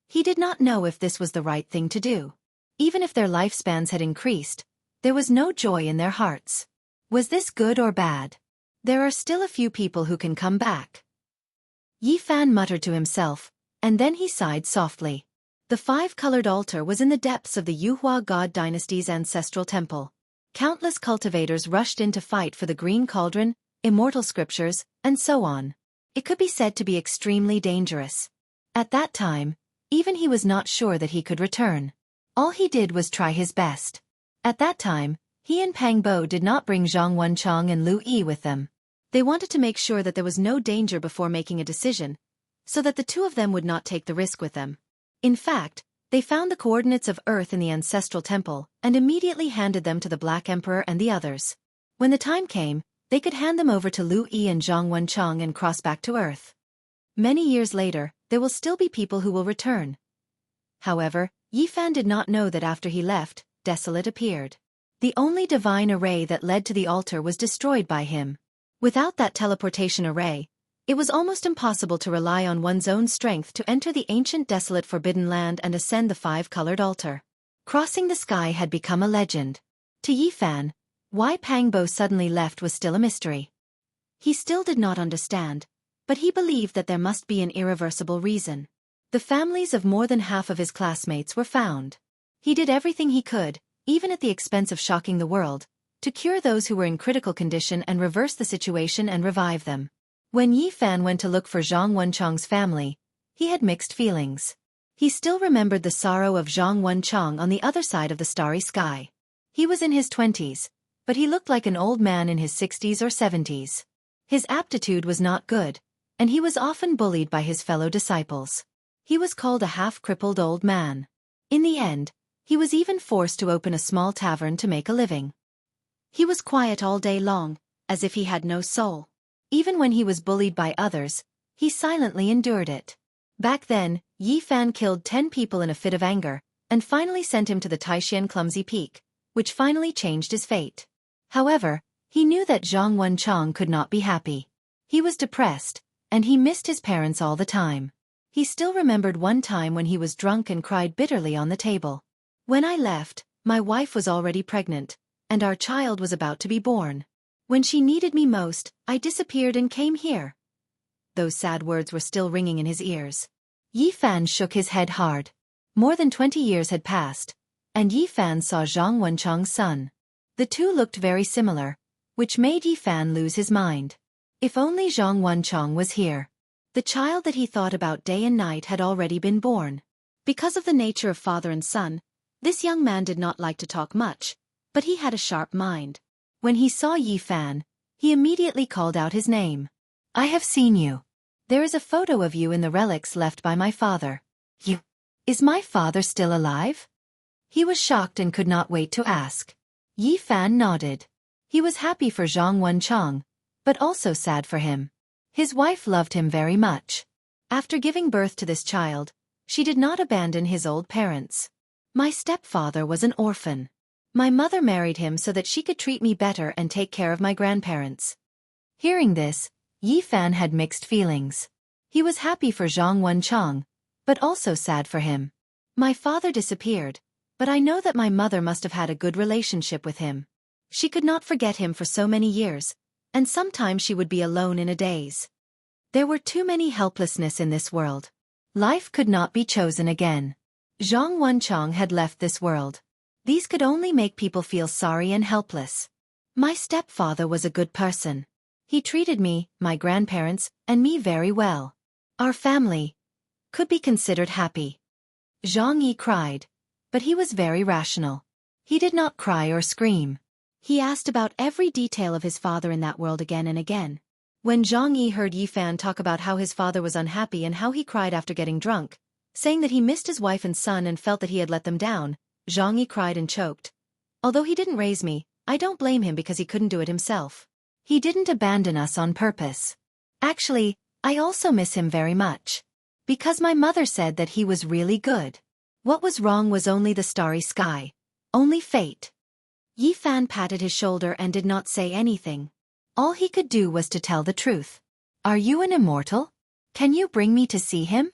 he did not know if this was the right thing to do. Even if their lifespans had increased, there was no joy in their hearts. Was this good or bad? There are still a few people who can come back. Yi Fan muttered to himself, and then he sighed softly. The 5-colored altar was in the depths of the Yuhua God dynasty's ancestral temple. Countless cultivators rushed in to fight for the green cauldron, immortal scriptures, and so on. It could be said to be extremely dangerous. At that time, even he was not sure that he could return. All he did was try his best. At that time, he and Pang Bo did not bring Zhang Wenchang and Lu Yi with them. They wanted to make sure that there was no danger before making a decision, so that the two of them would not take the risk with them. In fact, they found the coordinates of Earth in the ancestral temple and immediately handed them to the Black Emperor and the others. When the time came, they could hand them over to Lu Yi and Zhang Wenchang and cross back to Earth. Many years later, there will still be people who will return. However, Yi Fan did not know that after he left, Desolate appeared. The only divine array that led to the altar was destroyed by him. Without that teleportation array, it was almost impossible to rely on one's own strength to enter the ancient desolate forbidden land and ascend the 5-colored altar. Crossing the sky had become a legend. To Yi Fan, why Pang Bo suddenly left was still a mystery. He still did not understand, but he believed that there must be an irreversible reason. The families of more than half of his classmates were found. He did everything he could, even at the expense of shocking the world, to cure those who were in critical condition and reverse the situation and revive them. When Yi Fan went to look for Zhang Wenchang's family, he had mixed feelings. He still remembered the sorrow of Zhang Wenchang on the other side of the starry sky. He was in his 20s, but he looked like an old man in his 60s or 70s. His aptitude was not good, and he was often bullied by his fellow disciples. He was called a half-crippled old man. In the end, he was even forced to open a small tavern to make a living. He was quiet all day long, as if he had no soul. Even when he was bullied by others, he silently endured it. Back then, Yi Fan killed 10 people in a fit of anger, and finally sent him to the Taishan Clumsy Peak, which finally changed his fate. However, he knew that Zhang Wenchang could not be happy. He was depressed, and he missed his parents all the time. He still remembered one time when he was drunk and cried bitterly on the table. When I left, my wife was already pregnant, and our child was about to be born. When she needed me most, I disappeared and came here. Those sad words were still ringing in his ears. Yi Fan shook his head hard. More than 20 years had passed, and Yi Fan saw Zhang Wenchang's son. The two looked very similar, which made Yi Fan lose his mind. If only Zhang Wenchang was here. The child that he thought about day and night had already been born. Because of the nature of father and son, this young man did not like to talk much, but he had a sharp mind. When he saw Yi Fan, he immediately called out his name. I have seen you. There is a photo of you in the relics left by my father. You. Is my father still alive? He was shocked and could not wait to ask. Yi Fan nodded. He was happy for Zhang Wenchang, but also sad for him. His wife loved him very much. After giving birth to this child, she did not abandon his old parents. My stepfather was an orphan. My mother married him so that she could treat me better and take care of my grandparents. Hearing this, Yi Fan had mixed feelings. He was happy for Zhang Wenchang, but also sad for him. My father disappeared, but I know that my mother must have had a good relationship with him. She could not forget him for so many years, and sometimes she would be alone in a daze. There were too many helplessness in this world. Life could not be chosen again. Zhang Wenchang had left this world. These could only make people feel sorry and helpless. My stepfather was a good person. He treated me, my grandparents, and me very well. Our family could be considered happy. Zhang Yi cried, but he was very rational. He did not cry or scream. He asked about every detail of his father in that world again and again. When Zhang Yi heard Yi Fan talk about how his father was unhappy and how he cried after getting drunk, saying that he missed his wife and son and felt that he had let them down, Zhang Yi cried and choked. Although he didn't raise me, I don't blame him because he couldn't do it himself. He didn't abandon us on purpose. Actually, I also miss him very much. Because my mother said that he was really good. What was wrong was only the starry sky. Only fate. Yi Fan patted his shoulder and did not say anything. All he could do was to tell the truth. Are you an immortal? Can you bring me to see him?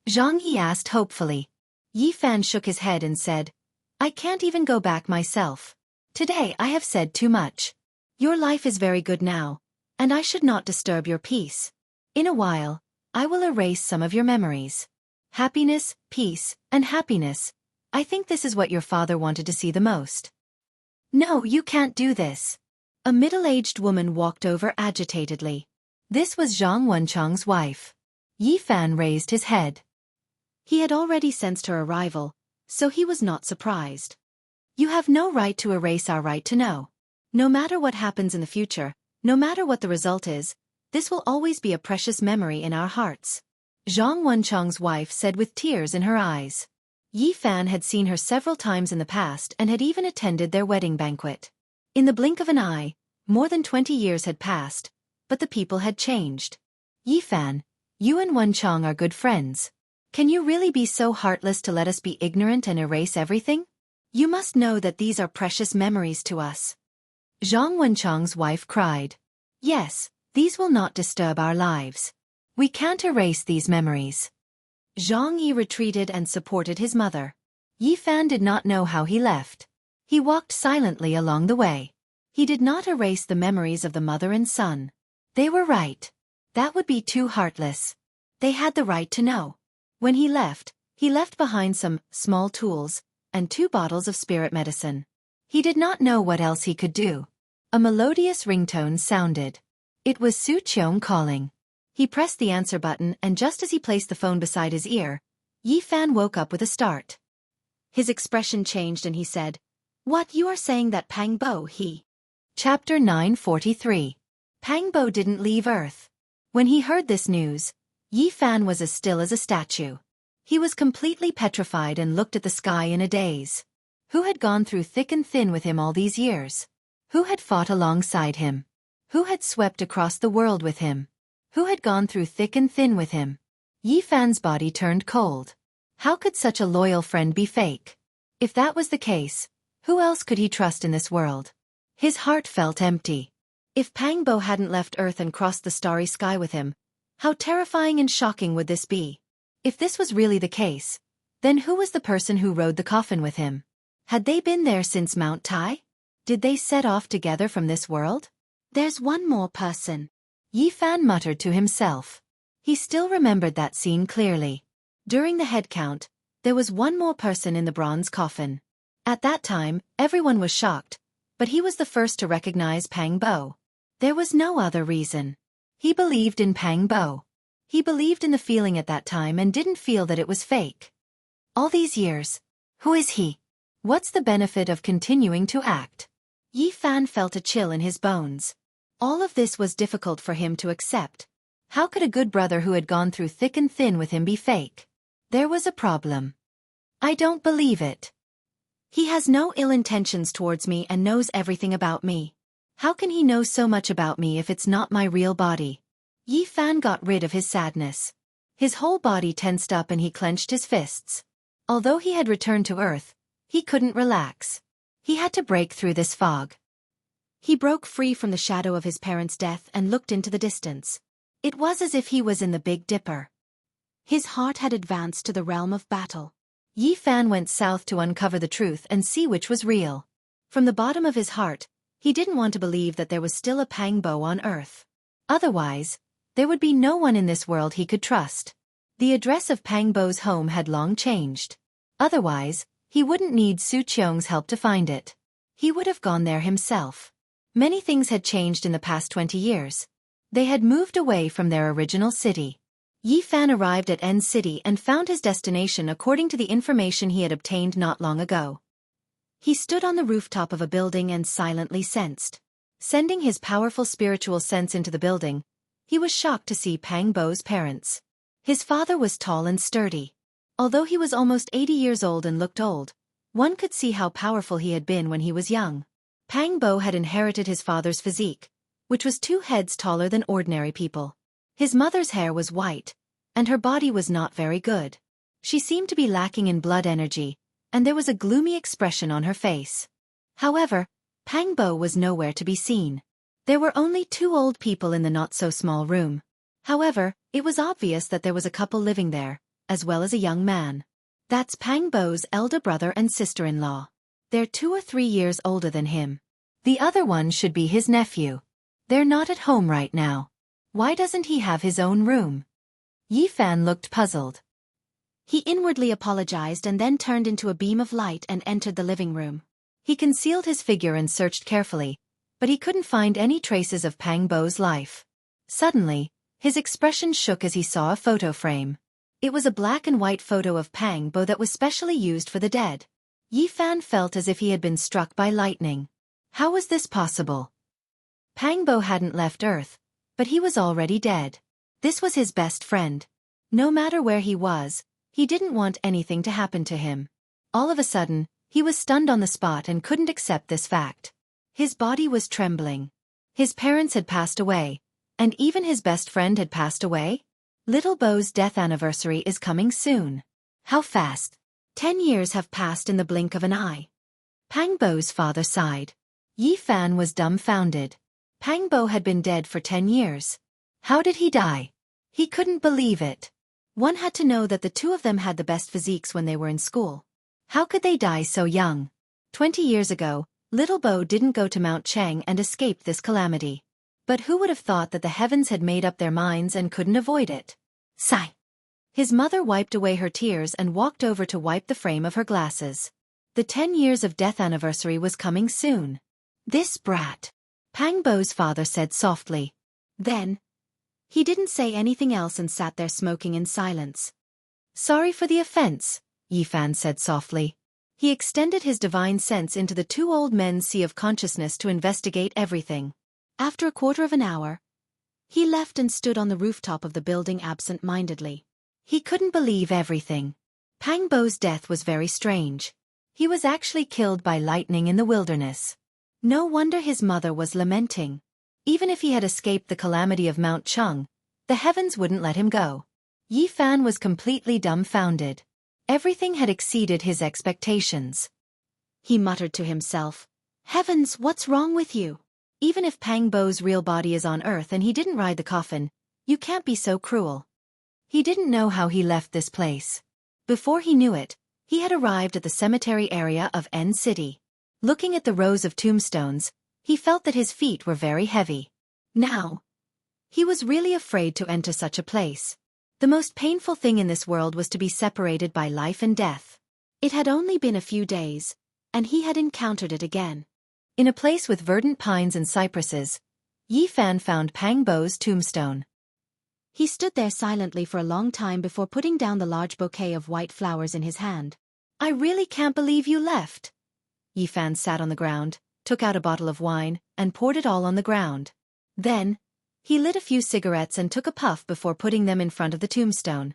Zhang Yi asked hopefully. Yi Fan shook his head and said, I can't even go back myself. Today I have said too much. Your life is very good now, and I should not disturb your peace. In a while, I will erase some of your memories. Happiness, peace, and happiness. I think this is what your father wanted to see the most. No, you can't do this. A middle-aged woman walked over agitatedly. This was Zhang Wenchang's wife. Yi Fan raised his head. He had already sensed her arrival, so he was not surprised. You have no right to erase our right to know. No matter what happens in the future, no matter what the result is, this will always be a precious memory in our hearts. Zhang Wenchang's wife said with tears in her eyes. Yi Fan had seen her several times in the past and had even attended their wedding banquet. In the blink of an eye, more than 20 years had passed, but the people had changed. Yi Fan, you and Wenchang are good friends. Can you really be so heartless to let us be ignorant and erase everything? You must know that these are precious memories to us. Zhang Wenchang's wife cried. Yes, these will not disturb our lives. We can't erase these memories. Zhang Yi retreated and supported his mother. Yi Fan did not know how he left. He walked silently along the way. He did not erase the memories of the mother and son. They were right. That would be too heartless. They had the right to know. When he left behind some small tools, and 2 bottles of spirit medicine. He did not know what else he could do. A melodious ringtone sounded. It was Su Qiong calling. He pressed the answer button, and just as he placed the phone beside his ear, Yi Fan woke up with a start. His expression changed and he said, "What, you are saying that Pang Bo, he..." Chapter 943. Pang Bo didn't leave Earth. When he heard this news, Yi Fan was as still as a statue. He was completely petrified and looked at the sky in a daze. Who had gone through thick and thin with him all these years? Who had fought alongside him? Who had swept across the world with him? Who had gone through thick and thin with him? Yi Fan's body turned cold. How could such a loyal friend be fake? If that was the case, who else could he trust in this world? His heart felt empty. If Pang Bo hadn't left Earth and crossed the starry sky with him, how terrifying and shocking would this be? If this was really the case, then who was the person who rode the coffin with him? Had they been there since Mount Tai? Did they set off together from this world? There's one more person. Yi Fan muttered to himself. He still remembered that scene clearly. During the head count, there was one more person in the bronze coffin. At that time, everyone was shocked, but he was the first to recognize Pang Bo. There was no other reason. He believed in Pang Bo. He believed in the feeling at that time and didn't feel that it was fake. All these years, who is he? What's the benefit of continuing to act? Yi Fan felt a chill in his bones. All of this was difficult for him to accept. How could a good brother who had gone through thick and thin with him be fake? There was a problem. I don't believe it. He has no ill intentions towards me and knows everything about me. How can he know so much about me if it's not my real body? Yi Fan got rid of his sadness. His whole body tensed up and he clenched his fists. Although he had returned to Earth, he couldn't relax. He had to break through this fog. He broke free from the shadow of his parents' death and looked into the distance. It was as if he was in the Big Dipper. His heart had advanced to the realm of battle. Yi Fan went south to uncover the truth and see which was real. From the bottom of his heart, he didn't want to believe that there was still a Pang Bo on Earth. Otherwise, there would be no one in this world he could trust. The address of Pang Bo's home had long changed. Otherwise, he wouldn't need Su Qiong's help to find it. He would have gone there himself. Many things had changed in the past 20 years. They had moved away from their original city. Yi Fan arrived at N City and found his destination according to the information he had obtained not long ago. He stood on the rooftop of a building and silently sensed. Sending his powerful spiritual sense into the building, he was shocked to see Pang Bo's parents. His father was tall and sturdy. Although he was almost 80 years old and looked old, one could see how powerful he had been when he was young. Pang Bo had inherited his father's physique, which was 2 heads taller than ordinary people. His mother's hair was white, and her body was not very good. She seemed to be lacking in blood energy, and there was a gloomy expression on her face. However, Pang Bo was nowhere to be seen. There were only 2 old people in the not-so-small room. However, it was obvious that there was a couple living there, as well as a young man. That's Pang Bo's elder brother and sister-in-law. They're 2 or 3 years older than him. The other one should be his nephew. They're not at home right now. Why doesn't he have his own room? Yi Fan looked puzzled. He inwardly apologized and then turned into a beam of light and entered the living room. He concealed his figure and searched carefully, but he couldn't find any traces of Pang Bo's life. Suddenly, his expression shook as he saw a photo frame. It was a black and white photo of Pang Bo that was specially used for the dead. Yi Fan felt as if he had been struck by lightning. How was this possible? Pang Bo hadn't left Earth, but he was already dead. This was his best friend. No matter where he was, he didn't want anything to happen to him. All of a sudden, he was stunned on the spot and couldn't accept this fact. His body was trembling. His parents had passed away, and even his best friend had passed away? Little Bo's death anniversary is coming soon. How fast? 10 years have passed in the blink of an eye. Pang Bo's father sighed. Yi Fan was dumbfounded. Pang Bo had been dead for 10 years. How did he die? He couldn't believe it. One had to know that the 2 of them had the best physiques when they were in school. How could they die so young? 20 years ago, Little Bo didn't go to Mount Chang and escaped this calamity. But who would have thought that the heavens had made up their minds and couldn't avoid it? Sigh. His mother wiped away her tears and walked over to wipe the frame of her glasses. The 10 years of death anniversary was coming soon. This brat. Pang Bo's father said softly. Then, he didn't say anything else and sat there smoking in silence. Sorry for the offense, Yifan said softly. He extended his divine sense into the two old men's sea of consciousness to investigate everything. After a quarter of an hour, he left and stood on the rooftop of the building absent-mindedly. He couldn't believe everything. Pang Bo's death was very strange. He was actually killed by lightning in the wilderness. No wonder his mother was lamenting. Even if he had escaped the calamity of Mount Chung, the heavens wouldn't let him go. Yifan was completely dumbfounded. Everything had exceeded his expectations. He muttered to himself, Heavens, what's wrong with you? Even if Pang Bo's real body is on Earth and he didn't ride the coffin, you can't be so cruel. He didn't know how he left this place. Before he knew it, he had arrived at the cemetery area of N City. Looking at the rows of tombstones, he felt that his feet were very heavy. Now, he was really afraid to enter such a place. The most painful thing in this world was to be separated by life and death. It had only been a few days, and he had encountered it again. In a place with verdant pines and cypresses, Yifan found Pang Bo's tombstone. He stood there silently for a long time before putting down the large bouquet of white flowers in his hand. I really can't believe you left. Yifan sat on the ground, took out a bottle of wine, and poured it all on the ground. Then, he lit a few cigarettes and took a puff before putting them in front of the tombstone.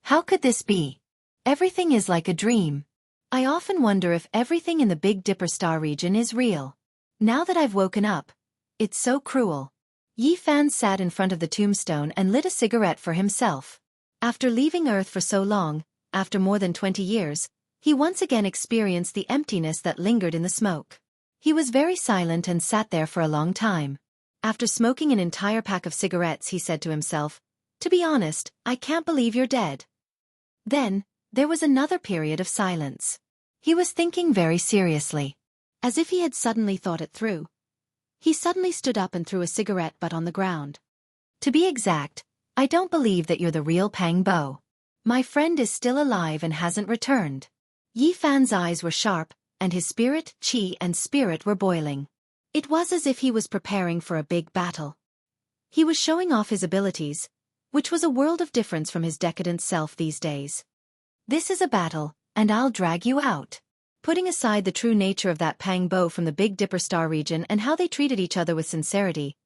How could this be? Everything is like a dream. I often wonder if everything in the Big Dipper star region is real. Now that I've woken up, it's so cruel. Yifan sat in front of the tombstone and lit a cigarette for himself. After leaving Earth for so long, after more than 20 years, he once again experienced the emptiness that lingered in the smoke. He was very silent and sat there for a long time. After smoking an entire pack of cigarettes, he said to himself, To be honest, I can't believe you're dead. Then, there was another period of silence. He was thinking very seriously. As if he had suddenly thought it through. He suddenly stood up and threw a cigarette butt on the ground. To be exact, I don't believe that you're the real Pang Bo. My friend is still alive and hasn't returned. Yifan's eyes were sharp, and his spirit, qi and spirit were boiling. It was as if he was preparing for a big battle. He was showing off his abilities, which was a world of difference from his decadent self these days. This is a battle, and I'll drag you out. Putting aside the true nature of that Pang Bo from the Big Dipper star region and how they treated each other with sincerity,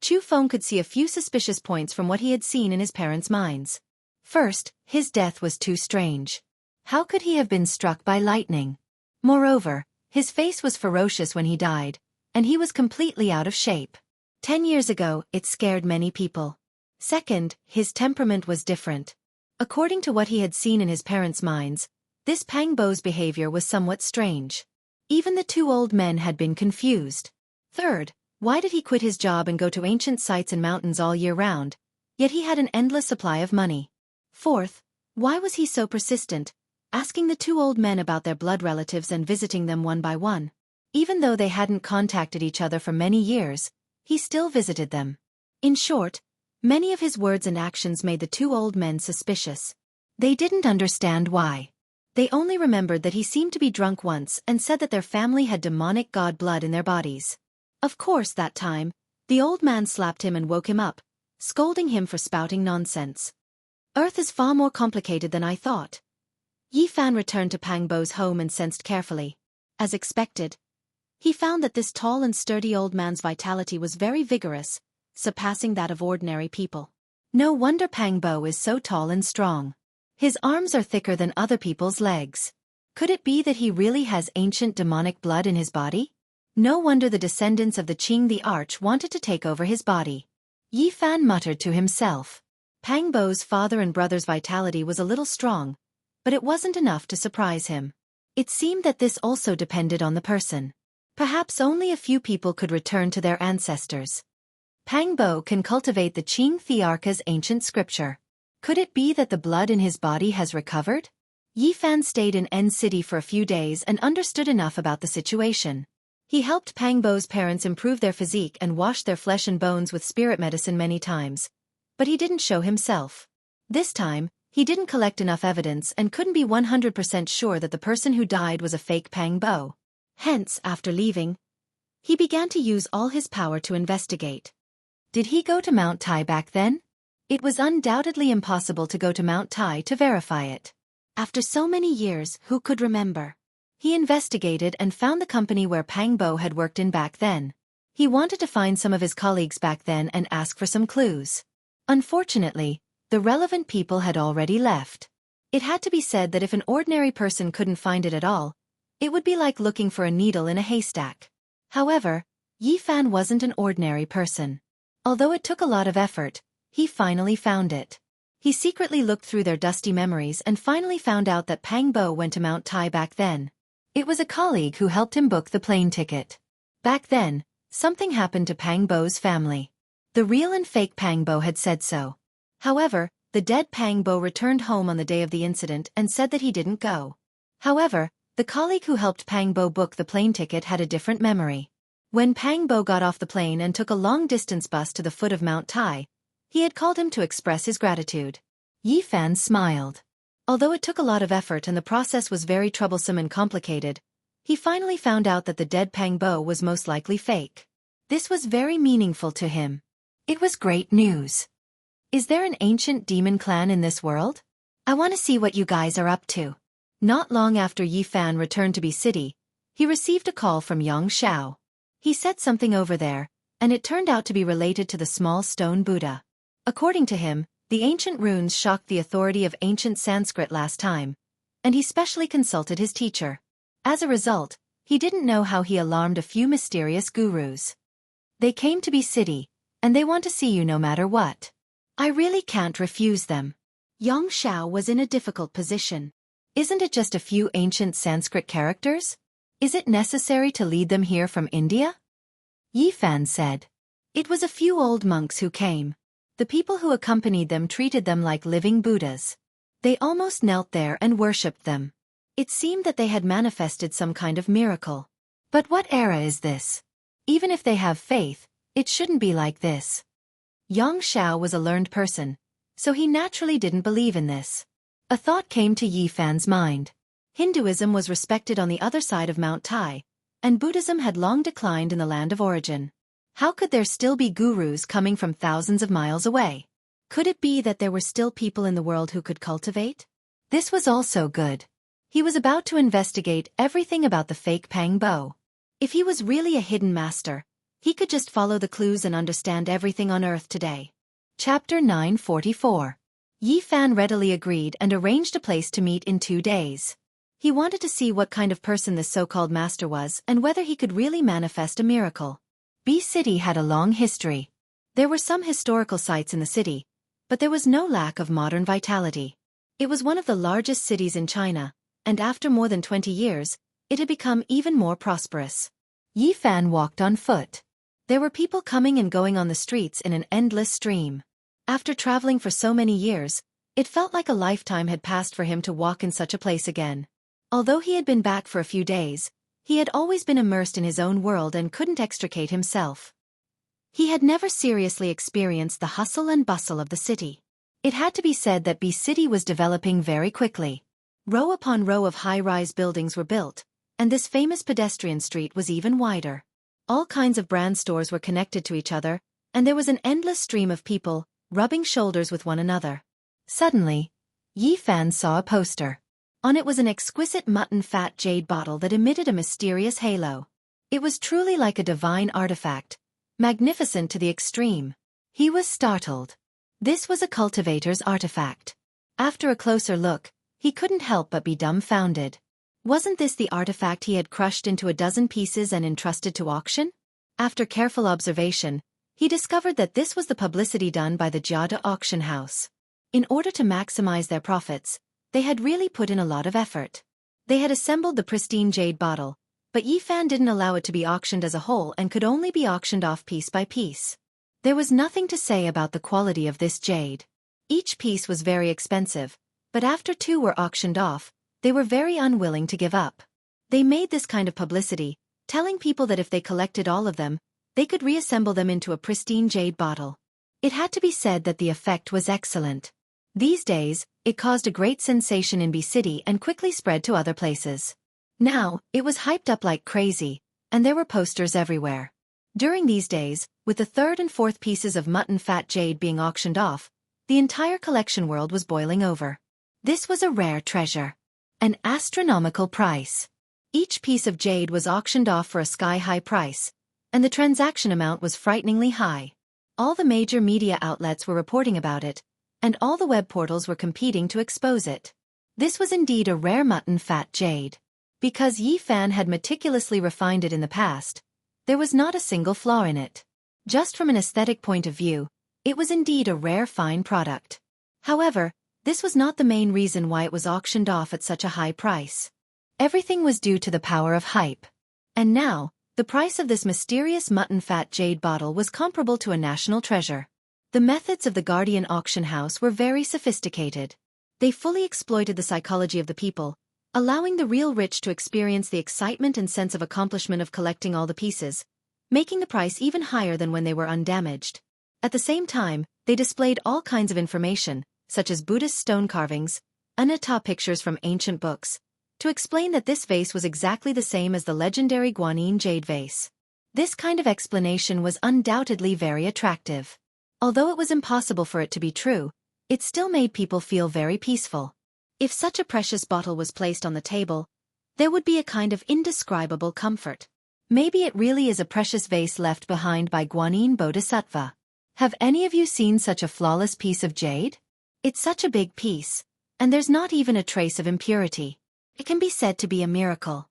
Chu Feng could see a few suspicious points from what he had seen in his parents' minds. First, his death was too strange. How could he have been struck by lightning? Moreover, his face was ferocious when he died, and he was completely out of shape. 10 years ago, it scared many people. Second, his temperament was different. According to what he had seen in his parents' minds, this Pang Bo's behavior was somewhat strange. Even the two old men had been confused. Third, why did he quit his job and go to ancient sites and mountains all year round, yet he had an endless supply of money? Fourth, why was he so persistent, asking the two old men about their blood relatives and visiting them one by one? Even though they hadn't contacted each other for many years, he still visited them. In short, many of his words and actions made the two old men suspicious. They didn't understand why. They only remembered that he seemed to be drunk once and said that their family had demonic god blood in their bodies. Of course, that time, the old man slapped him and woke him up, scolding him for spouting nonsense. Earth is far more complicated than I thought. Yifan returned to Pang Bo's home and sensed carefully. As expected, he found that this tall and sturdy old man's vitality was very vigorous, surpassing that of ordinary people. No wonder Pang Bo is so tall and strong. His arms are thicker than other people's legs. Could it be that he really has ancient demonic blood in his body? No wonder the descendants of the Qing the Arch wanted to take over his body. Yifan muttered to himself. Pang Bo's father and brother's vitality was a little strong, but it wasn't enough to surprise him. It seemed that this also depended on the person. Perhaps only a few people could return to their ancestors. Pang Bo can cultivate the Qing Thearka's ancient scripture. Could it be that the blood in his body has recovered? Yifan stayed in N City for a few days and understood enough about the situation. He helped Pang Bo's parents improve their physique and washed their flesh and bones with spirit medicine many times. But he didn't show himself. This time, He didn't collect enough evidence and couldn't be 100% sure that the person who died was a fake Pang Bo. Hence, after leaving, he began to use all his power to investigate. Did he go to Mount Tai back then? It was undoubtedly impossible to go to Mount Tai to verify it. After so many years, who could remember? He investigated and found the company where Pang Bo had worked in back then. He wanted to find some of his colleagues back then and ask for some clues. Unfortunately, the relevant people had already left. It had to be said that if an ordinary person couldn't find it at all, it would be like looking for a needle in a haystack. However, Yi Fan wasn't an ordinary person. Although it took a lot of effort, he finally found it. He secretly looked through their dusty memories and finally found out that Pang Bo went to Mount Tai back then. It was a colleague who helped him book the plane ticket. Back then, something happened to Pang Bo's family. The real and fake Pang Bo had said so. However, the dead Pang Bo returned home on the day of the incident and said that he didn't go. However, the colleague who helped Pang Bo book the plane ticket had a different memory. When Pang Bo got off the plane and took a long-distance bus to the foot of Mount Tai, he had called him to express his gratitude. Yi Fan smiled. Although it took a lot of effort and the process was very troublesome and complicated, he finally found out that the dead Pang Bo was most likely fake. This was very meaningful to him. It was great news. Is there an ancient demon clan in this world? I want to see what you guys are up to. Not long after Yi Fan returned to B City, he received a call from Xianxia. He said something over there, and it turned out to be related to the small stone Buddha. According to him, the ancient runes shocked the authority of ancient Sanskrit last time, and he specially consulted his teacher. As a result, he didn't know how he alarmed a few mysterious gurus. They came to B City, and they want to see you no matter what. I really can't refuse them. Xianxia was in a difficult position. Isn't it just a few ancient Sanskrit characters? Is it necessary to lead them here from India? Yi Fan said. It was a few old monks who came. The people who accompanied them treated them like living Buddhas. They almost knelt there and worshipped them. It seemed that they had manifested some kind of miracle. But what era is this? Even if they have faith, it shouldn't be like this. Xianxia was a learned person, so he naturally didn't believe in this. A thought came to Yi Fan's mind. Hinduism was respected on the other side of Mount Tai, and Buddhism had long declined in the land of origin. How could there still be gurus coming from thousands of miles away? Could it be that there were still people in the world who could cultivate? This was also good. He was about to investigate everything about the fake Pang Bo. If he was really a hidden master, he could just follow the clues and understand everything on Earth today. Chapter 944. Yi Fan readily agreed and arranged a place to meet in 2 days. He wanted to see what kind of person this so-called master was and whether he could really manifest a miracle. B City had a long history. There were some historical sites in the city, but there was no lack of modern vitality. It was one of the largest cities in China, and after more than 20 years, it had become even more prosperous. Yi Fan walked on foot. There were people coming and going on the streets in an endless stream. After traveling for so many years, it felt like a lifetime had passed for him to walk in such a place again. Although he had been back for a few days, he had always been immersed in his own world and couldn't extricate himself. He had never seriously experienced the hustle and bustle of the city. It had to be said that B City was developing very quickly. Row upon row of high-rise buildings were built, and this famous pedestrian street was even wider. All kinds of brand stores were connected to each other, and there was an endless stream of people, rubbing shoulders with one another. Suddenly, Yi Fan saw a poster. On it was an exquisite mutton fat jade bottle that emitted a mysterious halo. It was truly like a divine artifact, magnificent to the extreme. He was startled. This was a cultivator's artifact. After a closer look, he couldn't help but be dumbfounded. Wasn't this the artifact he had crushed into a dozen pieces and entrusted to auction? After careful observation, he discovered that this was the publicity done by the Jianghu auction house. In order to maximize their profits, they had really put in a lot of effort. They had assembled the pristine jade bottle, but Yi Fan didn't allow it to be auctioned as a whole and could only be auctioned off piece by piece. There was nothing to say about the quality of this jade. Each piece was very expensive, but after 2 were auctioned off, they were very unwilling to give up. They made this kind of publicity, telling people that if they collected all of them, they could reassemble them into a pristine jade bottle. It had to be said that the effect was excellent. These days, It caused a great sensation in B City and quickly spread to other places. Now, it was hyped up like crazy, and there were posters everywhere. During these days, with the third and fourth pieces of mutton fat jade being auctioned off, the entire collection world was boiling over. This was a rare treasure. An astronomical price. Each piece of jade was auctioned off for a sky-high price, and the transaction amount was frighteningly high. All the major media outlets were reporting about it, and all the web portals were competing to expose it. This was indeed a rare mutton fat jade. Because Yi Fan had meticulously refined it in the past, there was not a single flaw in it. Just from an aesthetic point of view, it was indeed a rare fine product. However, this was not the main reason why it was auctioned off at such a high price. Everything was due to the power of hype. And now, the price of this mysterious mutton fat jade bottle was comparable to a national treasure. The methods of the Guardian auction house were very sophisticated. They fully exploited the psychology of the people, allowing the real rich to experience the excitement and sense of accomplishment of collecting all the pieces, making the price even higher than when they were undamaged. At the same time, they displayed all kinds of information, such as Buddhist stone carvings, At pictures from ancient books, to explain that this vase was exactly the same as the legendary Guanyin jade vase. This kind of explanation was undoubtedly very attractive. Although it was impossible for it to be true, it still made people feel very peaceful. If such a precious bottle was placed on the table, there would be a kind of indescribable comfort. Maybe it really is a precious vase left behind by Guanyin Bodhisattva. Have any of you seen such a flawless piece of jade? It's such a big piece, and there's not even a trace of impurity. It can be said to be a miracle.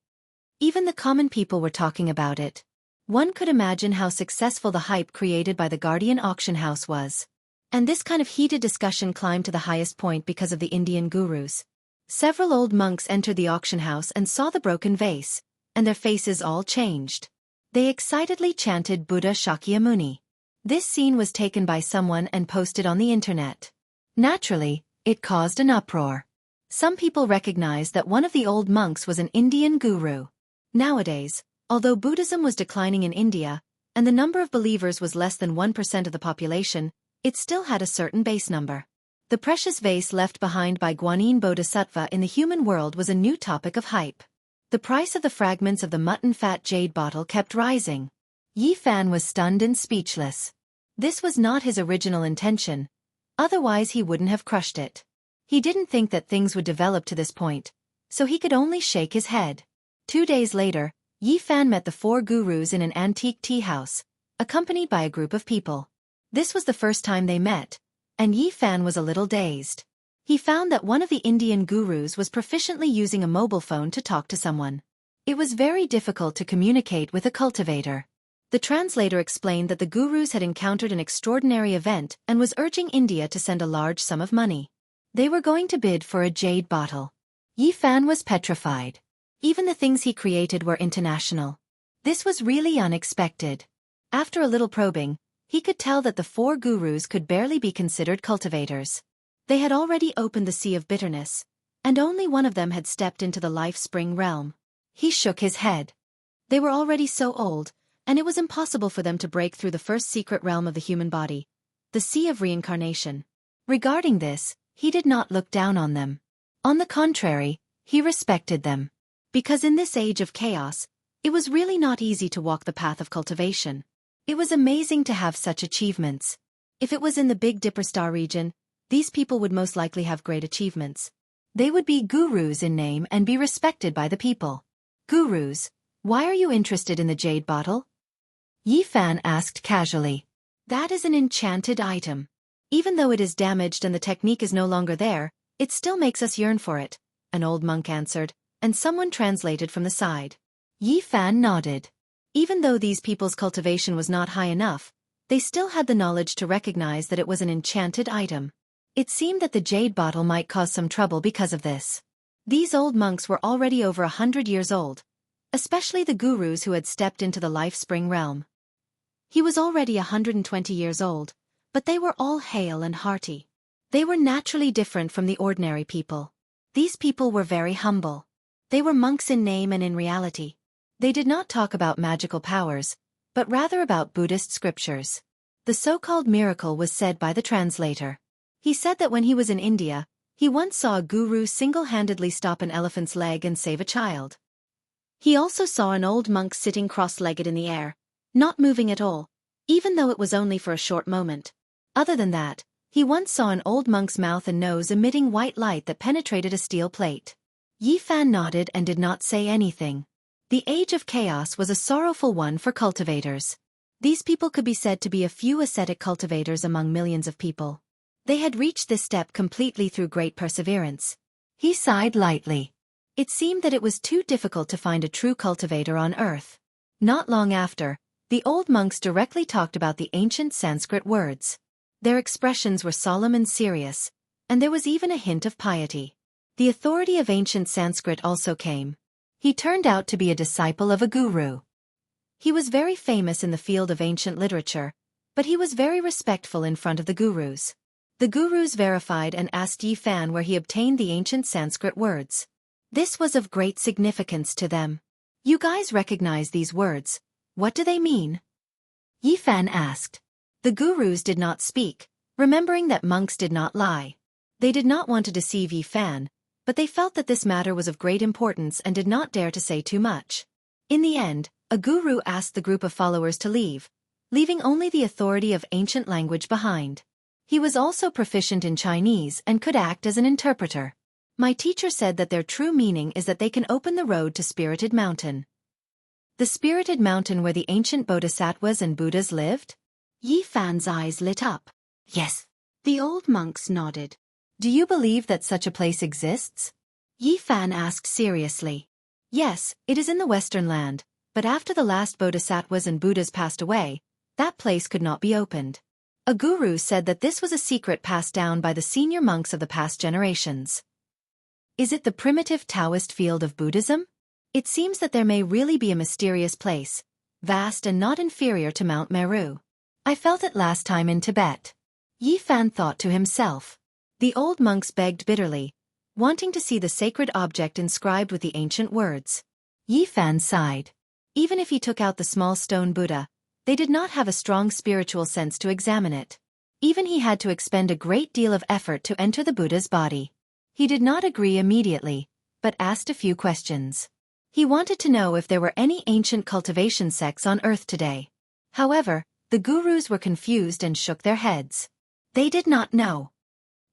Even the common people were talking about it. One could imagine how successful the hype created by the Guardian auction house was. And this kind of heated discussion climbed to the highest point because of the Indian gurus. Several old monks entered the auction house and saw the broken vase, and their faces all changed. They excitedly chanted Buddha Shakyamuni. This scene was taken by someone and posted on the internet. Naturally, it caused an uproar. Some people recognized that one of the old monks was an Indian guru. Nowadays, although Buddhism was declining in India, and the number of believers was less than 1% of the population, it still had a certain base number. The precious vase left behind by Guanyin Bodhisattva in the human world was a new topic of hype. The price of the fragments of the mutton fat jade bottle kept rising. Yi Fan was stunned and speechless. This was not his original intention. Otherwise he wouldn't have crushed it. He didn't think that things would develop to this point, so he could only shake his head. 2 days later, Yi Fan met the 4 gurus in an antique tea house, accompanied by a group of people. This was the first time they met, and Yi Fan was a little dazed. He found that one of the Indian gurus was proficiently using a mobile phone to talk to someone. It was very difficult to communicate with a cultivator. The translator explained that the gurus had encountered an extraordinary event and was urging India to send a large sum of money. They were going to bid for a jade bottle. Yi Fan was petrified. Even the things he created were international. This was really unexpected. After a little probing, he could tell that the 4 gurus could barely be considered cultivators. They had already opened the sea of bitterness, and only one of them had stepped into the life-spring realm. He shook his head. They were already so old, and it was impossible for them to break through the first secret realm of the human body, the sea of reincarnation. Regarding this, he did not look down on them. On the contrary, he respected them. Because in this age of chaos, it was really not easy to walk the path of cultivation. It was amazing to have such achievements. If it was in the Big Dipper Star region, these people would most likely have great achievements. They would be gurus in name and be respected by the people. Gurus, why are you interested in the jade bottle? Yi Fan asked casually. That is an enchanted item. Even though it is damaged and the technique is no longer there, it still makes us yearn for it, an old monk answered, and someone translated from the side. Yi Fan nodded. Even though these people's cultivation was not high enough, they still had the knowledge to recognize that it was an enchanted item. It seemed that the jade bottle might cause some trouble because of this. These old monks were already over 100 years old, especially the gurus who had stepped into the life-spring realm. He was already 120 years old, but they were all hale and hearty. They were naturally different from the ordinary people. These people were very humble. They were monks in name and in reality. They did not talk about magical powers, but rather about Buddhist scriptures. The so-called miracle was said by the translator. He said that when he was in India, He once saw a guru single-handedly stop an elephant's leg and save a child. He also saw an old monk sitting cross-legged in the air, not moving at all, even though it was only for a short moment. Other than that, he once saw an old monk's mouth and nose emitting white light that penetrated a steel plate. Yi Fan nodded and did not say anything. The age of chaos was a sorrowful one for cultivators. These people could be said to be a few ascetic cultivators among millions of people. They had reached this step completely through great perseverance. He sighed lightly. It seemed that it was too difficult to find a true cultivator on earth. Not long after, the old monks directly talked about the ancient Sanskrit words. Their expressions were solemn and serious, and there was even a hint of piety. The authority of ancient Sanskrit also came. He turned out to be a disciple of a guru. He was very famous in the field of ancient literature, but he was very respectful in front of the gurus. The gurus verified and asked Yi Fan where he obtained the ancient Sanskrit words. This was of great significance to them. You guys recognize these words. What do they mean? Yi Fan asked. The gurus did not speak, remembering that monks did not lie. They did not want to deceive Yi Fan, but they felt that this matter was of great importance and did not dare to say too much. In the end, a guru asked the group of followers to leave, leaving only the authority of ancient language behind. He was also proficient in Chinese and could act as an interpreter. My teacher said that their true meaning is that they can open the road to Spirited Mountain. The Spirited Mountain where the ancient bodhisattvas and Buddhas lived? Yi Fan's eyes lit up. Yes. The old monks nodded. Do you believe that such a place exists? Yi Fan asked seriously. Yes, it is in the Western land, but after the last bodhisattvas and Buddhas passed away, that place could not be opened. A guru said that this was a secret passed down by the senior monks of the past generations. Is it the primitive Taoist field of Buddhism? It seems that there may really be a mysterious place, vast and not inferior to Mount Meru. I felt it last time in Tibet. Yi Fan thought to himself. The old monks begged bitterly, wanting to see the sacred object inscribed with the ancient words. Yi Fan sighed. Even if he took out the small stone Buddha, they did not have a strong spiritual sense to examine it. Even he had to expend a great deal of effort to enter the Buddha's body. He did not agree immediately, but asked a few questions. He wanted to know if there were any ancient cultivation sects on earth today. However, the gurus were confused and shook their heads. They did not know.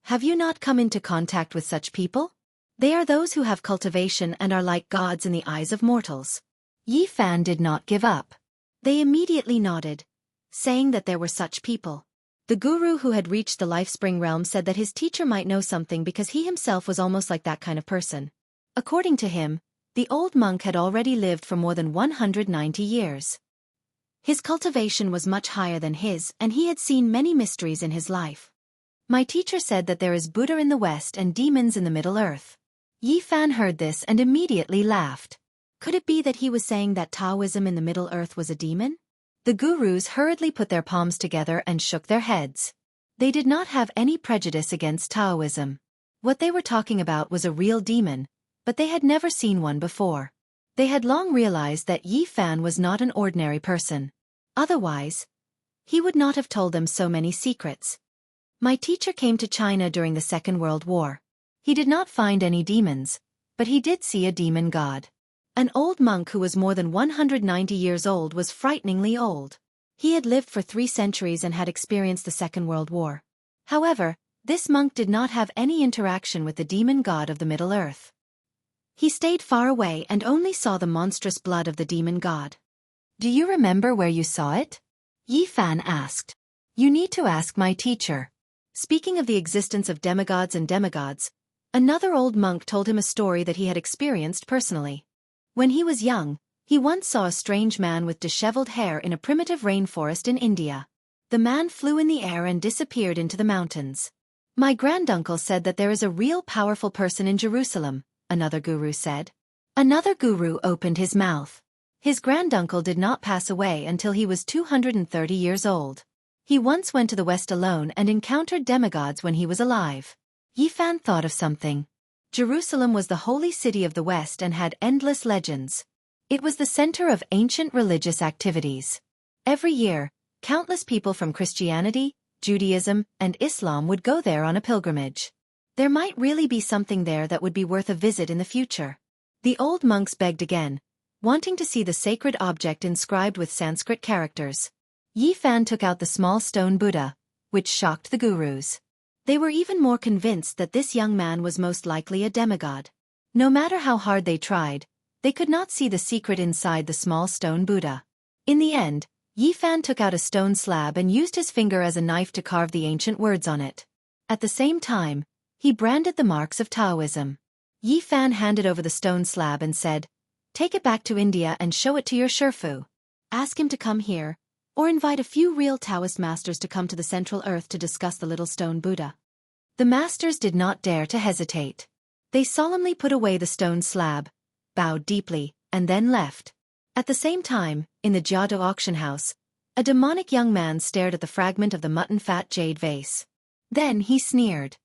Have you not come into contact with such people? They are those who have cultivation and are like gods in the eyes of mortals. Yi Fan did not give up. They immediately nodded, saying that there were such people. The guru who had reached the life-spring realm said that his teacher might know something because he himself was almost like that kind of person. According to him, the old monk had already lived for more than 190 years. His cultivation was much higher than his, and he had seen many mysteries in his life. My teacher said that there is Buddha in the West and demons in the Middle Earth. Yi Fan heard this and immediately laughed. Could it be that he was saying that Taoism in the Middle Earth was a demon? The gurus hurriedly put their palms together and shook their heads. They did not have any prejudice against Taoism. What they were talking about was a real demon, but they had never seen one before. They had long realized that Yi Fan was not an ordinary person. Otherwise, he would not have told them so many secrets. My teacher came to China during the Second World War. He did not find any demons, but he did see a demon god. An old monk who was more than 190 years old was frighteningly old. He had lived for 3 centuries and had experienced the Second World War. However, this monk did not have any interaction with the demon god of the Middle Earth. He stayed far away and only saw the monstrous blood of the demon god. Do you remember where you saw it? Yi Fan asked. You need to ask my teacher. Speaking of the existence of demigods and demigods, another old monk told him a story that he had experienced personally. When he was young, he once saw a strange man with disheveled hair in a primitive rainforest in India. The man flew in the air and disappeared into the mountains. My granduncle said that there is a real powerful person in Jerusalem, another guru said. Another guru opened his mouth. His granduncle did not pass away until he was 230 years old. He once went to the West alone and encountered demigods when he was alive. Yi Fan thought of something. Jerusalem was the holy city of the West and had endless legends. It was the center of ancient religious activities. Every year, countless people from Christianity, Judaism, and Islam would go there on a pilgrimage. There might really be something there that would be worth a visit in the future. The old monks begged again, wanting to see the sacred object inscribed with Sanskrit characters. Yi Fan took out the small stone Buddha, which shocked the gurus. They were even more convinced that this young man was most likely a demigod. No matter how hard they tried, they could not see the secret inside the small stone Buddha. In the end, Yi Fan took out a stone slab and used his finger as a knife to carve the ancient words on it. At the same time, he branded the marks of Taoism. Yi Fan handed over the stone slab and said, "Take it back to India and show it to your Shifu. Ask him to come here, or invite a few real Taoist masters to come to the Central Earth to discuss the little stone Buddha." The masters did not dare to hesitate. They solemnly put away the stone slab, bowed deeply, and then left. At the same time, in the Jianghu auction house, a demonic young man stared at the fragment of the mutton-fat jade vase. Then he sneered.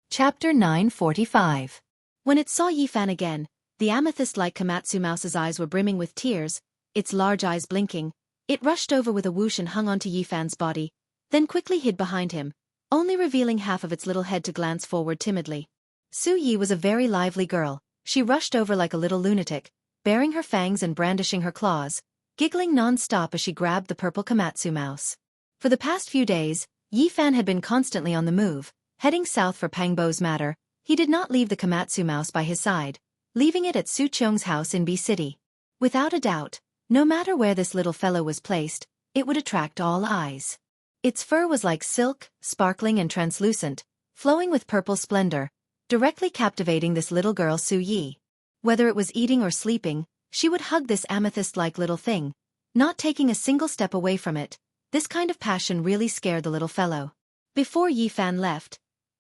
Chapter 945. When it saw Yi Fan again, the amethyst-like Komatsu mouse's eyes were brimming with tears, its large eyes blinking. It rushed over with a whoosh and hung onto Yi Fan's body, then quickly hid behind him, only revealing half of its little head to glance forward timidly. Su Yi was a very lively girl. She rushed over like a little lunatic, baring her fangs and brandishing her claws, giggling non-stop as she grabbed the purple Komatsu mouse. For the past few days, Yi Fan had been constantly on the move, heading south for Pangbo's matter. He did not leave the Komatsu mouse by his side, leaving it at Su Qiong's house in B City. Without a doubt, no matter where this little fellow was placed, it would attract all eyes. Its fur was like silk, sparkling and translucent, flowing with purple splendor, directly captivating this little girl Su Yi. Whether it was eating or sleeping, she would hug this amethyst-like little thing, not taking a single step away from it. This kind of passion really scared the little fellow. Before Yi Fan left,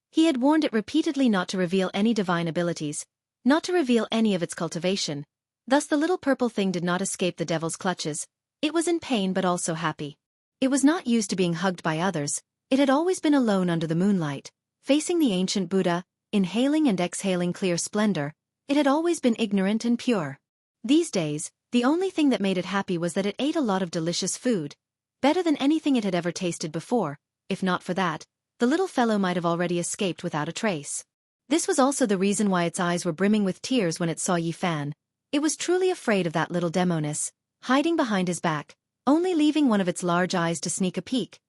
he had warned it repeatedly not to reveal any divine abilities, not to reveal any of its cultivation. Thus the little purple thing did not escape the devil's clutches. It was in pain but also happy. It was not used to being hugged by others. It had always been alone under the moonlight, facing the ancient Buddha, inhaling and exhaling clear splendor. It had always been ignorant and pure. These days, the only thing that made it happy was that it ate a lot of delicious food, better than anything it had ever tasted before. If not for that, the little fellow might have already escaped without a trace. This was also the reason why its eyes were brimming with tears when it saw Yi Fan. It was truly afraid of that little demoness, hiding behind his back, only leaving one of its large eyes to sneak a peek.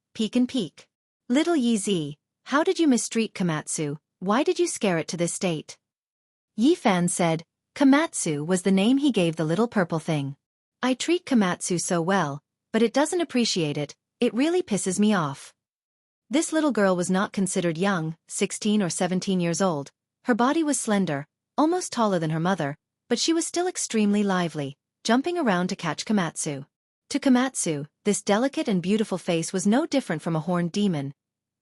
Little Yi Zi, how did you mistreat Komatsu? Why did you scare it to this state? Yi Fan said. Komatsu was the name he gave the little purple thing. I treat Komatsu so well, but it doesn't appreciate it. It really pisses me off. This little girl was not considered young, 16 or 17 years old. Her body was slender, almost taller than her mother, but she was still extremely lively, jumping around to catch Komatsu. To Komatsu, this delicate and beautiful face was no different from a horned demon.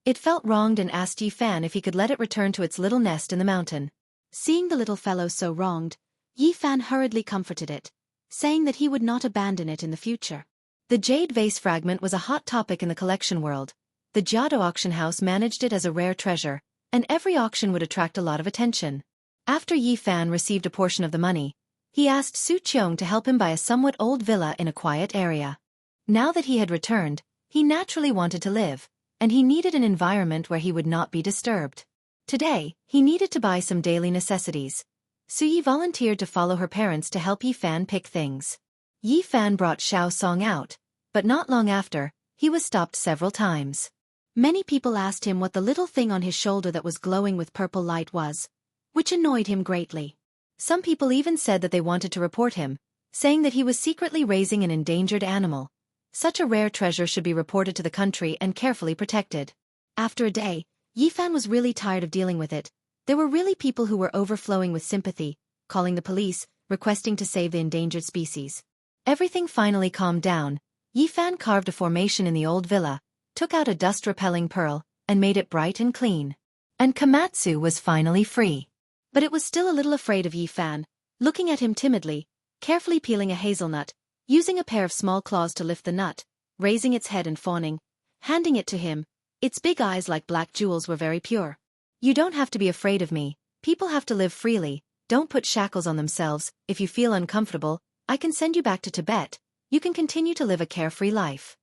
It felt wronged and asked Yi Fan if he could let it return to its little nest in the mountain. Seeing the little fellow so wronged, Yi Fan hurriedly comforted it, saying that he would not abandon it in the future. The jade vase fragment was a hot topic in the collection world. The Jianghu auction house managed it as a rare treasure, and every auction would attract a lot of attention. After Yi Fan received a portion of the money, he asked Su Qiong to help him buy a somewhat old villa in a quiet area. Now that he had returned, he naturally wanted to live, and he needed an environment where he would not be disturbed. Today, he needed to buy some daily necessities. Su Yi volunteered to follow her parents to help Yi Fan pick things. Yi Fan brought Xiao Song out, but not long after, he was stopped several times. Many people asked him what the little thing on his shoulder that was glowing with purple light was, which annoyed him greatly. Some people even said that they wanted to report him, saying that he was secretly raising an endangered animal. Such a rare treasure should be reported to the country and carefully protected. After a day, Yi Fan was really tired of dealing with it. There were really people who were overflowing with sympathy, calling the police, requesting to save the endangered species. Everything finally calmed down. Yi Fan carved a formation in the old villa, took out a dust-repelling pearl, and made it bright and clean. And Komatsu was finally free. But it was still a little afraid of Yi Fan, looking at him timidly, carefully peeling a hazelnut, using a pair of small claws to lift the nut, raising its head and fawning, handing it to him. Its big eyes like black jewels were very pure. You don't have to be afraid of me. People have to live freely. Don't put shackles on themselves. If you feel uncomfortable, I can send you back to Tibet. You can continue to live a carefree life.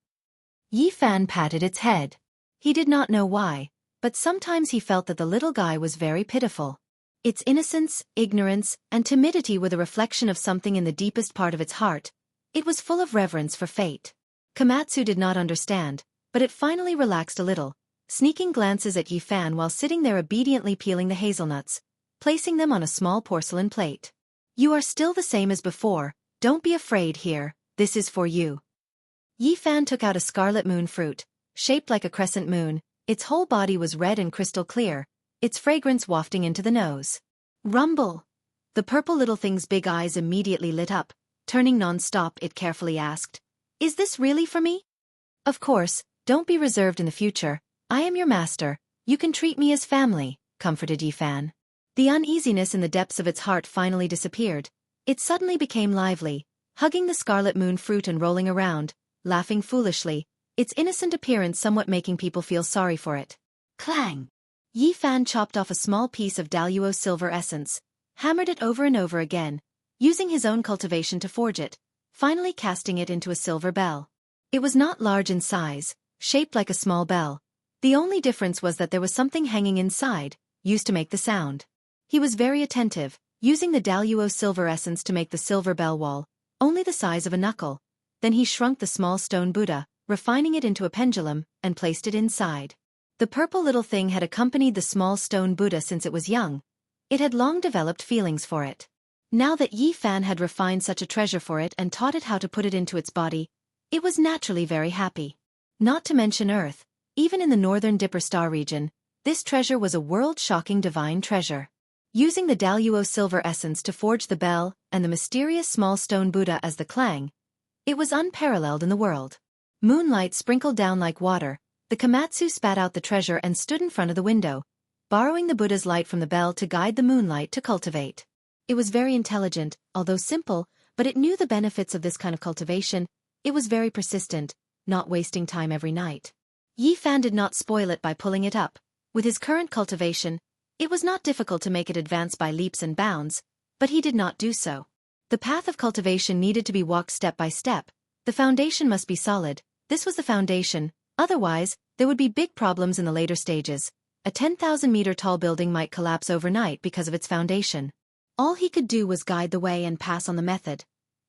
Yi Fan patted its head. He did not know why, but sometimes he felt that the little guy was very pitiful. Its innocence, ignorance, and timidity were the reflection of something in the deepest part of its heart. It was full of reverence for fate. Komatsu did not understand, but it finally relaxed a little, sneaking glances at Yifan while sitting there obediently peeling the hazelnuts, placing them on a small porcelain plate. "You are still the same as before, don't be afraid here, this is for you." Yifan took out a scarlet moon fruit, shaped like a crescent moon. Its whole body was red and crystal clear, its fragrance wafting into the nose. "Rumble!" The purple little thing's big eyes immediately lit up. Turning non-stop, it carefully asked, "Is this really for me?" "Of course, don't be reserved in the future. I am your master, you can treat me as family," comforted Yifan. The uneasiness in the depths of its heart finally disappeared. It suddenly became lively, hugging the scarlet moon fruit and rolling around, laughing foolishly, its innocent appearance somewhat making people feel sorry for it. Clang! Yifan chopped off a small piece of Daluo silver essence, hammered it over and over again, using his own cultivation to forge it, finally casting it into a silver bell. It was not large in size, shaped like a small bell. The only difference was that there was something hanging inside, used to make the sound. He was very attentive, using the Daluo silver essence to make the silver bell wall, only the size of a knuckle. Then he shrunk the small stone Buddha, refining it into a pendulum, and placed it inside. The purple little thing had accompanied the small stone Buddha since it was young. It had long developed feelings for it. Now that Yifan had refined such a treasure for it and taught it how to put it into its body, it was naturally very happy. Not to mention Earth, even in the northern Dipper Star region, this treasure was a world-shocking divine treasure. Using the Daluo silver essence to forge the bell and the mysterious small stone Buddha as the clang, it was unparalleled in the world. Moonlight sprinkled down like water. The Komatsu spat out the treasure and stood in front of the window, borrowing the Buddha's light from the bell to guide the moonlight to cultivate. It was very intelligent, although simple, but it knew the benefits of this kind of cultivation. It was very persistent, not wasting time every night. Yifan did not spoil it by pulling it up. With his current cultivation, it was not difficult to make it advance by leaps and bounds, but he did not do so. The path of cultivation needed to be walked step by step. The foundation must be solid. This was the foundation, otherwise, there would be big problems in the later stages. A 10,000-meter tall building might collapse overnight because of its foundation. All he could do was guide the way and pass on the method.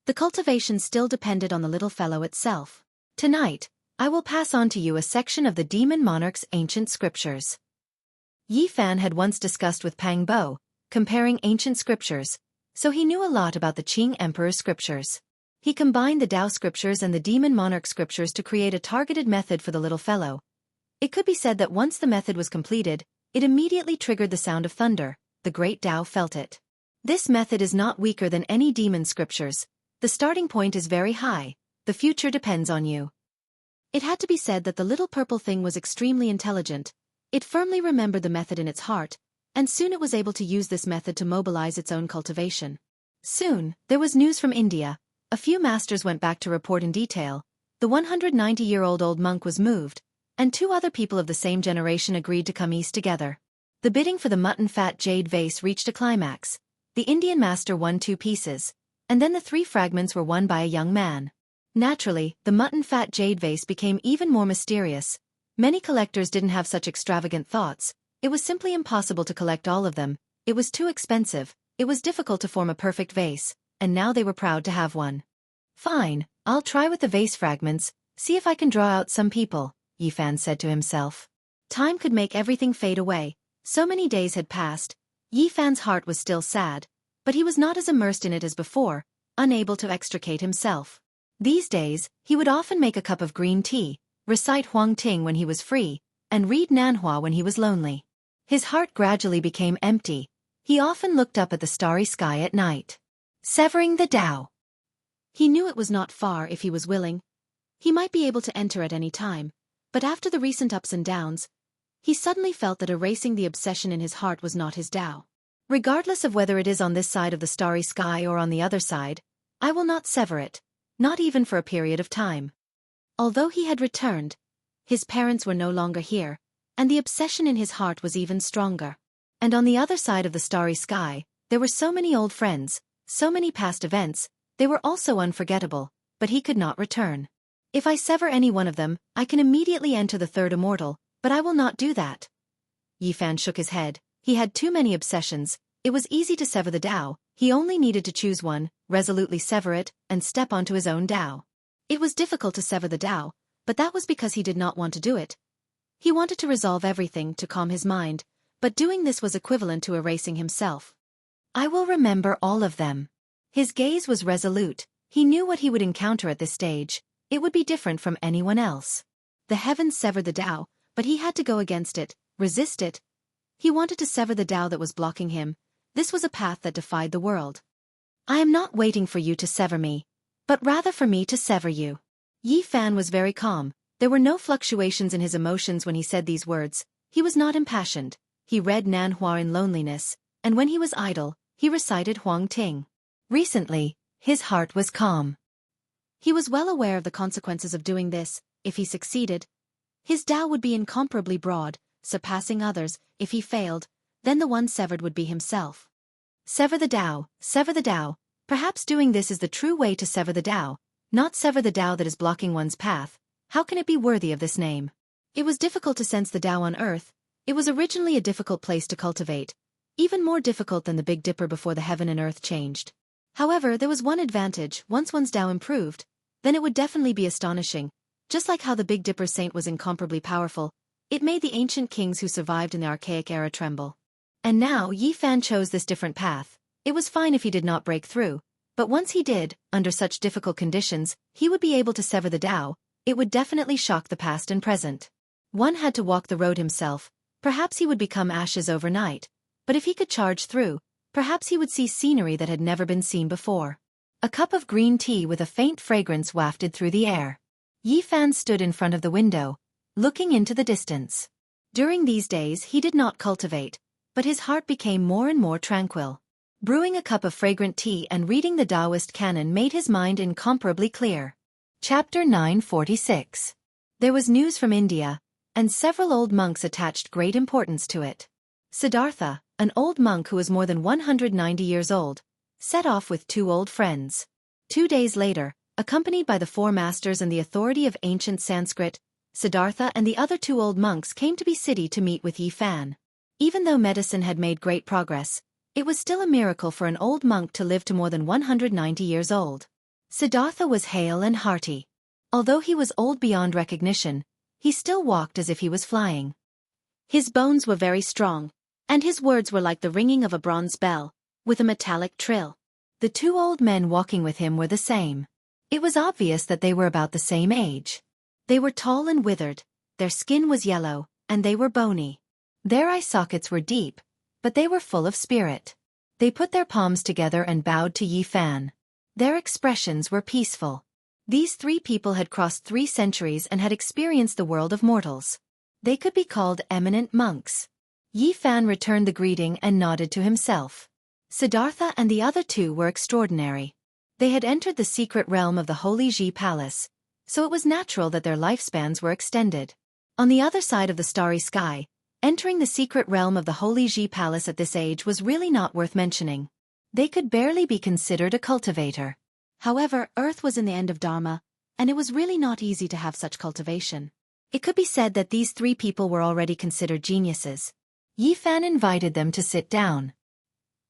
The cultivation still depended on the little fellow itself. "Tonight, I will pass on to you a section of the demon monarch's ancient scriptures." Yifan had once discussed with Pang Bo, comparing ancient scriptures, so he knew a lot about the Qing Emperor's scriptures. He combined the Tao scriptures and the demon monarch scriptures to create a targeted method for the little fellow. It could be said that once the method was completed, it immediately triggered the sound of thunder. The great Tao felt it. This method is not weaker than any demon scriptures. The starting point is very high. The future depends on you. It had to be said that the little purple thing was extremely intelligent. It firmly remembered the method in its heart, and soon it was able to use this method to mobilize its own cultivation. Soon, there was news from India. A few masters went back to report in detail. The 190-year-old old monk was moved, and 2 other people of the same generation agreed to come east together. The bidding for the mutton-fat jade vase reached a climax. The Indian master won 2 pieces, and then the 3 fragments were won by a young man. Naturally, the mutton-fat jade vase became even more mysterious. Many collectors didn't have such extravagant thoughts. It was simply impossible to collect all of them. It was too expensive. It was difficult to form a perfect vase, and now they were proud to have one. "Fine, I'll try with the vase fragments, see if I can draw out some people," Yifan said to himself. Time could make everything fade away. So many days had passed. Yifan's heart was still sad, but he was not as immersed in it as before, unable to extricate himself. These days, he would often make a cup of green tea, recite Huang Ting when he was free, and read Nanhua when he was lonely. His heart gradually became empty. He often looked up at the starry sky at night. Severing the Tao. He knew it was not far if he was willing. He might be able to enter at any time, but after the recent ups and downs, he suddenly felt that erasing the obsession in his heart was not his Tao. Regardless of whether it is on this side of the starry sky or on the other side, I will not sever it, not even for a period of time. Although he had returned, his parents were no longer here, and the obsession in his heart was even stronger. And on the other side of the starry sky, there were so many old friends, so many past events, they were also unforgettable, but he could not return. If I sever any one of them, I can immediately enter the third immortal, but I will not do that. Yi Fan shook his head. He had too many obsessions. It was easy to sever the Tao. He only needed to choose one, resolutely sever it, and step onto his own Tao. It was difficult to sever the Tao, but that was because he did not want to do it. He wanted to resolve everything to calm his mind, but doing this was equivalent to erasing himself. I will remember all of them. His gaze was resolute. He knew what he would encounter at this stage. It would be different from anyone else. The heavens severed the Tao, but he had to go against it, resist it. He wanted to sever the Tao that was blocking him. This was a path that defied the world. I am not waiting for you to sever me, but rather for me to sever you. Yi Fan was very calm. There were no fluctuations in his emotions when he said these words. He was not impassioned. He read Nan Hua in loneliness, and when he was idle, he recited Huang Ting. Recently, his heart was calm. He was well aware of the consequences of doing this. If he succeeded, his Tao would be incomparably broad, surpassing others. If he failed, then the one severed would be himself. Sever the Tao, sever the Tao. Perhaps doing this is the true way to sever the Tao, not sever the Tao that is blocking one's path. How can it be worthy of this name? It was difficult to sense the Tao on Earth. It was originally a difficult place to cultivate, even more difficult than the Big Dipper before the heaven and earth changed. However, there was one advantage. Once one's Tao improved, then it would definitely be astonishing. Just like how the Big Dipper saint was incomparably powerful, it made the ancient kings who survived in the archaic era tremble. And now Yi Fan chose this different path. It was fine if he did not break through, but once he did, under such difficult conditions, he would be able to sever the Tao. It would definitely shock the past and present. One had to walk the road himself. Perhaps he would become ashes overnight, but if he could charge through, perhaps he would see scenery that had never been seen before. A cup of green tea with a faint fragrance wafted through the air. Yi Fan stood in front of the window, looking into the distance. During these days he did not cultivate, but his heart became more and more tranquil. Brewing a cup of fragrant tea and reading the Taoist canon made his mind incomparably clear. Chapter 946. There was news from India, and several old monks attached great importance to it. Siddhartha, an old monk who was more than 190 years old, set off with 2 old friends. 2 days later, accompanied by the 4 masters and the authority of ancient Sanskrit, Siddhartha and the other 2 old monks came to the city to meet with Yi Fan. Even though medicine had made great progress, it was still a miracle for an old monk to live to more than 190 years old. Siddhartha was hale and hearty. Although he was old beyond recognition, he still walked as if he was flying. His bones were very strong, and his words were like the ringing of a bronze bell, with a metallic trill. The 2 old men walking with him were the same. It was obvious that they were about the same age. They were tall and withered, their skin was yellow, and they were bony. Their eye sockets were deep, but they were full of spirit. They put their palms together and bowed to Yi Fan. Their expressions were peaceful. These 3 people had crossed 3 centuries and had experienced the world of mortals. They could be called eminent monks. Yi Fan returned the greeting and nodded to himself. Siddhartha and the other 2 were extraordinary. They had entered the secret realm of the Holy Ji Palace, so it was natural that their lifespans were extended. On the other side of the starry sky, entering the secret realm of the Holy Ji Palace at this age was really not worth mentioning. They could barely be considered a cultivator. However, Earth was in the end of Dharma, and it was really not easy to have such cultivation. It could be said that these 3 people were already considered geniuses. Yi Fan invited them to sit down.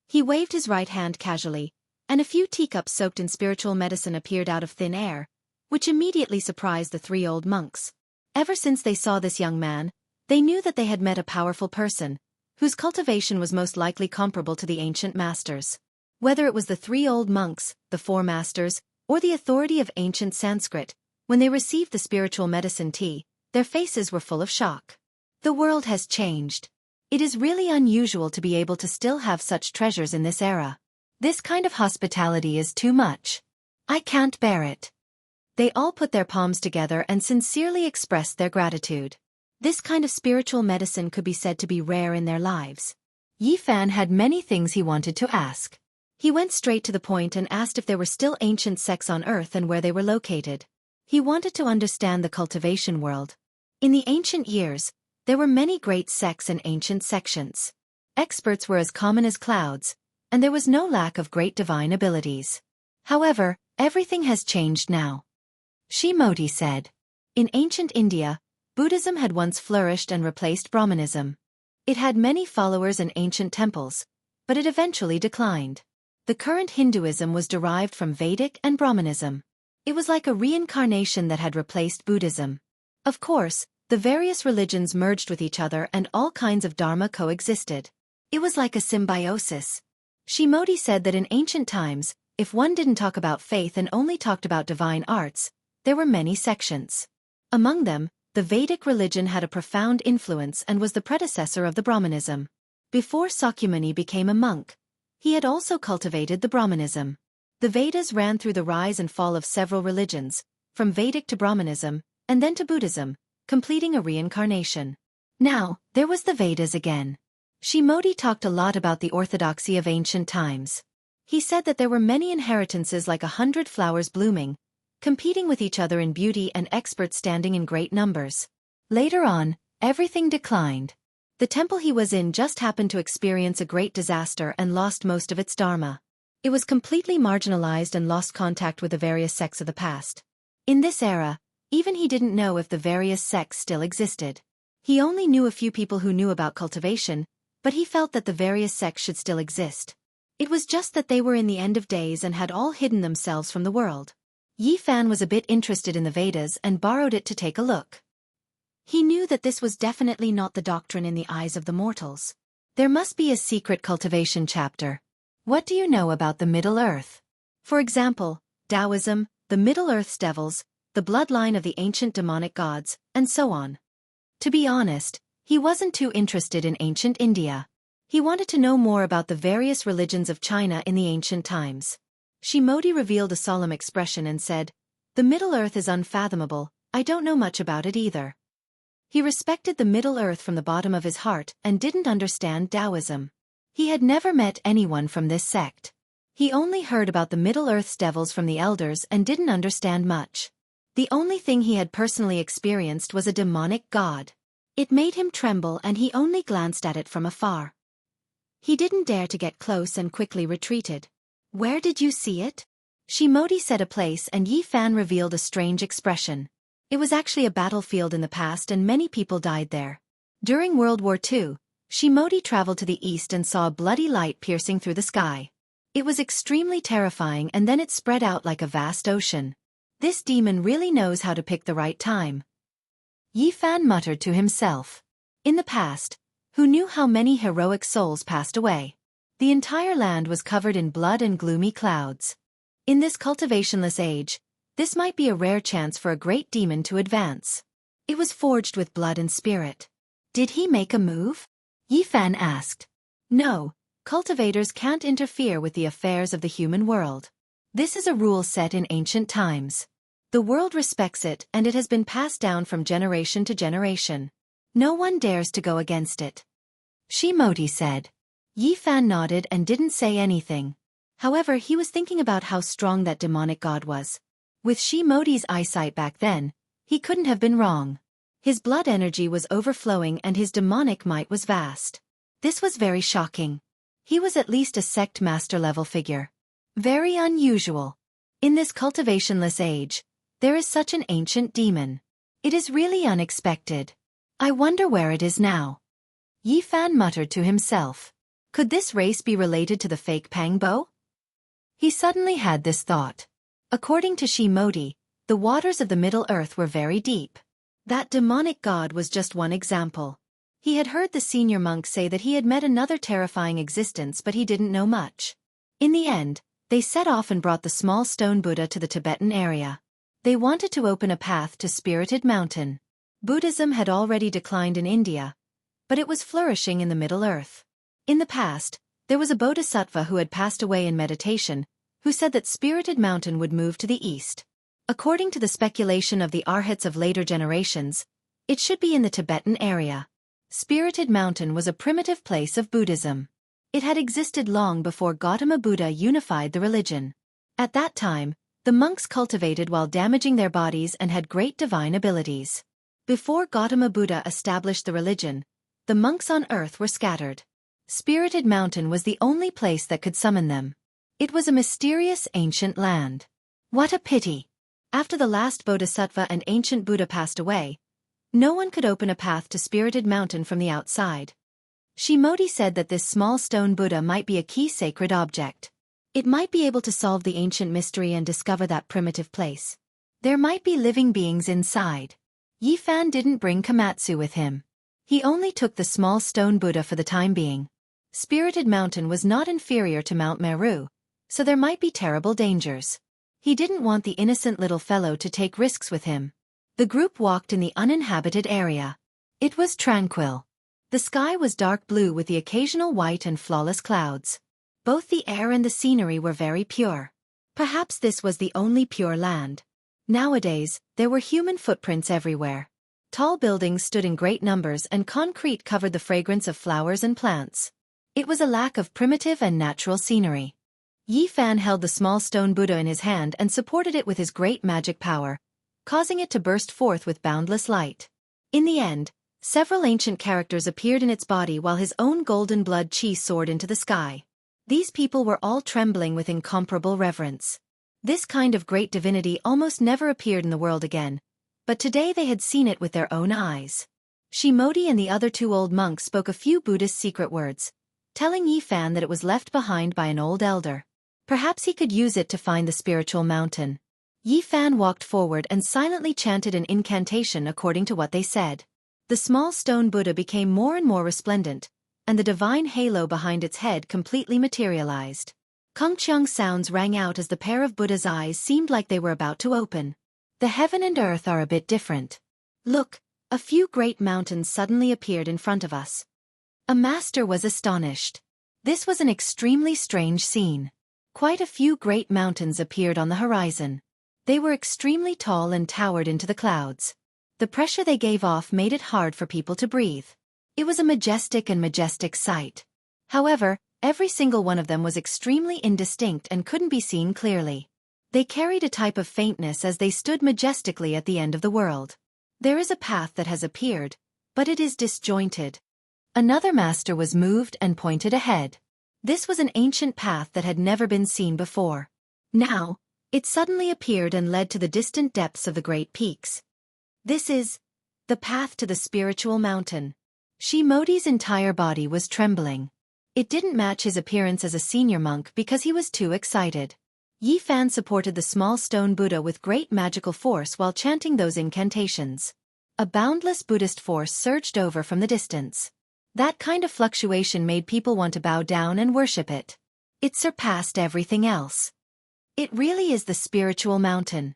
He waved his right hand casually, and a few teacups soaked in spiritual medicine appeared out of thin air, which immediately surprised the 3 old monks. Ever since they saw this young man, they knew that they had met a powerful person, whose cultivation was most likely comparable to the ancient masters. Whether it was the 3 old monks, the 4 masters, or the authority of ancient Sanskrit, when they received the spiritual medicine tea, their faces were full of shock. The world has changed. It is really unusual to be able to still have such treasures in this era. This kind of hospitality is too much. I can't bear it. They all put their palms together and sincerely expressed their gratitude. This kind of spiritual medicine could be said to be rare in their lives. Yi Fan had many things he wanted to ask. He went straight to the point and asked if there were still ancient sects on Earth and where they were located. He wanted to understand the cultivation world. In the ancient years, there were many great sects and ancient sections. Experts were as common as clouds, and there was no lack of great divine abilities. However, everything has changed now. Shimoti said. In ancient India, Buddhism had once flourished and replaced Brahmanism. It had many followers and ancient temples, but it eventually declined. The current Hinduism was derived from Vedic and Brahmanism. It was like a reincarnation that had replaced Buddhism. Of course, the various religions merged with each other and all kinds of dharma coexisted. It was like a symbiosis. Shimodi said that in ancient times, if one didn't talk about faith and only talked about divine arts, there were many sections. Among them, the Vedic religion had a profound influence and was the predecessor of the Brahmanism. Before Sakyamuni became a monk, he had also cultivated the Brahmanism. The Vedas ran through the rise and fall of several religions, from Vedic to Brahmanism, and then to Buddhism, completing a reincarnation. Now, there was the Vedas again. Shimodi talked a lot about the orthodoxy of ancient times. He said that there were many inheritances like 100 flowers blooming, competing with each other in beauty and experts standing in great numbers. Later on, everything declined. The temple he was in just happened to experience a great disaster and lost most of its dharma. It was completely marginalized and lost contact with the various sects of the past. In this era, even he didn't know if the various sects still existed. He only knew a few people who knew about cultivation, but he felt that the various sects should still exist. It was just that they were in the end of days and had all hidden themselves from the world. Yi Fan was a bit interested in the Vedas and borrowed it to take a look. He knew that this was definitely not the doctrine in the eyes of the mortals. There must be a secret cultivation chapter. What do you know about the Middle Earth? For example, Taoism, the Middle Earth's devils, the bloodline of the ancient demonic gods, and so on. To be honest, he wasn't too interested in ancient India. He wanted to know more about the various religions of China in the ancient times. Shimodi revealed a solemn expression and said, "The Middle Earth is unfathomable, I don't know much about it either." He respected the Middle Earth from the bottom of his heart and didn't understand Taoism. He had never met anyone from this sect. He only heard about the Middle Earth's devils from the elders and didn't understand much. The only thing he had personally experienced was a demonic god. It made him tremble and he only glanced at it from afar. He didn't dare to get close and quickly retreated. "Where did you see it?" Shimodi said a place and Yi Fan revealed a strange expression. It was actually a battlefield in the past and many people died there. During World War II, Shimodi traveled to the east and saw a bloody light piercing through the sky. It was extremely terrifying and then it spread out like a vast ocean. This demon really knows how to pick the right time. Yi Fan muttered to himself. In the past, who knew how many heroic souls passed away? The entire land was covered in blood and gloomy clouds. In this cultivationless age, this might be a rare chance for a great demon to advance. It was forged with blood and spirit. Did he make a move? Yi Fan asked. No, cultivators can't interfere with the affairs of the human world. This is a rule set in ancient times. The world respects it and it has been passed down from generation to generation. No one dares to go against it. Shimodi said. Yi Fan nodded and didn't say anything. However, he was thinking about how strong that demonic god was. With Shimodi's eyesight back then, he couldn't have been wrong. His blood energy was overflowing and his demonic might was vast. This was very shocking. He was at least a sect master level figure. Very unusual. In this cultivationless age, there is such an ancient demon. It is really unexpected. I wonder where it is now. Yi Fan muttered to himself. Could this race be related to the fake Pangbo? He suddenly had this thought. According to Shimodi, the waters of the Middle Earth were very deep. That demonic god was just one example. He had heard the senior monk say that he had met another terrifying existence but he didn't know much. In the end, they set off and brought the small stone Buddha to the Tibetan area. They wanted to open a path to Spirited Mountain. Buddhism had already declined in India, but it was flourishing in the Middle Earth. In the past, there was a bodhisattva who had passed away in meditation, who said that Spirited Mountain would move to the east. According to the speculation of the arhats of later generations, it should be in the Tibetan area. Spirited Mountain was a primitive place of Buddhism. It had existed long before Gautama Buddha unified the religion. At that time, the monks cultivated while damaging their bodies and had great divine abilities. Before Gautama Buddha established the religion, the monks on earth were scattered. Spirited Mountain was the only place that could summon them. It was a mysterious ancient land. What a pity! After the last bodhisattva and ancient Buddha passed away, no one could open a path to Spirited Mountain from the outside. Shimodi said that this small stone Buddha might be a key sacred object. It might be able to solve the ancient mystery and discover that primitive place. There might be living beings inside. Yifan didn't bring Komatsu with him. He only took the small stone Buddha for the time being. Spirited Mountain was not inferior to Mount Meru, so there might be terrible dangers. He didn't want the innocent little fellow to take risks with him. The group walked in the uninhabited area. It was tranquil. The sky was dark blue with the occasional white and flawless clouds. Both the air and the scenery were very pure. Perhaps this was the only pure land. Nowadays, there were human footprints everywhere. Tall buildings stood in great numbers and concrete covered the fragrance of flowers and plants. It was a lack of primitive and natural scenery. Yifan held the small stone Buddha in his hand and supported it with his great magic power, causing it to burst forth with boundless light. In the end, several ancient characters appeared in its body while his own golden blood chi soared into the sky. These people were all trembling with incomparable reverence. This kind of great divinity almost never appeared in the world again, but today they had seen it with their own eyes. Shimodi and the other two old monks spoke a few Buddhist secret words, telling Yifan that it was left behind by an old elder. Perhaps he could use it to find the spiritual mountain. Yifan walked forward and silently chanted an incantation according to what they said. The small stone Buddha became more and more resplendent, and the divine halo behind its head completely materialized. Kongqiang sounds rang out as the pair of Buddha's eyes seemed like they were about to open. The heaven and earth are a bit different. Look, a few great mountains suddenly appeared in front of us. A master was astonished. This was an extremely strange scene. Quite a few great mountains appeared on the horizon. They were extremely tall and towered into the clouds. The pressure they gave off made it hard for people to breathe. It was a majestic sight. However, every single one of them was extremely indistinct and couldn't be seen clearly. They carried a type of faintness as they stood majestically at the end of the world. There is a path that has appeared, but it is disjointed. Another master was moved and pointed ahead. This was an ancient path that had never been seen before. Now, it suddenly appeared and led to the distant depths of the great peaks. This is the path to the spiritual mountain. Shimodi's entire body was trembling. It didn't match his appearance as a senior monk because he was too excited. Yifan supported the small stone Buddha with great magical force while chanting those incantations. A boundless Buddhist force surged over from the distance. That kind of fluctuation made people want to bow down and worship it. It surpassed everything else. It really is the spiritual mountain.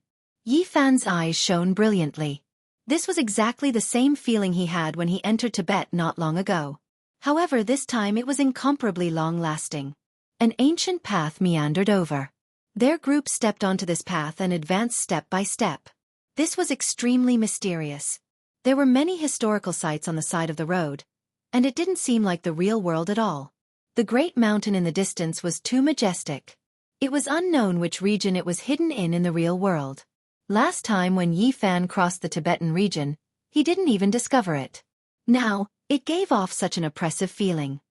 Yifan's eyes shone brilliantly. This was exactly the same feeling he had when he entered Tibet not long ago. However, this time it was incomparably long-lasting. An ancient path meandered over. Their group stepped onto this path and advanced step by step. This was extremely mysterious. There were many historical sites on the side of the road, and it didn't seem like the real world at all. The great mountain in the distance was too majestic. It was unknown which region it was hidden in the real world. Last time when Yifan crossed the Tibetan region, he didn't even discover it. Now, it gave off such an oppressive feeling.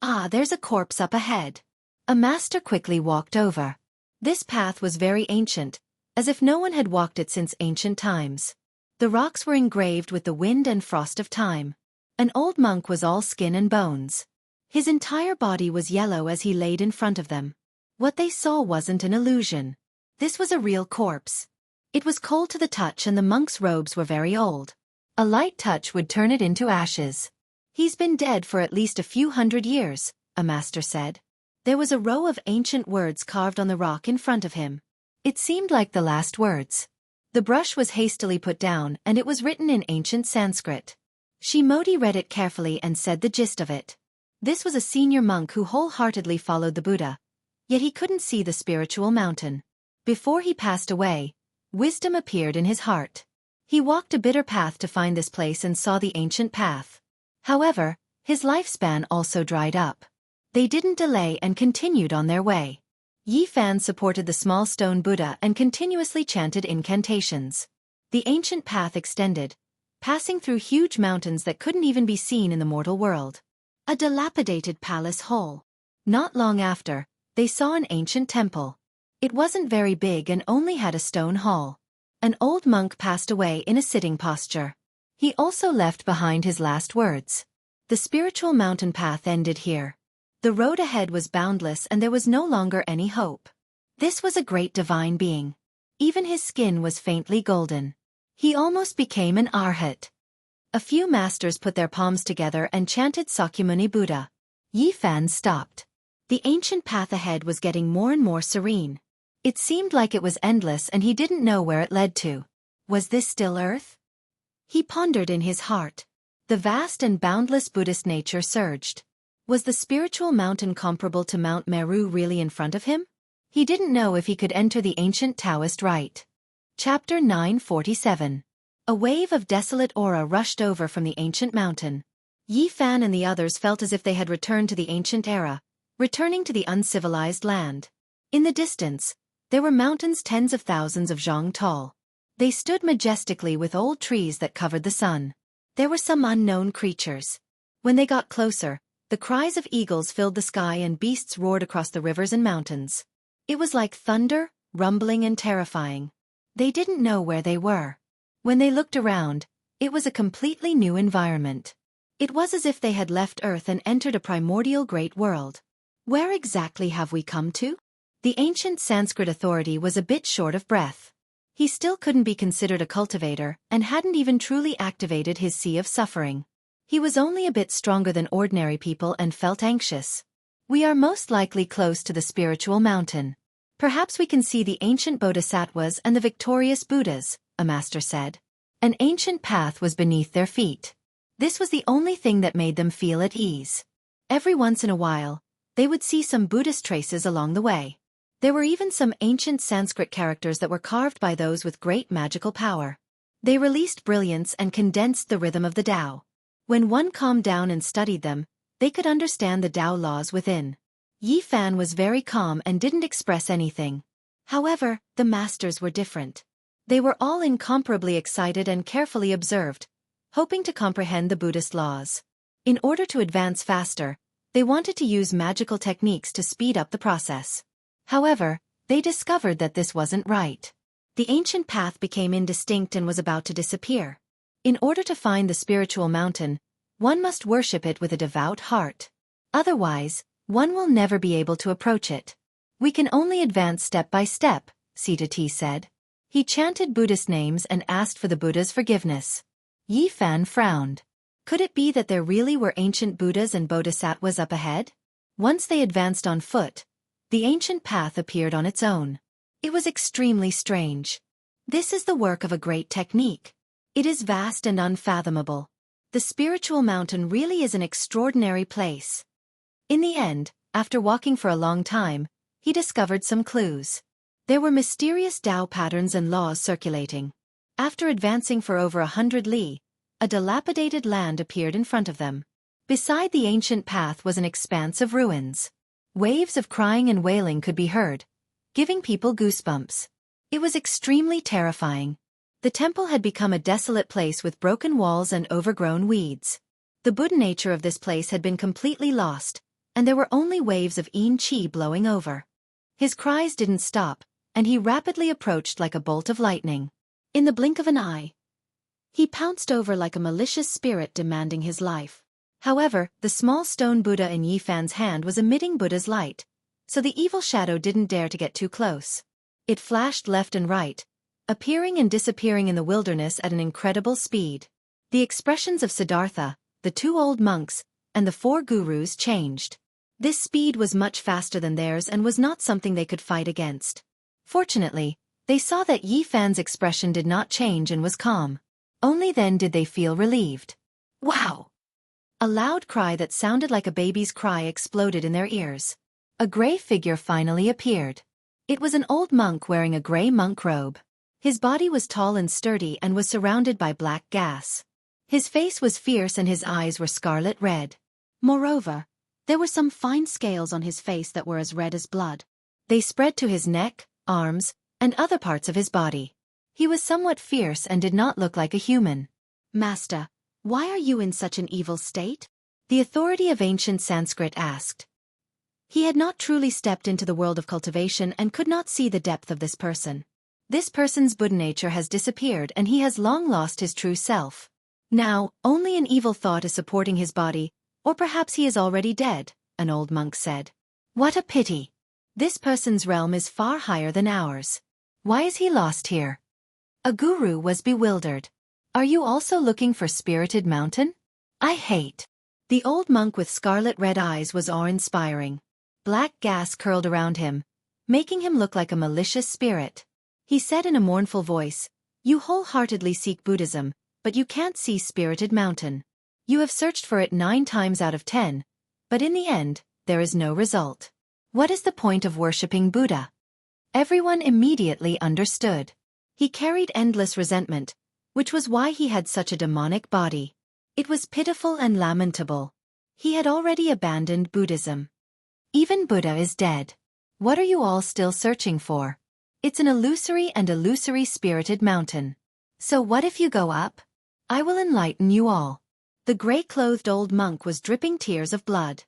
Ah, there's a corpse up ahead. A master quickly walked over. This path was very ancient, as if no one had walked it since ancient times. The rocks were engraved with the wind and frost of time. An old monk was all skin and bones. His entire body was yellow as he laid in front of them. What they saw wasn't an illusion. This was a real corpse. It was cold to the touch and the monk's robes were very old. A light touch would turn it into ashes. He's been dead for at least a few hundred years, a master said. There was a row of ancient words carved on the rock in front of him. It seemed like the last words. The brush was hastily put down and it was written in ancient Sanskrit. Shimodi read it carefully and said the gist of it. This was a senior monk who wholeheartedly followed the Buddha, yet he couldn't see the spiritual mountain. Before he passed away, wisdom appeared in his heart. He walked a bitter path to find this place and saw the ancient path. However, his lifespan also dried up. They didn't delay and continued on their way. Yifan supported the small stone Buddha and continuously chanted incantations. The ancient path extended, passing through huge mountains that couldn't even be seen in the mortal world. A dilapidated palace hall. Not long after, they saw an ancient temple. It wasn't very big and only had a stone hall. An old monk passed away in a sitting posture. He also left behind his last words. The spiritual mountain path ended here. The road ahead was boundless and there was no longer any hope. This was a great divine being. Even his skin was faintly golden. He almost became an arhat. A few masters put their palms together and chanted Sakyamuni Buddha. Yi Fan stopped. The ancient path ahead was getting more and more serene. It seemed like it was endless and he didn't know where it led to. Was this still Earth? He pondered in his heart. The vast and boundless Buddhist nature surged. Was the spiritual mountain comparable to Mount Meru really in front of him? He didn't know if he could enter the ancient Taoist rite. Chapter 947. A wave of desolate aura rushed over from the ancient mountain. Yi Fan and the others felt as if they had returned to the ancient era, returning to the uncivilized land. In the distance, there were mountains tens of thousands of zhang tall. They stood majestically with old trees that covered the sun. There were some unknown creatures. When they got closer, the cries of eagles filled the sky and beasts roared across the rivers and mountains. It was like thunder, rumbling and terrifying. They didn't know where they were. When they looked around, it was a completely new environment. It was as if they had left Earth and entered a primordial great world. Where exactly have we come to? The ancient Sanskrit authority was a bit short of breath. He still couldn't be considered a cultivator and hadn't even truly activated his sea of suffering. He was only a bit stronger than ordinary people and felt anxious. We are most likely close to the spiritual mountain. Perhaps we can see the ancient bodhisattvas and the victorious Buddhas, a master said. An ancient path was beneath their feet. This was the only thing that made them feel at ease. Every once in a while, they would see some Buddhist traces along the way. There were even some ancient Sanskrit characters that were carved by those with great magical power. They released brilliance and condensed the rhythm of the Tao. When one calmed down and studied them, they could understand the Tao laws within. Yi Fan was very calm and didn't express anything. However, the masters were different. They were all incomparably excited and carefully observed, hoping to comprehend the Buddhist laws. In order to advance faster, they wanted to use magical techniques to speed up the process. However, they discovered that this wasn't right. The ancient path became indistinct and was about to disappear. In order to find the spiritual mountain, one must worship it with a devout heart. Otherwise, one will never be able to approach it. We can only advance step by step, Siddhartha said. He chanted Buddhist names and asked for the Buddha's forgiveness. Yi Fan frowned. Could it be that there really were ancient Buddhas and bodhisattvas up ahead? Once they advanced on foot, the ancient path appeared on its own. It was extremely strange. This is the work of a great technique. It is vast and unfathomable. The spiritual mountain really is an extraordinary place. In the end, after walking for a long time, he discovered some clues. There were mysterious Tao patterns and laws circulating. After advancing for over 100 li, a dilapidated land appeared in front of them. Beside the ancient path was an expanse of ruins. Waves of crying and wailing could be heard, giving people goosebumps. It was extremely terrifying. The temple had become a desolate place with broken walls and overgrown weeds. The Buddha nature of this place had been completely lost, and there were only waves of yin qi blowing over. His cries didn't stop, and he rapidly approached like a bolt of lightning. In the blink of an eye, he pounced over like a malicious spirit demanding his life. However, the small stone Buddha in Yi Fan's hand was emitting Buddha's light, so the evil shadow didn't dare to get too close. It flashed left and right, appearing and disappearing in the wilderness at an incredible speed. The expressions of Siddhartha, the two old monks, and the four gurus changed. This speed was much faster than theirs and was not something they could fight against. Fortunately, they saw that Yi Fan's expression did not change and was calm. Only then did they feel relieved. Wow! A loud cry that sounded like a baby's cry exploded in their ears. A gray figure finally appeared. It was an old monk wearing a gray monk robe. His body was tall and sturdy and was surrounded by black gas. His face was fierce and his eyes were scarlet red. Moreover, there were some fine scales on his face that were as red as blood. They spread to his neck, arms, and other parts of his body. He was somewhat fierce and did not look like a human. Master, why are you in such an evil state? The authority of ancient Sanskrit asked. He had not truly stepped into the world of cultivation and could not see the depth of this person. This person's Buddha nature has disappeared and he has long lost his true self. Now, only an evil thought is supporting his body, or perhaps he is already dead, an old monk said. What a pity. This person's realm is far higher than ours. Why is he lost here? A guru was bewildered. Are you also looking for Spirited Mountain? I hate. The old monk with scarlet red eyes was awe-inspiring. Black gas curled around him, making him look like a malicious spirit. He said in a mournful voice, You wholeheartedly seek Buddhism, but you can't see Spirited Mountain. You have searched for it 9 times out of 10, but in the end, there is no result. What is the point of worshipping Buddha? Everyone immediately understood. He carried endless resentment, which was why he had such a demonic body. It was pitiful and lamentable. He had already abandoned Buddhism. Even Buddha is dead. What are you all still searching for? It's an illusory Spirited Mountain. So what if you go up? I will enlighten you all. The gray-clothed old monk was dripping tears of blood.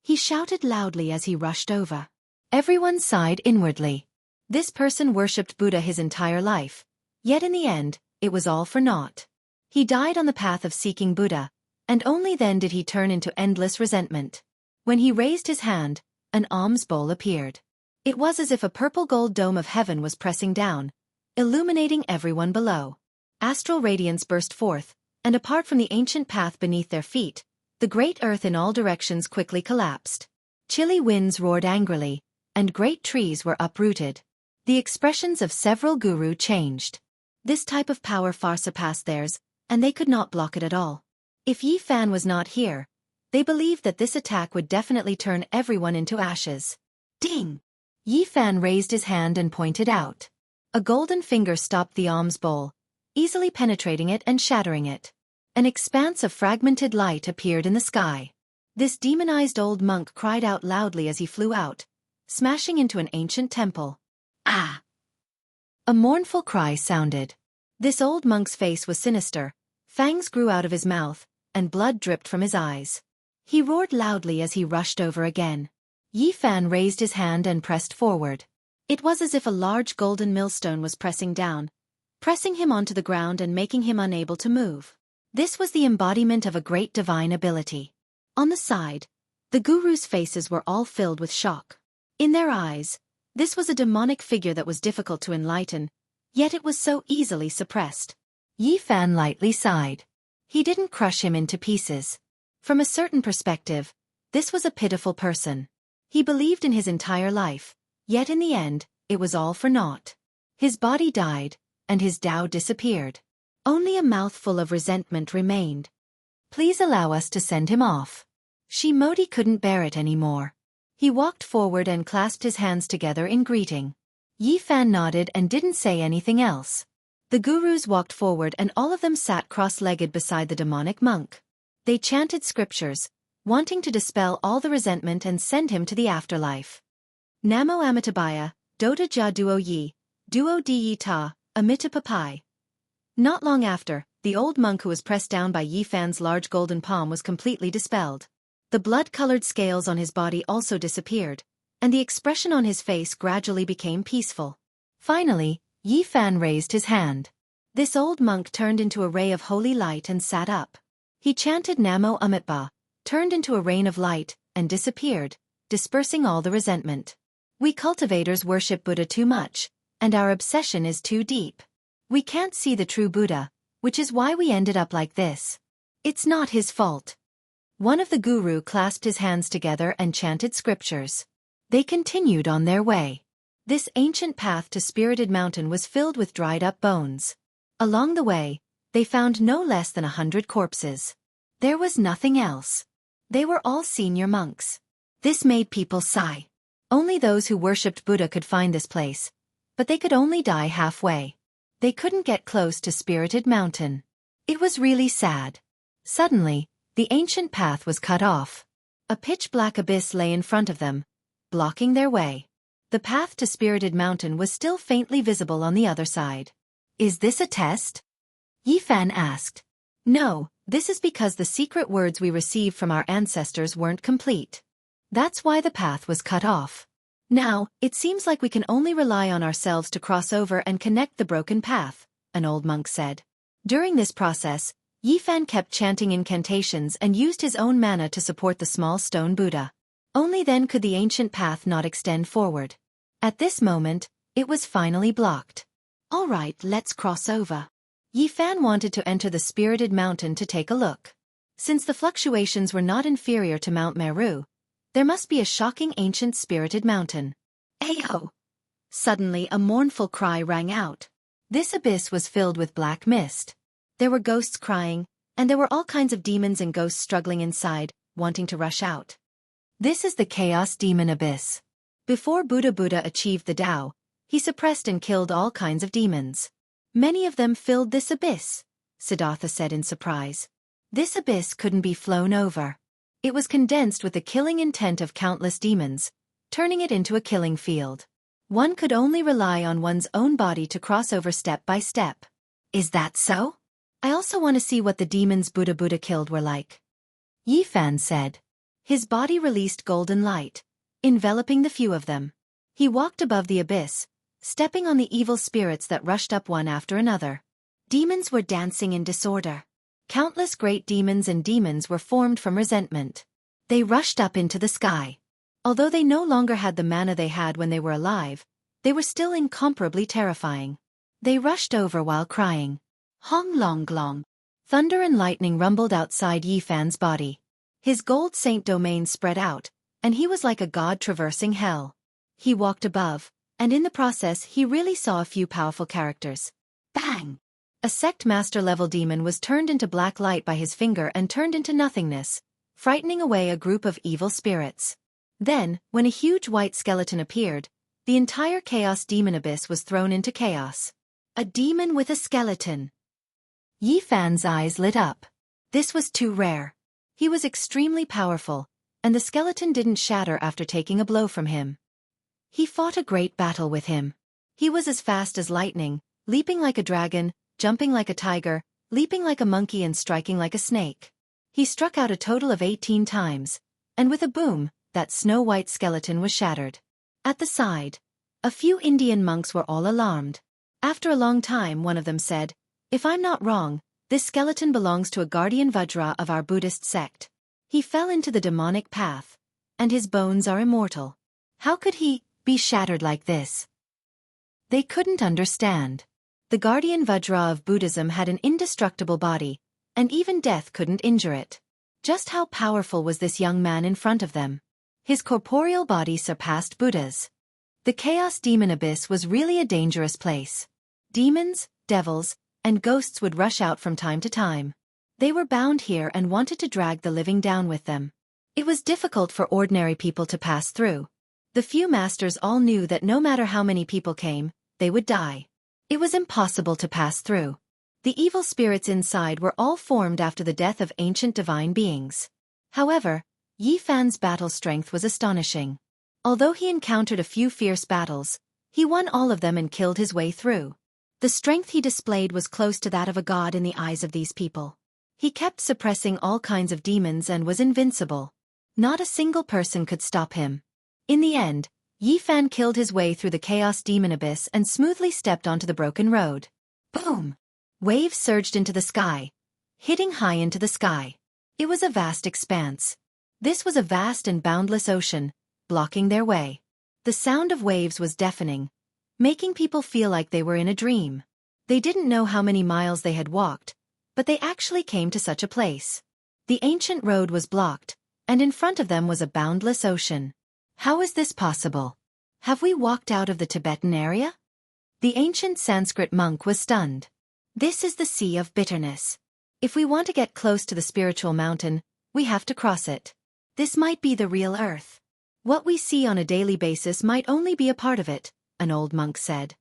He shouted loudly as he rushed over. Everyone sighed inwardly. This person worshipped Buddha his entire life, yet in the end, it was all for naught. He died on the path of seeking Buddha, and only then did he turn into endless resentment. When he raised his hand, an alms bowl appeared. It was as if a purple gold dome of heaven was pressing down, illuminating everyone below. Astral radiance burst forth, and apart from the ancient path beneath their feet, the great earth in all directions quickly collapsed. Chilly winds roared angrily, and great trees were uprooted. The expressions of several gurus changed. This type of power far surpassed theirs, and they could not block it at all. If Yi Fan was not here, they believed that this attack would definitely turn everyone into ashes. Ding! Yi Fan raised his hand and pointed out. A golden finger stopped the alms bowl, easily penetrating it and shattering it. An expanse of fragmented light appeared in the sky. This demonized old monk cried out loudly as he flew out, smashing into an ancient temple. Ah! A mournful cry sounded. This old monk's face was sinister, fangs grew out of his mouth, and blood dripped from his eyes. He roared loudly as he rushed over again. Yi Fan raised his hand and pressed forward. It was as if a large golden millstone was pressing down, pressing him onto the ground and making him unable to move. This was the embodiment of a great divine ability. On the side, the gurus' faces were all filled with shock. In their eyes, this was a demonic figure that was difficult to enlighten, yet it was so easily suppressed. Yi Fan lightly sighed. He didn't crush him into pieces. From a certain perspective, this was a pitiful person. He believed in his entire life, yet in the end, it was all for naught. His body died, and his Tao disappeared. Only a mouthful of resentment remained. Please allow us to send him off. Shimodi couldn't bear it anymore. He walked forward and clasped his hands together in greeting. Yi Fan nodded and didn't say anything else. The gurus walked forward and all of them sat cross-legged beside the demonic monk. They chanted scriptures, wanting to dispel all the resentment and send him to the afterlife. Namo Amitabhaya, Dota Ja Duo Yi, Duo Di Yi Ta, Amitapapai. Not long after, the old monk who was pressed down by Yi Fan's large golden palm was completely dispelled. The blood-colored scales on his body also disappeared, and the expression on his face gradually became peaceful. Finally, Yi Fan raised his hand. This old monk turned into a ray of holy light and sat up. He chanted Namo Amitba, turned into a rain of light, and disappeared, dispersing all the resentment. We cultivators worship Buddha too much, and our obsession is too deep. We can't see the true Buddha, which is why we ended up like this. It's not his fault. One of the guru clasped his hands together and chanted scriptures. They continued on their way. This ancient path to Spirited Mountain was filled with dried-up bones. Along the way, they found no less than 100 corpses. There was nothing else. They were all senior monks. This made people sigh. Only those who worshipped Buddha could find this place, but they could only die halfway. They couldn't get close to Spirited Mountain. It was really sad. Suddenly, the ancient path was cut off. A pitch-black abyss lay in front of them, blocking their way. The path to Spirited Mountain was still faintly visible on the other side. Is this a test? Yi Fan asked. No, this is because the secret words we received from our ancestors weren't complete. That's why the path was cut off. Now, it seems like we can only rely on ourselves to cross over and connect the broken path, an old monk said. During this process, Yi Fan kept chanting incantations and used his own mana to support the small stone Buddha. Only then could the ancient path not extend forward. At this moment, it was finally blocked. All right, let's cross over. Yi Fan wanted to enter the spirited mountain to take a look. Since the fluctuations were not inferior to Mount Meru, there must be a shocking ancient spirited mountain. Ayo! Suddenly a mournful cry rang out. This abyss was filled with black mist. There were ghosts crying, and there were all kinds of demons and ghosts struggling inside, wanting to rush out. This is the Chaos Demon Abyss. Before Buddha achieved the Tao, he suppressed and killed all kinds of demons. Many of them filled this abyss, Siddhartha said in surprise. This abyss couldn't be flown over. It was condensed with the killing intent of countless demons, turning it into a killing field. One could only rely on one's own body to cross over step by step. Is that so? I also want to see what the demons Buddha killed were like. Yi Fan said. His body released golden light, enveloping the few of them. He walked above the abyss, stepping on the evil spirits that rushed up one after another. Demons were dancing in disorder. Countless great demons and demons were formed from resentment. They rushed up into the sky. Although they no longer had the mana they had when they were alive, they were still incomparably terrifying. They rushed over while crying. Hong long glong. Thunder and lightning rumbled outside Yi Fan's body. His gold saint domain spread out, and he was like a god traversing hell. He walked above, and in the process he really saw a few powerful characters. Bang! A sect master-level demon was turned into black light by his finger and turned into nothingness, frightening away a group of evil spirits. Then, when a huge white skeleton appeared, the entire Chaos Demon Abyss was thrown into chaos. A demon with a skeleton. Yi Fan's eyes lit up. This was too rare. He was extremely powerful, and the skeleton didn't shatter after taking a blow from him. He fought a great battle with him. He was as fast as lightning, leaping like a dragon, jumping like a tiger, leaping like a monkey and striking like a snake. He struck out a total of 18 times, and with a boom, that snow-white skeleton was shattered. At the side, a few Indian monks were all alarmed. After a long time one of them said, "If I'm not wrong, this skeleton belongs to a guardian Vajra of our Buddhist sect. He fell into the demonic path, and his bones are immortal. How could he be shattered like this?" They couldn't understand. The guardian Vajra of Buddhism had an indestructible body, and even death couldn't injure it. Just how powerful was this young man in front of them? His corporeal body surpassed Buddha's. The Chaos Demon Abyss was really a dangerous place. Demons, devils, and ghosts would rush out from time to time. They were bound here and wanted to drag the living down with them. It was difficult for ordinary people to pass through. The few masters all knew that no matter how many people came, they would die. It was impossible to pass through. The evil spirits inside were all formed after the death of ancient divine beings. However, Yi Fan's battle strength was astonishing. Although he encountered a few fierce battles, he won all of them and killed his way through. The strength he displayed was close to that of a god in the eyes of these people. He kept suppressing all kinds of demons and was invincible. Not a single person could stop him. In the end, Yi Fan killed his way through the Chaos Demon Abyss and smoothly stepped onto the broken road. Boom! Waves surged into the sky, hitting high into the sky. It was a vast expanse. This was a vast and boundless ocean, blocking their way. The sound of waves was deafening, making people feel like they were in a dream. They didn't know how many miles they had walked, but they actually came to such a place. The ancient road was blocked, and in front of them was a boundless ocean. How is this possible? Have we walked out of the Tibetan area? The ancient Sanskrit monk was stunned. This is the Sea of Bitterness. If we want to get close to the spiritual mountain, we have to cross it. This might be the real earth. What we see on a daily basis might only be a part of it, an old monk said.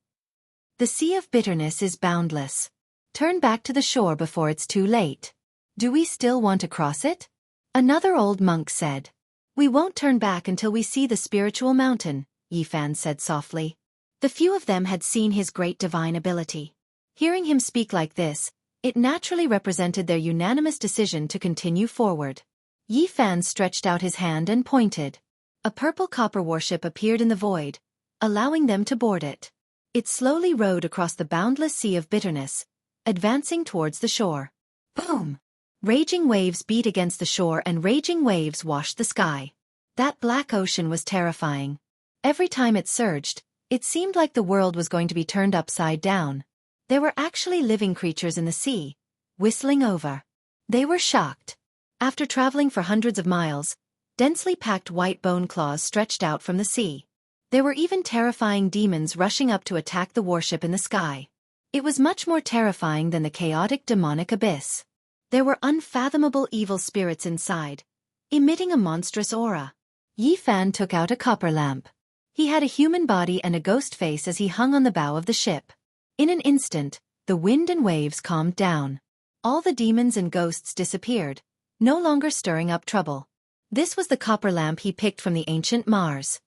The Sea of Bitterness is boundless. Turn back to the shore before it's too late. Do we still want to cross it? Another old monk said. We won't turn back until we see the spiritual mountain, Yi Fan said softly. The few of them had seen his great divine ability. Hearing him speak like this, it naturally represented their unanimous decision to continue forward. Yi Fan stretched out his hand and pointed. A purple copper warship appeared in the void, allowing them to board it. It slowly rowed across the boundless Sea of Bitterness, advancing towards the shore. Boom! Raging waves beat against the shore and raging waves washed the sky. That black ocean was terrifying. Every time it surged, it seemed like the world was going to be turned upside down. There were actually living creatures in the sea, whistling over. They were shocked. After traveling for hundreds of miles, densely packed white bone claws stretched out from the sea. There were even terrifying demons rushing up to attack the warship in the sky. It was much more terrifying than the chaotic demonic abyss. There were unfathomable evil spirits inside, emitting a monstrous aura. Yi Fan took out a copper lamp. He had a human body and a ghost face as he hung on the bow of the ship. In an instant, the wind and waves calmed down. All the demons and ghosts disappeared, no longer stirring up trouble. This was the copper lamp he picked from the ancient Mars.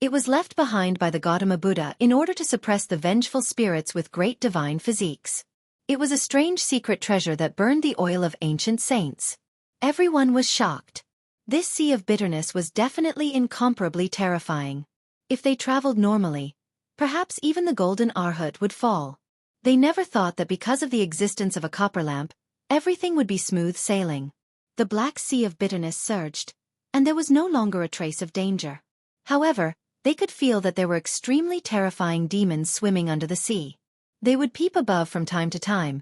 It was left behind by the Gautama Buddha in order to suppress the vengeful spirits with great divine physiques. It was a strange secret treasure that burned the oil of ancient saints. Everyone was shocked. This sea of bitterness was definitely incomparably terrifying. If they traveled normally, perhaps even the golden arhat would fall. They never thought that because of the existence of a copper lamp, everything would be smooth sailing. The black sea of bitterness surged, and there was no longer a trace of danger. However, they could feel that there were extremely terrifying demons swimming under the sea. They would peep above from time to time,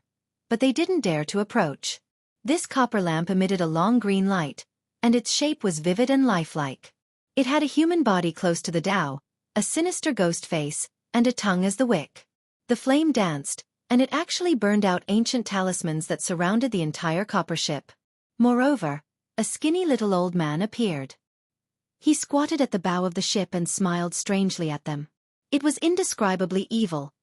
but they didn't dare to approach. This copper lamp emitted a long green light, and its shape was vivid and lifelike. It had a human body close to the Tao, a sinister ghost face, and a tongue as the wick. The flame danced, and it actually burned out ancient talismans that surrounded the entire copper ship. Moreover, a skinny little old man appeared. He squatted at the bow of the ship and smiled strangely at them. It was indescribably evil,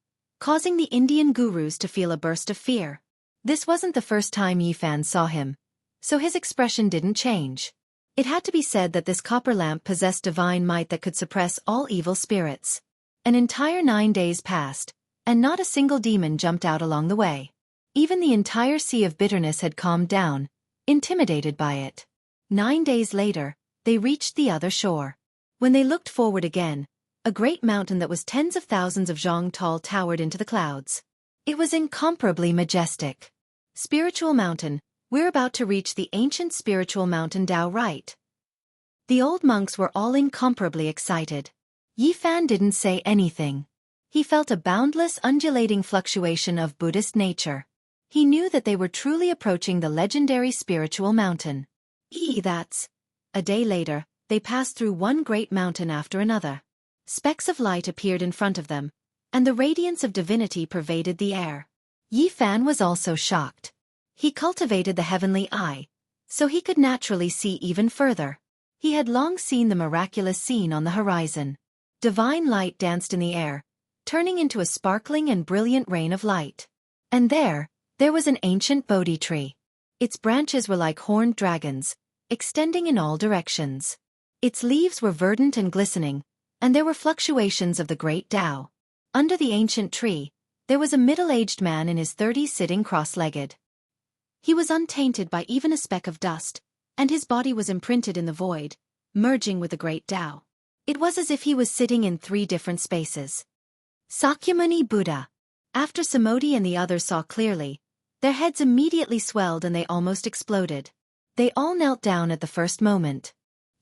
causing the Indian gurus to feel a burst of fear. This wasn't the first time Yi Fan saw him, so his expression didn't change. It had to be said that this copper lamp possessed divine might that could suppress all evil spirits. An entire 9 days passed, and not a single demon jumped out along the way. Even the entire sea of bitterness had calmed down, intimidated by it. 9 days later, they reached the other shore. When they looked forward again, a great mountain that was tens of thousands of zhang tall towered into the clouds. It was incomparably majestic. Spiritual mountain, we're about to reach the ancient spiritual mountain Tao, right? The old monks were all incomparably excited. Yi Fan didn't say anything. He felt a boundless undulating fluctuation of Buddhist nature. He knew that they were truly approaching the legendary spiritual mountain. That's... A day later, they passed through one great mountain after another. Specks of light appeared in front of them, and the radiance of divinity pervaded the air. Yi Fan was also shocked. He cultivated the heavenly eye, so he could naturally see even further. He had long seen the miraculous scene on the horizon. Divine light danced in the air, turning into a sparkling and brilliant rain of light. And there was an ancient Bodhi tree. Its branches were like horned dragons, extending in all directions. Its leaves were verdant and glistening, and there were fluctuations of the great Tao. Under the ancient tree, there was a middle-aged man in his 30s sitting cross-legged. He was untainted by even a speck of dust, and his body was imprinted in the void, merging with the great Tao. It was as if he was sitting in 3 different spaces. Sakyamuni Buddha. After Samodhi and the others saw clearly, their heads immediately swelled and they almost exploded. They all knelt down at the first moment.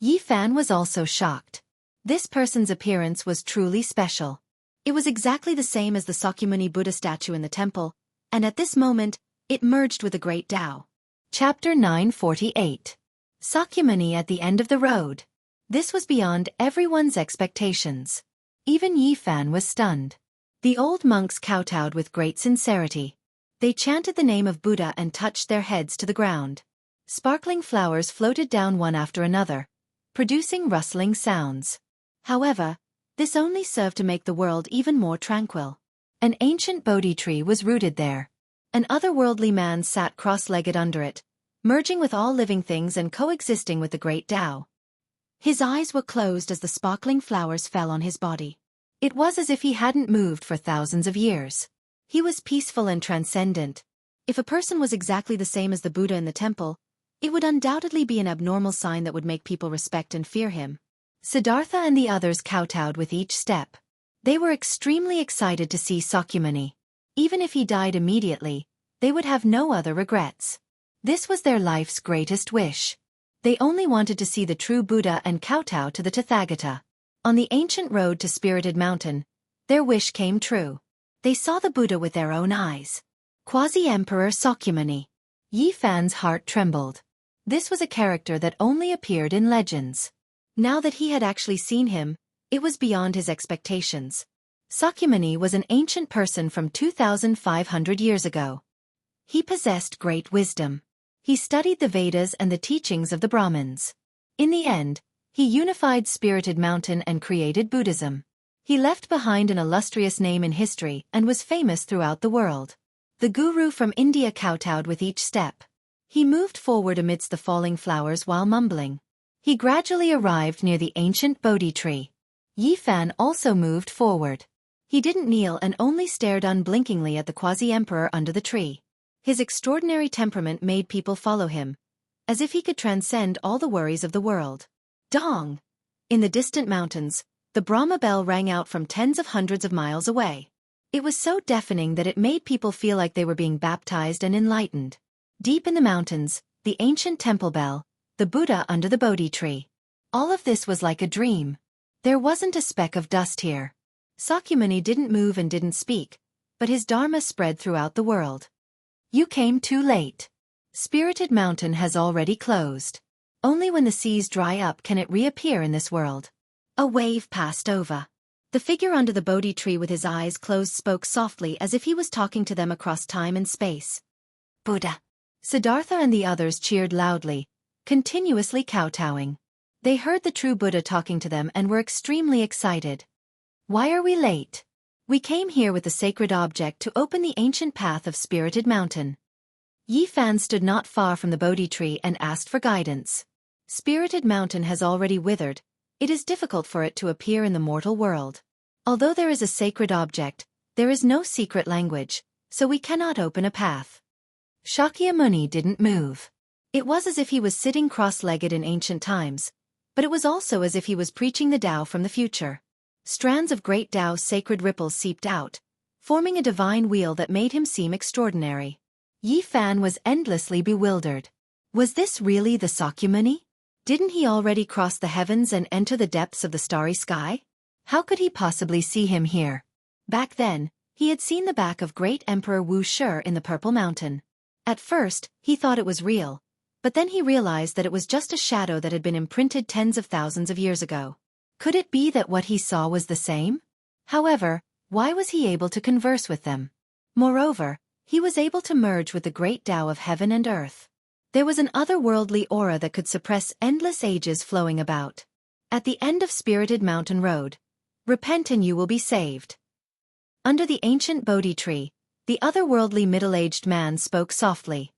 Yi Fan was also shocked. This person's appearance was truly special. It was exactly the same as the Sakyamuni Buddha statue in the temple, and at this moment, it merged with the great Tao. Chapter 948. Sakyamuni at the end of the road. This was beyond everyone's expectations. Even Yi Fan was stunned. The old monks kowtowed with great sincerity. They chanted the name of Buddha and touched their heads to the ground. Sparkling flowers floated down one after another, producing rustling sounds. However, this only served to make the world even more tranquil. An ancient Bodhi tree was rooted there. An otherworldly man sat cross-legged under it, merging with all living things and coexisting with the great Tao. His eyes were closed as the sparkling flowers fell on his body. It was as if he hadn't moved for thousands of years. He was peaceful and transcendent. If a person was exactly the same as the Buddha in the temple, it would undoubtedly be an abnormal sign that would make people respect and fear him. Siddhartha and the others kowtowed with each step. They were extremely excited to see Sakyamuni. Even if he died immediately, they would have no other regrets. This was their life's greatest wish. They only wanted to see the true Buddha and kowtow to the Tathagata. On the ancient road to Spirited Mountain, their wish came true. They saw the Buddha with their own eyes. Quasi-Emperor Sakyamuni. Yi Fan's heart trembled. This was a character that only appeared in legends. Now that he had actually seen him, it was beyond his expectations. Sakyamuni was an ancient person from 2,500 years ago. He possessed great wisdom. He studied the Vedas and the teachings of the Brahmins. In the end, he unified Spirited Mountain and created Buddhism. He left behind an illustrious name in history and was famous throughout the world. The guru from India kowtowed with each step. He moved forward amidst the falling flowers while mumbling. He gradually arrived near the ancient Bodhi tree. Yi Fan also moved forward. He didn't kneel and only stared unblinkingly at the quasi-emperor under the tree. His extraordinary temperament made people follow him, as if he could transcend all the worries of the world. Dong! In the distant mountains, the Brahma bell rang out from tens of hundreds of miles away. It was so deafening that it made people feel like they were being baptized and enlightened. Deep in the mountains, the ancient temple bell, the Buddha under the Bodhi tree. All of this was like a dream. There wasn't a speck of dust here. Sakyamuni didn't move and didn't speak, but his dharma spread throughout the world. You came too late. Spirited Mountain has already closed. Only when the seas dry up can it reappear in this world. A wave passed over. The figure under the Bodhi tree with his eyes closed spoke softly as if he was talking to them across time and space. Buddha. Siddhartha and the others cheered loudly, continuously kowtowing. They heard the true Buddha talking to them and were extremely excited. Why are we late? We came here with the sacred object to open the ancient path of Spirited Mountain. Yi Fan stood not far from the Bodhi tree and asked for guidance. Spirited Mountain has already withered. It is difficult for it to appear in the mortal world. Although there is a sacred object, there is no secret language, so we cannot open a path. Shakyamuni didn't move. It was as if he was sitting cross-legged in ancient times, but it was also as if he was preaching the Tao from the future. Strands of great Tao's sacred ripples seeped out, forming a divine wheel that made him seem extraordinary. Yi Fan was endlessly bewildered. Was this really the Sakyamuni? Didn't he already cross the heavens and enter the depths of the starry sky? How could he possibly see him here? Back then, he had seen the back of great Emperor Wuxia in the Purple Mountain. At first, he thought it was real, but then he realized that it was just a shadow that had been imprinted tens of thousands of years ago. Could it be that what he saw was the same? However, why was he able to converse with them? Moreover, he was able to merge with the great Tao of heaven and earth. There was an otherworldly aura that could suppress endless ages flowing about. At the end of Spirited Mountain Road, repent and you will be saved. Under the ancient Bodhi tree, the otherworldly middle-aged man spoke softly.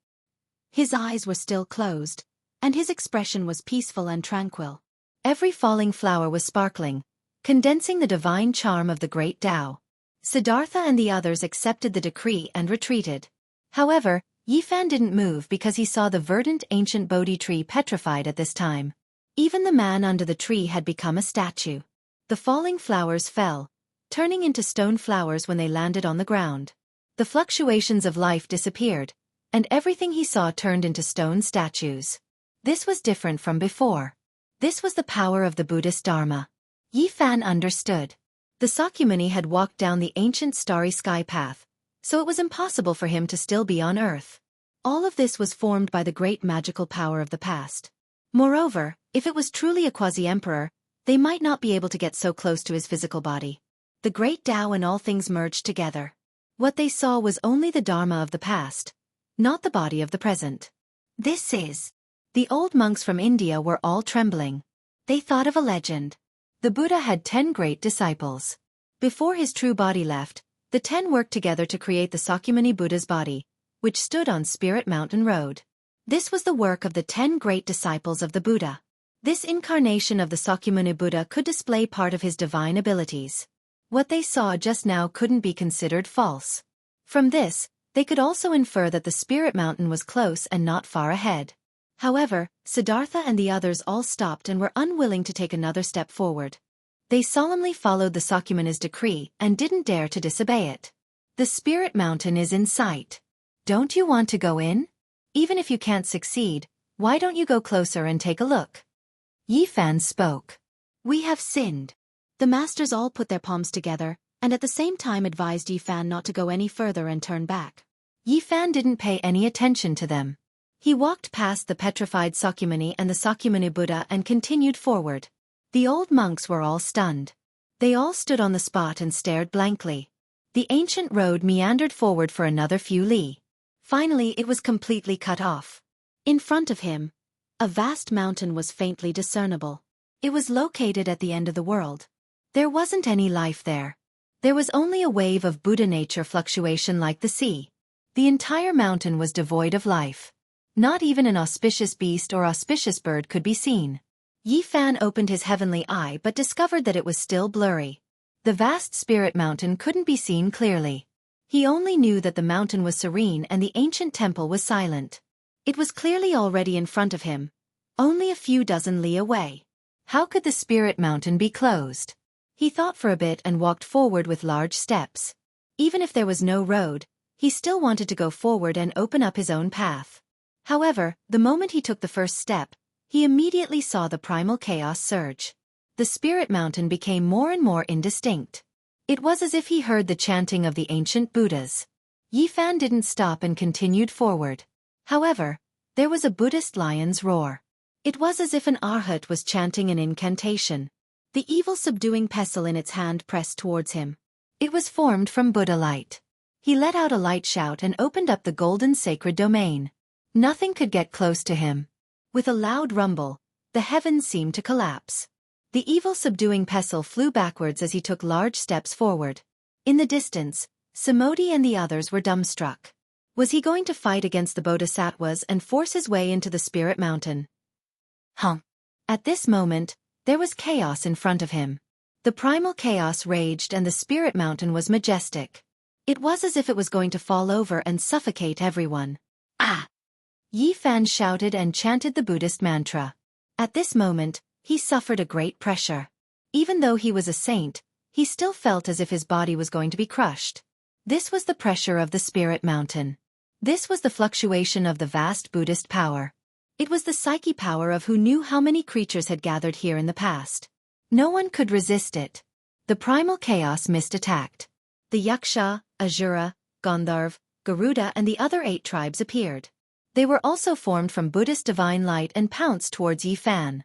His eyes were still closed, and his expression was peaceful and tranquil. Every falling flower was sparkling, condensing the divine charm of the great Tao. Siddhartha and the others accepted the decree and retreated. However, Yi Fan didn't move because he saw the verdant ancient Bodhi tree petrified at this time. Even the man under the tree had become a statue. The falling flowers fell, turning into stone flowers when they landed on the ground. The fluctuations of life disappeared, and everything he saw turned into stone statues. This was different from before. This was the power of the Buddhist Dharma. Yi Fan understood. The Sakyamuni had walked down the ancient starry sky path, so it was impossible for him to still be on earth. All of this was formed by the great magical power of the past. Moreover, if it was truly a quasi-emperor, they might not be able to get so close to his physical body. The great Tao and all things merged together. What they saw was only the Dharma of the past, not the body of the present. This is. The old monks from India were all trembling. They thought of a legend. The Buddha had 10 great disciples. Before his true body left, the 10 worked together to create the Sakyamuni Buddha's body, which stood on Spirit Mountain Road. This was the work of the 10 great disciples of the Buddha. This incarnation of the Sakyamuni Buddha could display part of his divine abilities. What they saw just now couldn't be considered false. From this, they could also infer that the Spirit Mountain was close and not far ahead. However, Siddhartha and the others all stopped and were unwilling to take another step forward. They solemnly followed the Sakyamuni's decree and didn't dare to disobey it. The Spirit Mountain is in sight. Don't you want to go in? Even if you can't succeed, why don't you go closer and take a look? Yi Fan spoke. We have sinned. The masters all put their palms together, and at the same time advised Yi Fan not to go any further and turn back. Yi Fan didn't pay any attention to them. He walked past the petrified Sakyamuni and the Sakyamuni Buddha and continued forward. The old monks were all stunned. They all stood on the spot and stared blankly. The ancient road meandered forward for another few li. Finally it was completely cut off. In front of him, a vast mountain was faintly discernible. It was located at the end of the world. There wasn't any life there. There was only a wave of Buddha nature fluctuation like the sea. The entire mountain was devoid of life. Not even an auspicious beast or auspicious bird could be seen. Yi Fan opened his heavenly eye but discovered that it was still blurry. The vast spirit mountain couldn't be seen clearly. He only knew that the mountain was serene and the ancient temple was silent. It was clearly already in front of him, only a few dozen li away. How could the spirit mountain be closed? He thought for a bit and walked forward with large steps. Even if there was no road, he still wanted to go forward and open up his own path. However, the moment he took the first step, he immediately saw the primal chaos surge. The spirit mountain became more and more indistinct. It was as if he heard the chanting of the ancient Buddhas. Yi Fan didn't stop and continued forward. However, there was a Buddhist lion's roar. It was as if an arhat was chanting an incantation. The evil subduing pestle in its hand pressed towards him. It was formed from Buddha light. He let out a light shout and opened up the golden sacred domain. Nothing could get close to him. With a loud rumble, the heavens seemed to collapse. The evil subduing pestle flew backwards as he took large steps forward. In the distance, Samodi and the others were dumbstruck. Was he going to fight against the bodhisattvas and force his way into the spirit mountain? At this moment, there was chaos in front of him. The primal chaos raged and the spirit mountain was majestic. It was as if it was going to fall over and suffocate everyone. Ah! Yi Fan shouted and chanted the Buddhist mantra. At this moment, he suffered a great pressure. Even though he was a saint, he still felt as if his body was going to be crushed. This was the pressure of the spirit mountain. This was the fluctuation of the vast Buddhist power. It was the psyche power of who knew how many creatures had gathered here in the past. No one could resist it. The primal chaos mist attacked. The Yaksha, Asura, Gandharv, Garuda and the other 8 tribes appeared. They were also formed from Buddhist divine light and pounced towards Yi Fan.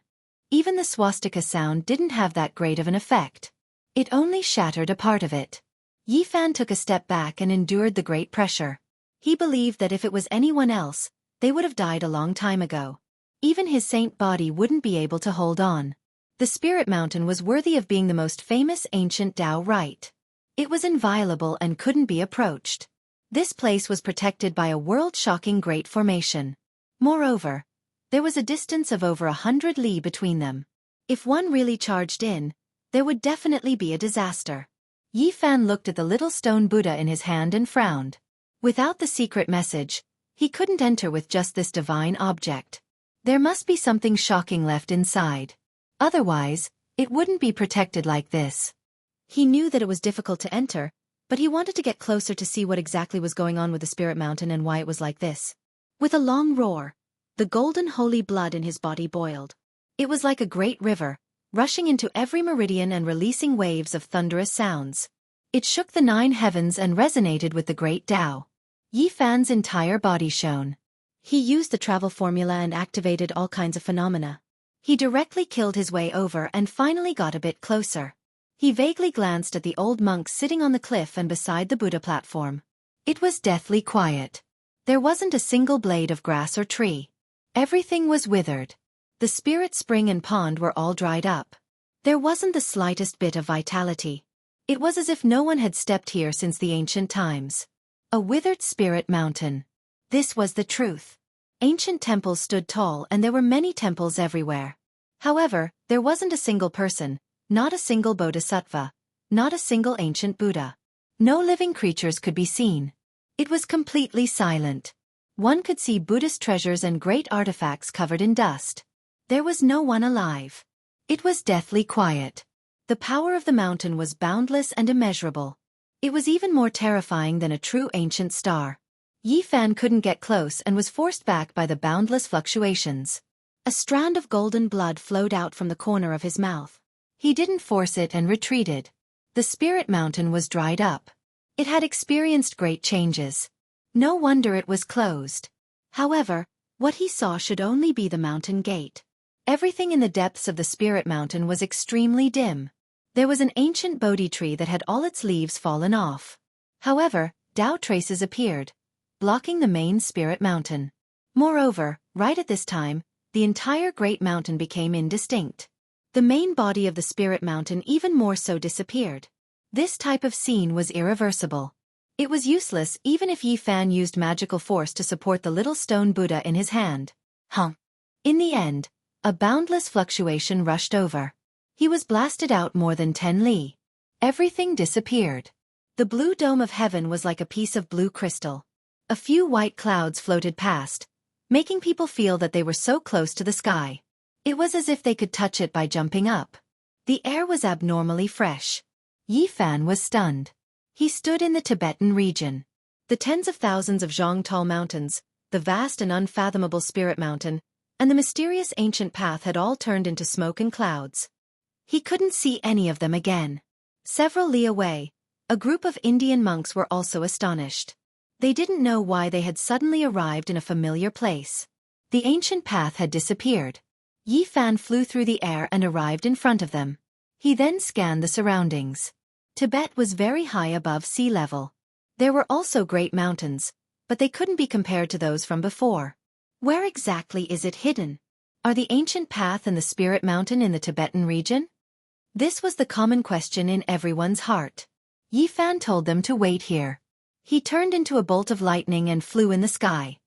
Even the swastika sound didn't have that great of an effect. It only shattered a part of it. Yi Fan took a step back and endured the great pressure. He believed that if it was anyone else, they would have died a long time ago. Even his saint body wouldn't be able to hold on. The spirit mountain was worthy of being the most famous ancient Tao rite. It was inviolable and couldn't be approached. This place was protected by a world-shocking great formation. Moreover, there was a distance of over 100 li between them. If one really charged in, there would definitely be a disaster. Yi Fan looked at the little stone Buddha in his hand and frowned. Without the secret message, he couldn't enter with just this divine object. There must be something shocking left inside. Otherwise, it wouldn't be protected like this. He knew that it was difficult to enter, but he wanted to get closer to see what exactly was going on with the spirit mountain and why it was like this. With a long roar, the golden holy blood in his body boiled. It was like a great river, rushing into every meridian and releasing waves of thunderous sounds. It shook the 9 heavens and resonated with the great Tao. Yi Fan's entire body shone. He used the travel formula and activated all kinds of phenomena. He directly killed his way over and finally got a bit closer. He vaguely glanced at the old monks sitting on the cliff and beside the Buddha platform. It was deathly quiet. There wasn't a single blade of grass or tree. Everything was withered. The spirit spring and pond were all dried up. There wasn't the slightest bit of vitality. It was as if no one had stepped here since the ancient times. A withered spirit mountain. This was the truth. Ancient temples stood tall and there were many temples everywhere. However, there wasn't a single person, not a single bodhisattva, not a single ancient Buddha. No living creatures could be seen. It was completely silent. One could see Buddhist treasures and great artifacts covered in dust. There was no one alive. It was deathly quiet. The power of the mountain was boundless and immeasurable. It was even more terrifying than a true ancient star. Yi Fan couldn't get close and was forced back by the boundless fluctuations. A strand of golden blood flowed out from the corner of his mouth. He didn't force it and retreated. The spirit mountain was dried up. It had experienced great changes. No wonder it was closed. However, what he saw should only be the mountain gate. Everything in the depths of the spirit mountain was extremely dim. There was an ancient Bodhi tree that had all its leaves fallen off. However, Tao traces appeared, blocking the main spirit mountain. Moreover, right at this time, the entire great mountain became indistinct. The main body of the spirit mountain even more so disappeared. This type of scene was irreversible. It was useless even if Yi Fan used magical force to support the little stone Buddha in his hand. In the end, a boundless fluctuation rushed over. He was blasted out more than 10 li. Everything disappeared. The blue dome of heaven was like a piece of blue crystal. A few white clouds floated past, making people feel that they were so close to the sky. It was as if they could touch it by jumping up. The air was abnormally fresh. Yi Fan was stunned. He stood in the Tibetan region. The tens of thousands of Jianghu mountains, the vast and unfathomable spirit mountain, and the mysterious ancient path had all turned into smoke and clouds. He couldn't see any of them again. Several li away, a group of Indian monks were also astonished. They didn't know why they had suddenly arrived in a familiar place. The ancient path had disappeared. Yi Fan flew through the air and arrived in front of them. He then scanned the surroundings. Tibet was very high above sea level. There were also great mountains, but they couldn't be compared to those from before. Where exactly is it hidden? Are the ancient path and the spirit mountain in the Tibetan region? This was the common question in everyone's heart. Yi Fan told them to wait here. He turned into a bolt of lightning and flew in the sky.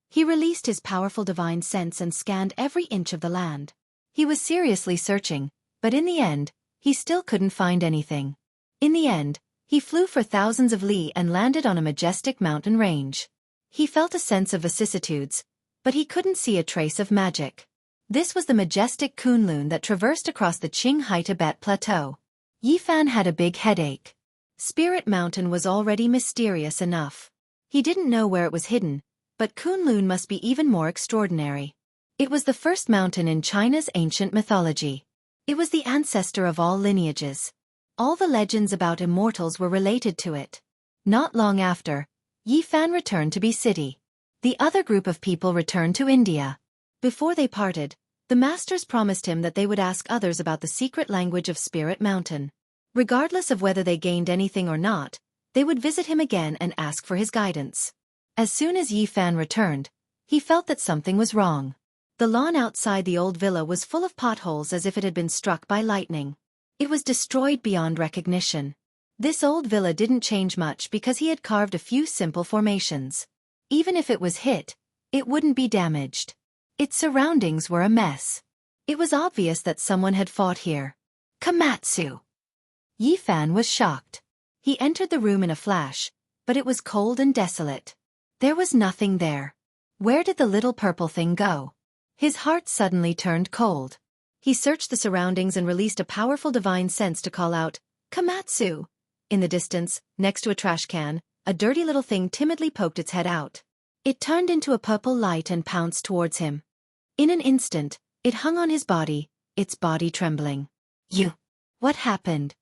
He released his powerful divine sense and scanned every inch of the land. He was seriously searching, but in the end, he still couldn't find anything. In the end, he flew for thousands of li and landed on a majestic mountain range. He felt a sense of vicissitudes, but he couldn't see a trace of magic. This was the majestic Kunlun that traversed across the Qinghai Tibet plateau. Yi Fan had a big headache. Spirit Mountain was already mysterious enough. He didn't know where it was hidden, but Kunlun must be even more extraordinary. It was the first mountain in China's ancient mythology. It was the ancestor of all lineages. All the legends about immortals were related to it. Not long after, Yi Fan returned to Bi City. The other group of people returned to India. Before they parted, the masters promised him that they would ask others about the secret language of Spirit Mountain. Regardless of whether they gained anything or not, they would visit him again and ask for his guidance. As soon as Yi Fan returned, he felt that something was wrong. The lawn outside the old villa was full of potholes as if it had been struck by lightning. It was destroyed beyond recognition. This old villa didn't change much because he had carved a few simple formations. Even if it was hit, it wouldn't be damaged. Its surroundings were a mess. It was obvious that someone had fought here. Komatsu! Yi Fan was shocked. He entered the room in a flash, but it was cold and desolate. There was nothing there. Where did the little purple thing go? His heart suddenly turned cold. He searched the surroundings and released a powerful divine sense to call out, Komatsu! In the distance, next to a trash can, a dirty little thing timidly poked its head out. It turned into a purple light and pounced towards him. In an instant, it hung on his body, its body trembling. You! What happened?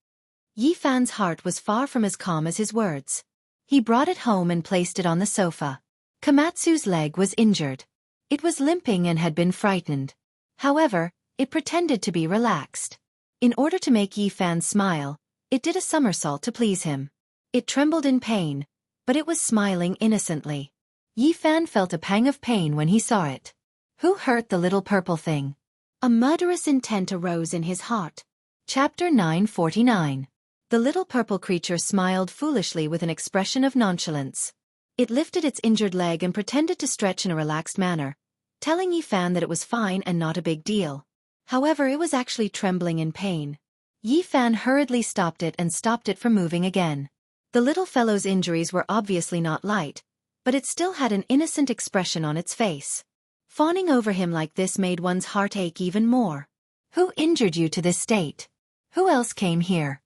Yi Fan's heart was far from as calm as his words. He brought it home and placed it on the sofa. Komatsu's leg was injured. It was limping and had been frightened. However, it pretended to be relaxed. In order to make Yi Fan smile, it did a somersault to please him. It trembled in pain, but it was smiling innocently. Yi Fan felt a pang of pain when he saw it. Who hurt the little purple thing? A murderous intent arose in his heart. Chapter 949. The little purple creature smiled foolishly with an expression of nonchalance. It lifted its injured leg and pretended to stretch in a relaxed manner, telling Yi Fan that it was fine and not a big deal. However, it was actually trembling in pain. Yi Fan hurriedly stopped it and stopped it from moving again. The little fellow's injuries were obviously not light, but it still had an innocent expression on its face. Fawning over him like this made one's heart ache even more. Who injured you to this state? Who else came here?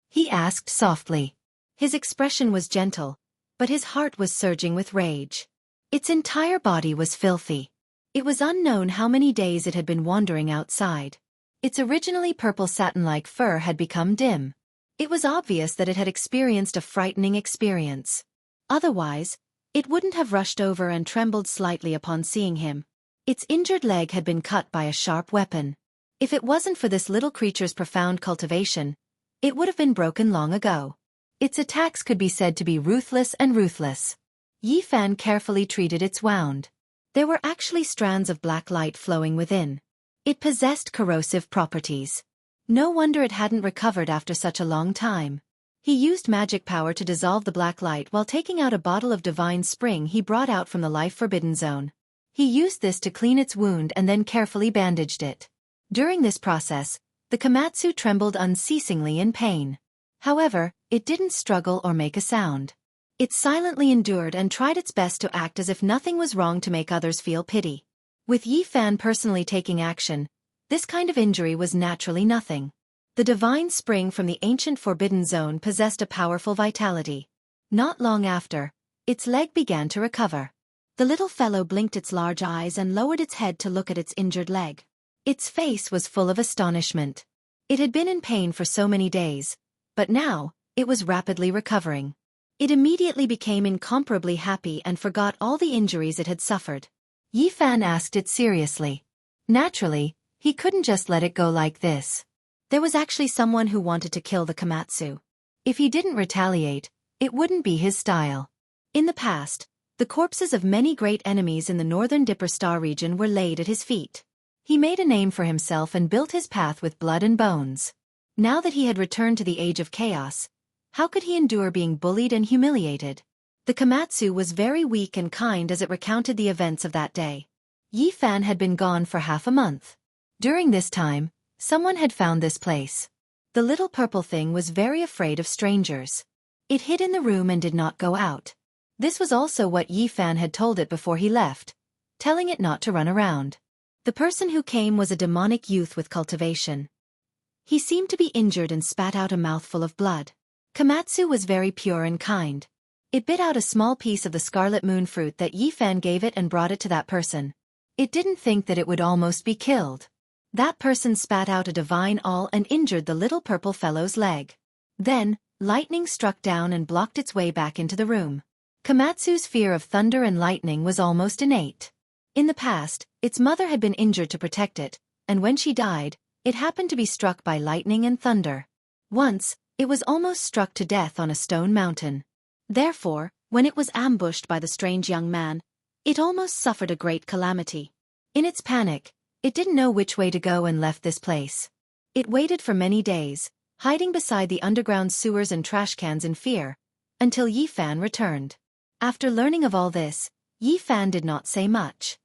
He asked softly. His expression was gentle, but his heart was surging with rage. Its entire body was filthy. It was unknown how many days it had been wandering outside. Its originally purple satin-like fur had become dim. It was obvious that it had experienced a frightening experience. Otherwise, it wouldn't have rushed over and trembled slightly upon seeing him. Its injured leg had been cut by a sharp weapon. If it wasn't for this little creature's profound cultivation, it would have been broken long ago. Its attacks could be said to be ruthless and ruthless. Yi Fan carefully treated its wound. There were actually strands of black light flowing within. It possessed corrosive properties. No wonder it hadn't recovered after such a long time. He used magic power to dissolve the black light while taking out a bottle of divine spring he brought out from the life-forbidden zone. He used this to clean its wound and then carefully bandaged it. During this process, the Komatsu trembled unceasingly in pain. However, it didn't struggle or make a sound. It silently endured and tried its best to act as if nothing was wrong to make others feel pity. With Yi Fan personally taking action, this kind of injury was naturally nothing. The divine spring from the ancient forbidden zone possessed a powerful vitality. Not long after, its leg began to recover. The little fellow blinked its large eyes and lowered its head to look at its injured leg. Its face was full of astonishment. It had been in pain for so many days, but now, it was rapidly recovering. It immediately became incomparably happy and forgot all the injuries it had suffered. Yi Fan asked it seriously. Naturally, he couldn't just let it go like this. There was actually someone who wanted to kill the Komatsu. If he didn't retaliate, it wouldn't be his style. In the past, the corpses of many great enemies in the northern Dipper Star region were laid at his feet. He made a name for himself and built his path with blood and bones. Now that he had returned to the age of chaos, how could he endure being bullied and humiliated? The Komatsu was very weak and kind as it recounted the events of that day. Yi Fan had been gone for half a month. During this time, someone had found this place. The little purple thing was very afraid of strangers. It hid in the room and did not go out. This was also what Yi Fan had told it before he left, telling it not to run around. The person who came was a demonic youth with cultivation. He seemed to be injured and spat out a mouthful of blood. Komatsu was very pure and kind. It bit out a small piece of the scarlet moon fruit that Yi Fan gave it and brought it to that person. It didn't think that it would almost be killed. That person spat out a divine awl and injured the little purple fellow's leg. Then, lightning struck down and blocked its way back into the room. Komatsu's fear of thunder and lightning was almost innate. In the past, its mother had been injured to protect it, and when she died, it happened to be struck by lightning and thunder. Once, it was almost struck to death on a stone mountain. Therefore, when it was ambushed by the strange young man, it almost suffered a great calamity. In its panic, it didn't know which way to go and left this place. It waited for many days, hiding beside the underground sewers and trash cans in fear, until Yi Fan returned. After learning of all this, Yi Fan did not say much.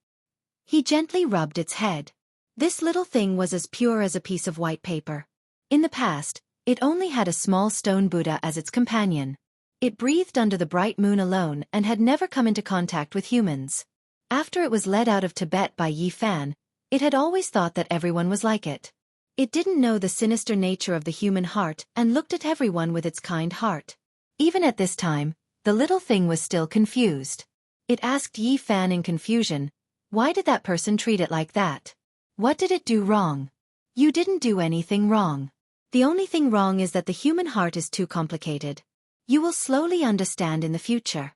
He gently rubbed its head. This little thing was as pure as a piece of white paper. In the past, it only had a small stone Buddha as its companion. It breathed under the bright moon alone and had never come into contact with humans. After it was led out of Tibet by Yi Fan, it had always thought that everyone was like it. It didn't know the sinister nature of the human heart and looked at everyone with its kind heart. Even at this time, the little thing was still confused. It asked Yi Fan in confusion, "Why did that person treat it like that? What did it do wrong?" "You didn't do anything wrong. The only thing wrong is that the human heart is too complicated. You will slowly understand in the future."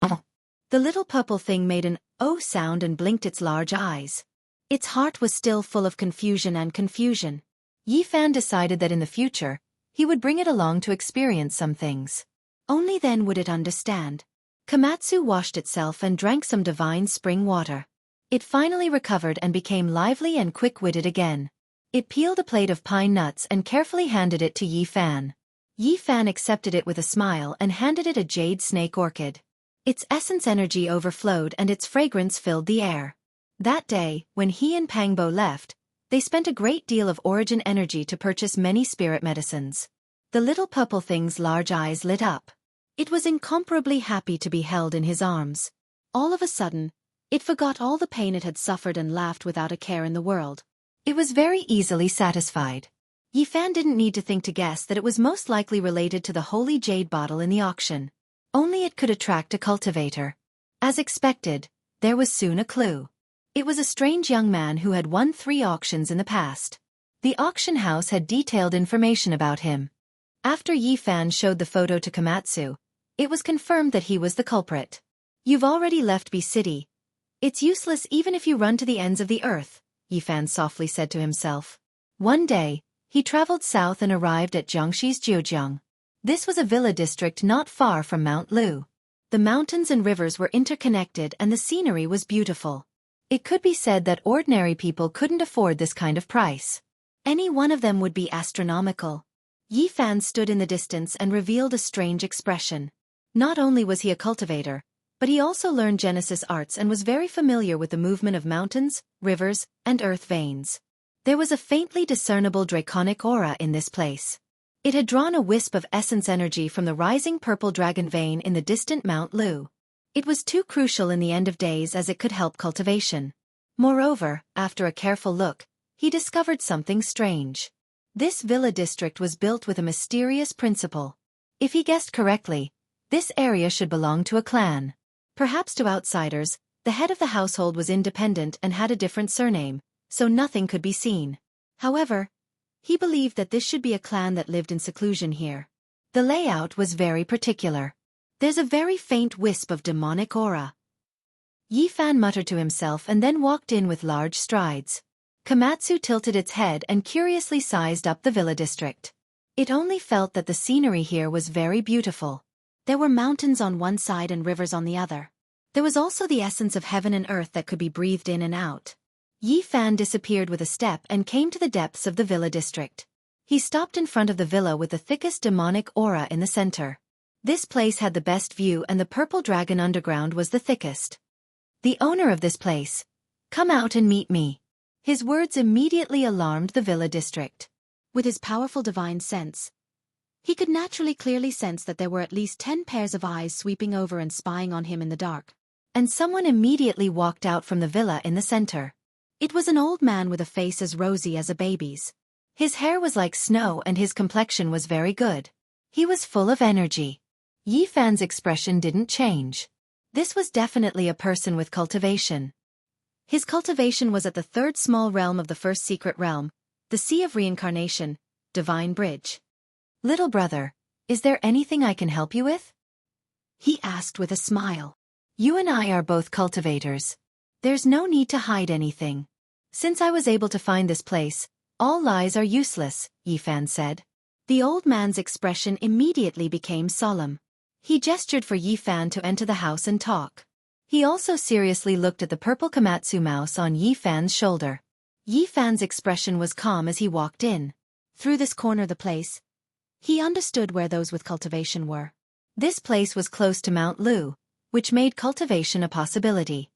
The little purple thing made an "oh" sound and blinked its large eyes. Its heart was still full of confusion and confusion. Yi Fan decided that in the future, he would bring it along to experience some things. Only then would it understand. Komatsu washed itself and drank some divine spring water. It finally recovered and became lively and quick-witted again. It peeled a plate of pine nuts and carefully handed it to Yi Fan. Yi Fan accepted it with a smile and handed it a jade snake orchid. Its essence energy overflowed and its fragrance filled the air. That day, when he and Pangbo left, they spent a great deal of origin energy to purchase many spirit medicines. The little purple thing's large eyes lit up. It was incomparably happy to be held in his arms. All of a sudden, it forgot all the pain it had suffered and laughed without a care in the world. It was very easily satisfied. Yi Fan didn't need to think to guess that it was most likely related to the holy jade bottle in the auction. Only it could attract a cultivator. As expected, there was soon a clue. It was a strange young man who had won 3 auctions in the past. The auction house had detailed information about him. After Yi Fan showed the photo to Komatsu, it was confirmed that he was the culprit. You've already left B City. It's useless even if you run to the ends of the earth, Yi Fan softly said to himself. One day, he traveled south and arrived at Jiangxi's Jiujiang. This was a villa district not far from Mount Lu. The mountains and rivers were interconnected and the scenery was beautiful. It could be said that ordinary people couldn't afford this kind of price. Any one of them would be astronomical. Yi Fan stood in the distance and revealed a strange expression. Not only was he a cultivator, but he also learned Genesis arts and was very familiar with the movement of mountains, rivers, and earth veins. There was a faintly discernible draconic aura in this place. It had drawn a wisp of essence energy from the rising purple dragon vein in the distant Mount Lu. It was too crucial in the end of days as it could help cultivation. Moreover, after a careful look, he discovered something strange. This villa district was built with a mysterious principle. If he guessed correctly, this area should belong to a clan. Perhaps to outsiders, the head of the household was independent and had a different surname, so nothing could be seen. However, he believed that this should be a clan that lived in seclusion here. The layout was very particular. There's a very faint wisp of demonic aura. Yi Fan muttered to himself and then walked in with large strides. Komatsu tilted its head and curiously sized up the villa district. It only felt that the scenery here was very beautiful. There were mountains on one side and rivers on the other. There was also the essence of heaven and earth that could be breathed in and out. Yi Fan disappeared with a step and came to the depths of the villa district. He stopped in front of the villa with the thickest demonic aura in the center. This place had the best view and the purple dragon underground was the thickest. The owner of this place. Come out and meet me. His words immediately alarmed the villa district. With his powerful divine sense, he could naturally clearly sense that there were at least 10 pairs of eyes sweeping over and spying on him in the dark. And someone immediately walked out from the villa in the center. It was an old man with a face as rosy as a baby's. His hair was like snow and his complexion was very good. He was full of energy. Yi Fan's expression didn't change. This was definitely a person with cultivation. His cultivation was at the 3rd small realm of the 1st secret realm, the Sea of Reincarnation, Divine Bridge. Little brother, is there anything I can help you with? He asked with a smile. You and I are both cultivators. There's no need to hide anything. Since I was able to find this place, all lies are useless, Yi Fan said. The old man's expression immediately became solemn. He gestured for Yi Fan to enter the house and talk. He also seriously looked at the purple Komatsu mouse on Yi Fan's shoulder. Yi Fan's expression was calm as he walked in. Through this corner of the place, he understood where those with cultivation were. This place was close to Mount Lu, which made cultivation a possibility.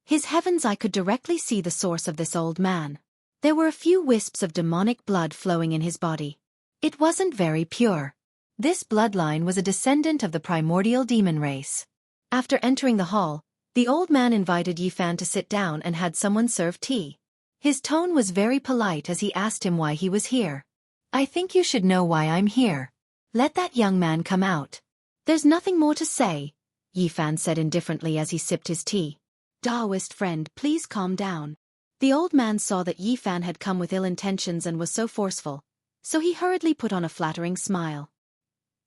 His heaven's eye could directly see the source of this old man. There were a few wisps of demonic blood flowing in his body. It wasn't very pure. This bloodline was a descendant of the primordial demon race. After entering the hall, the old man invited Yi Fan to sit down and had someone serve tea. His tone was very polite as he asked him why he was here. I think you should know why I'm here. Let that young man come out. There's nothing more to say, Yi Fan said indifferently as he sipped his tea. Taoist friend, please calm down. The old man saw that Yi Fan had come with ill intentions and was so forceful, so he hurriedly put on a flattering smile.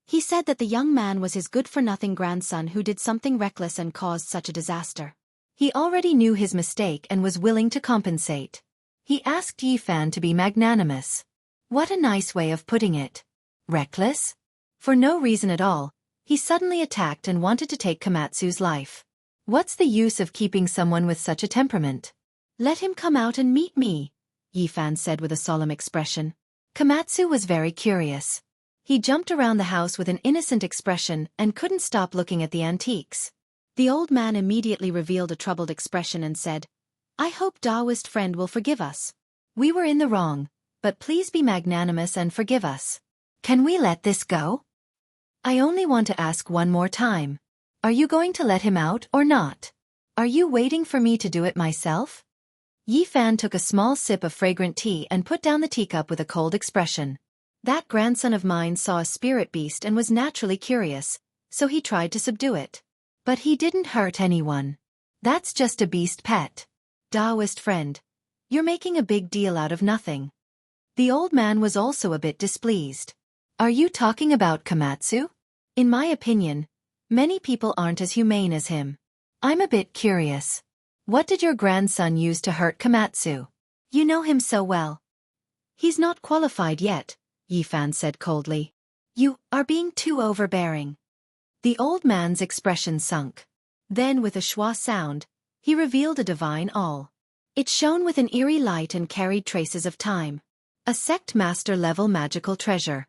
He said that the young man was his good-for-nothing grandson who did something reckless and caused such a disaster. He already knew his mistake and was willing to compensate. He asked Yi Fan to be magnanimous. What a nice way of putting it. Reckless? For no reason at all, he suddenly attacked and wanted to take Komatsu's life. What's the use of keeping someone with such a temperament? Let him come out and meet me, Yi Fan said with a solemn expression. Komatsu was very curious. He jumped around the house with an innocent expression and couldn't stop looking at the antiques. The old man immediately revealed a troubled expression and said, I hope Taoist friend will forgive us. We were in the wrong, but please be magnanimous and forgive us. Can we let this go? I only want to ask one more time. Are you going to let him out or not? Are you waiting for me to do it myself? Yi Fan took a small sip of fragrant tea and put down the teacup with a cold expression. That grandson of mine saw a spirit beast and was naturally curious, so he tried to subdue it. But he didn't hurt anyone. That's just a beast pet. Taoist friend, you're making a big deal out of nothing. The old man was also a bit displeased. Are you talking about Komatsu? In my opinion, many people aren't as humane as him. I'm a bit curious. What did your grandson use to hurt Komatsu? You know him so well. He's not qualified yet, Yifan said coldly. You are being too overbearing. The old man's expression sunk. Then with a schwa sound, he revealed a divine awl. It shone with an eerie light and carried traces of time. A sect master-level magical treasure.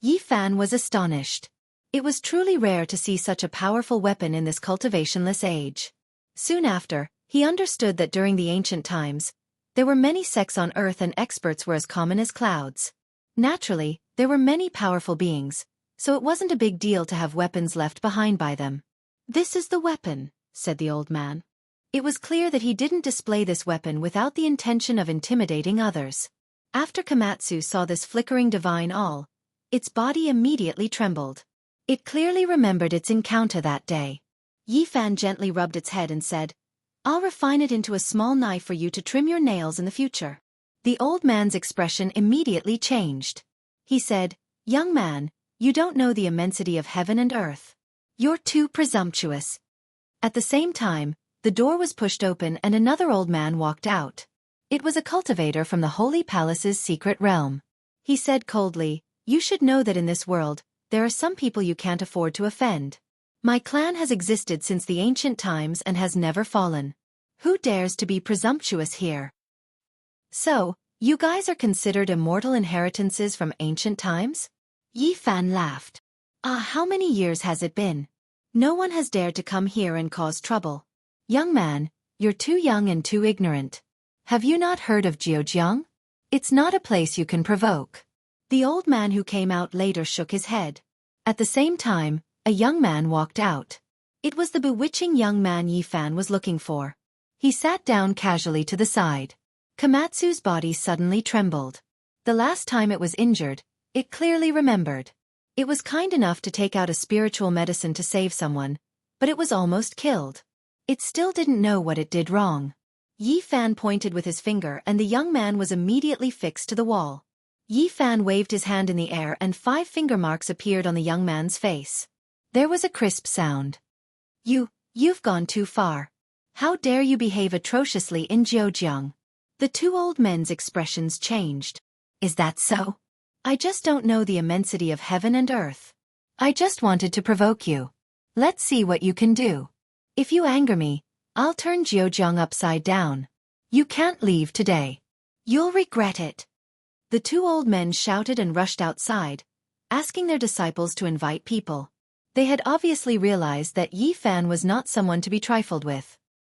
Yifan was astonished. It was truly rare to see such a powerful weapon in this cultivationless age. Soon after, he understood that during the ancient times, there were many sects on Earth and experts were as common as clouds. Naturally, there were many powerful beings, so it wasn't a big deal to have weapons left behind by them. This is the weapon, said the old man. It was clear that he didn't display this weapon without the intention of intimidating others. After Komatsu saw this flickering divine awl, its body immediately trembled. It clearly remembered its encounter that day. Yifan gently rubbed its head and said, I'll refine it into a small knife for you to trim your nails in the future. The old man's expression immediately changed. He said, Young man, you don't know the immensity of heaven and earth. You're too presumptuous. At the same time, the door was pushed open and another old man walked out. It was a cultivator from the Holy Palace's secret realm. He said coldly, You should know that in this world, there are some people you can't afford to offend. My clan has existed since the ancient times and has never fallen. Who dares to be presumptuous here? So, you guys are considered immortal inheritances from ancient times? Yifan laughed. How many years has it been? No one has dared to come here and cause trouble. Young man, you're too young and too ignorant. Have you not heard of Jianghu? It's not a place you can provoke. The old man who came out later shook his head. At the same time, a young man walked out. It was the bewitching young man Yifan was looking for. He sat down casually to the side. Komatsu's body suddenly trembled. The last time it was injured, it clearly remembered. It was kind enough to take out a spiritual medicine to save someone, but it was almost killed. It still didn't know what it did wrong. Yifan pointed with his finger and the young man was immediately fixed to the wall. Yifan waved his hand in the air and 5 finger marks appeared on the young man's face. There was a crisp sound. You've gone too far. How dare you behave atrociously in Jianghu? The 2 old men's expressions changed. Is that so? I just don't know the immensity of heaven and earth. I just wanted to provoke you. Let's see what you can do. If you anger me, I'll turn Jianghu upside down. You can't leave today. You'll regret it. The 2 old men shouted and rushed outside, asking their disciples to invite people. They had obviously realized that Yifan was not someone to be trifled with.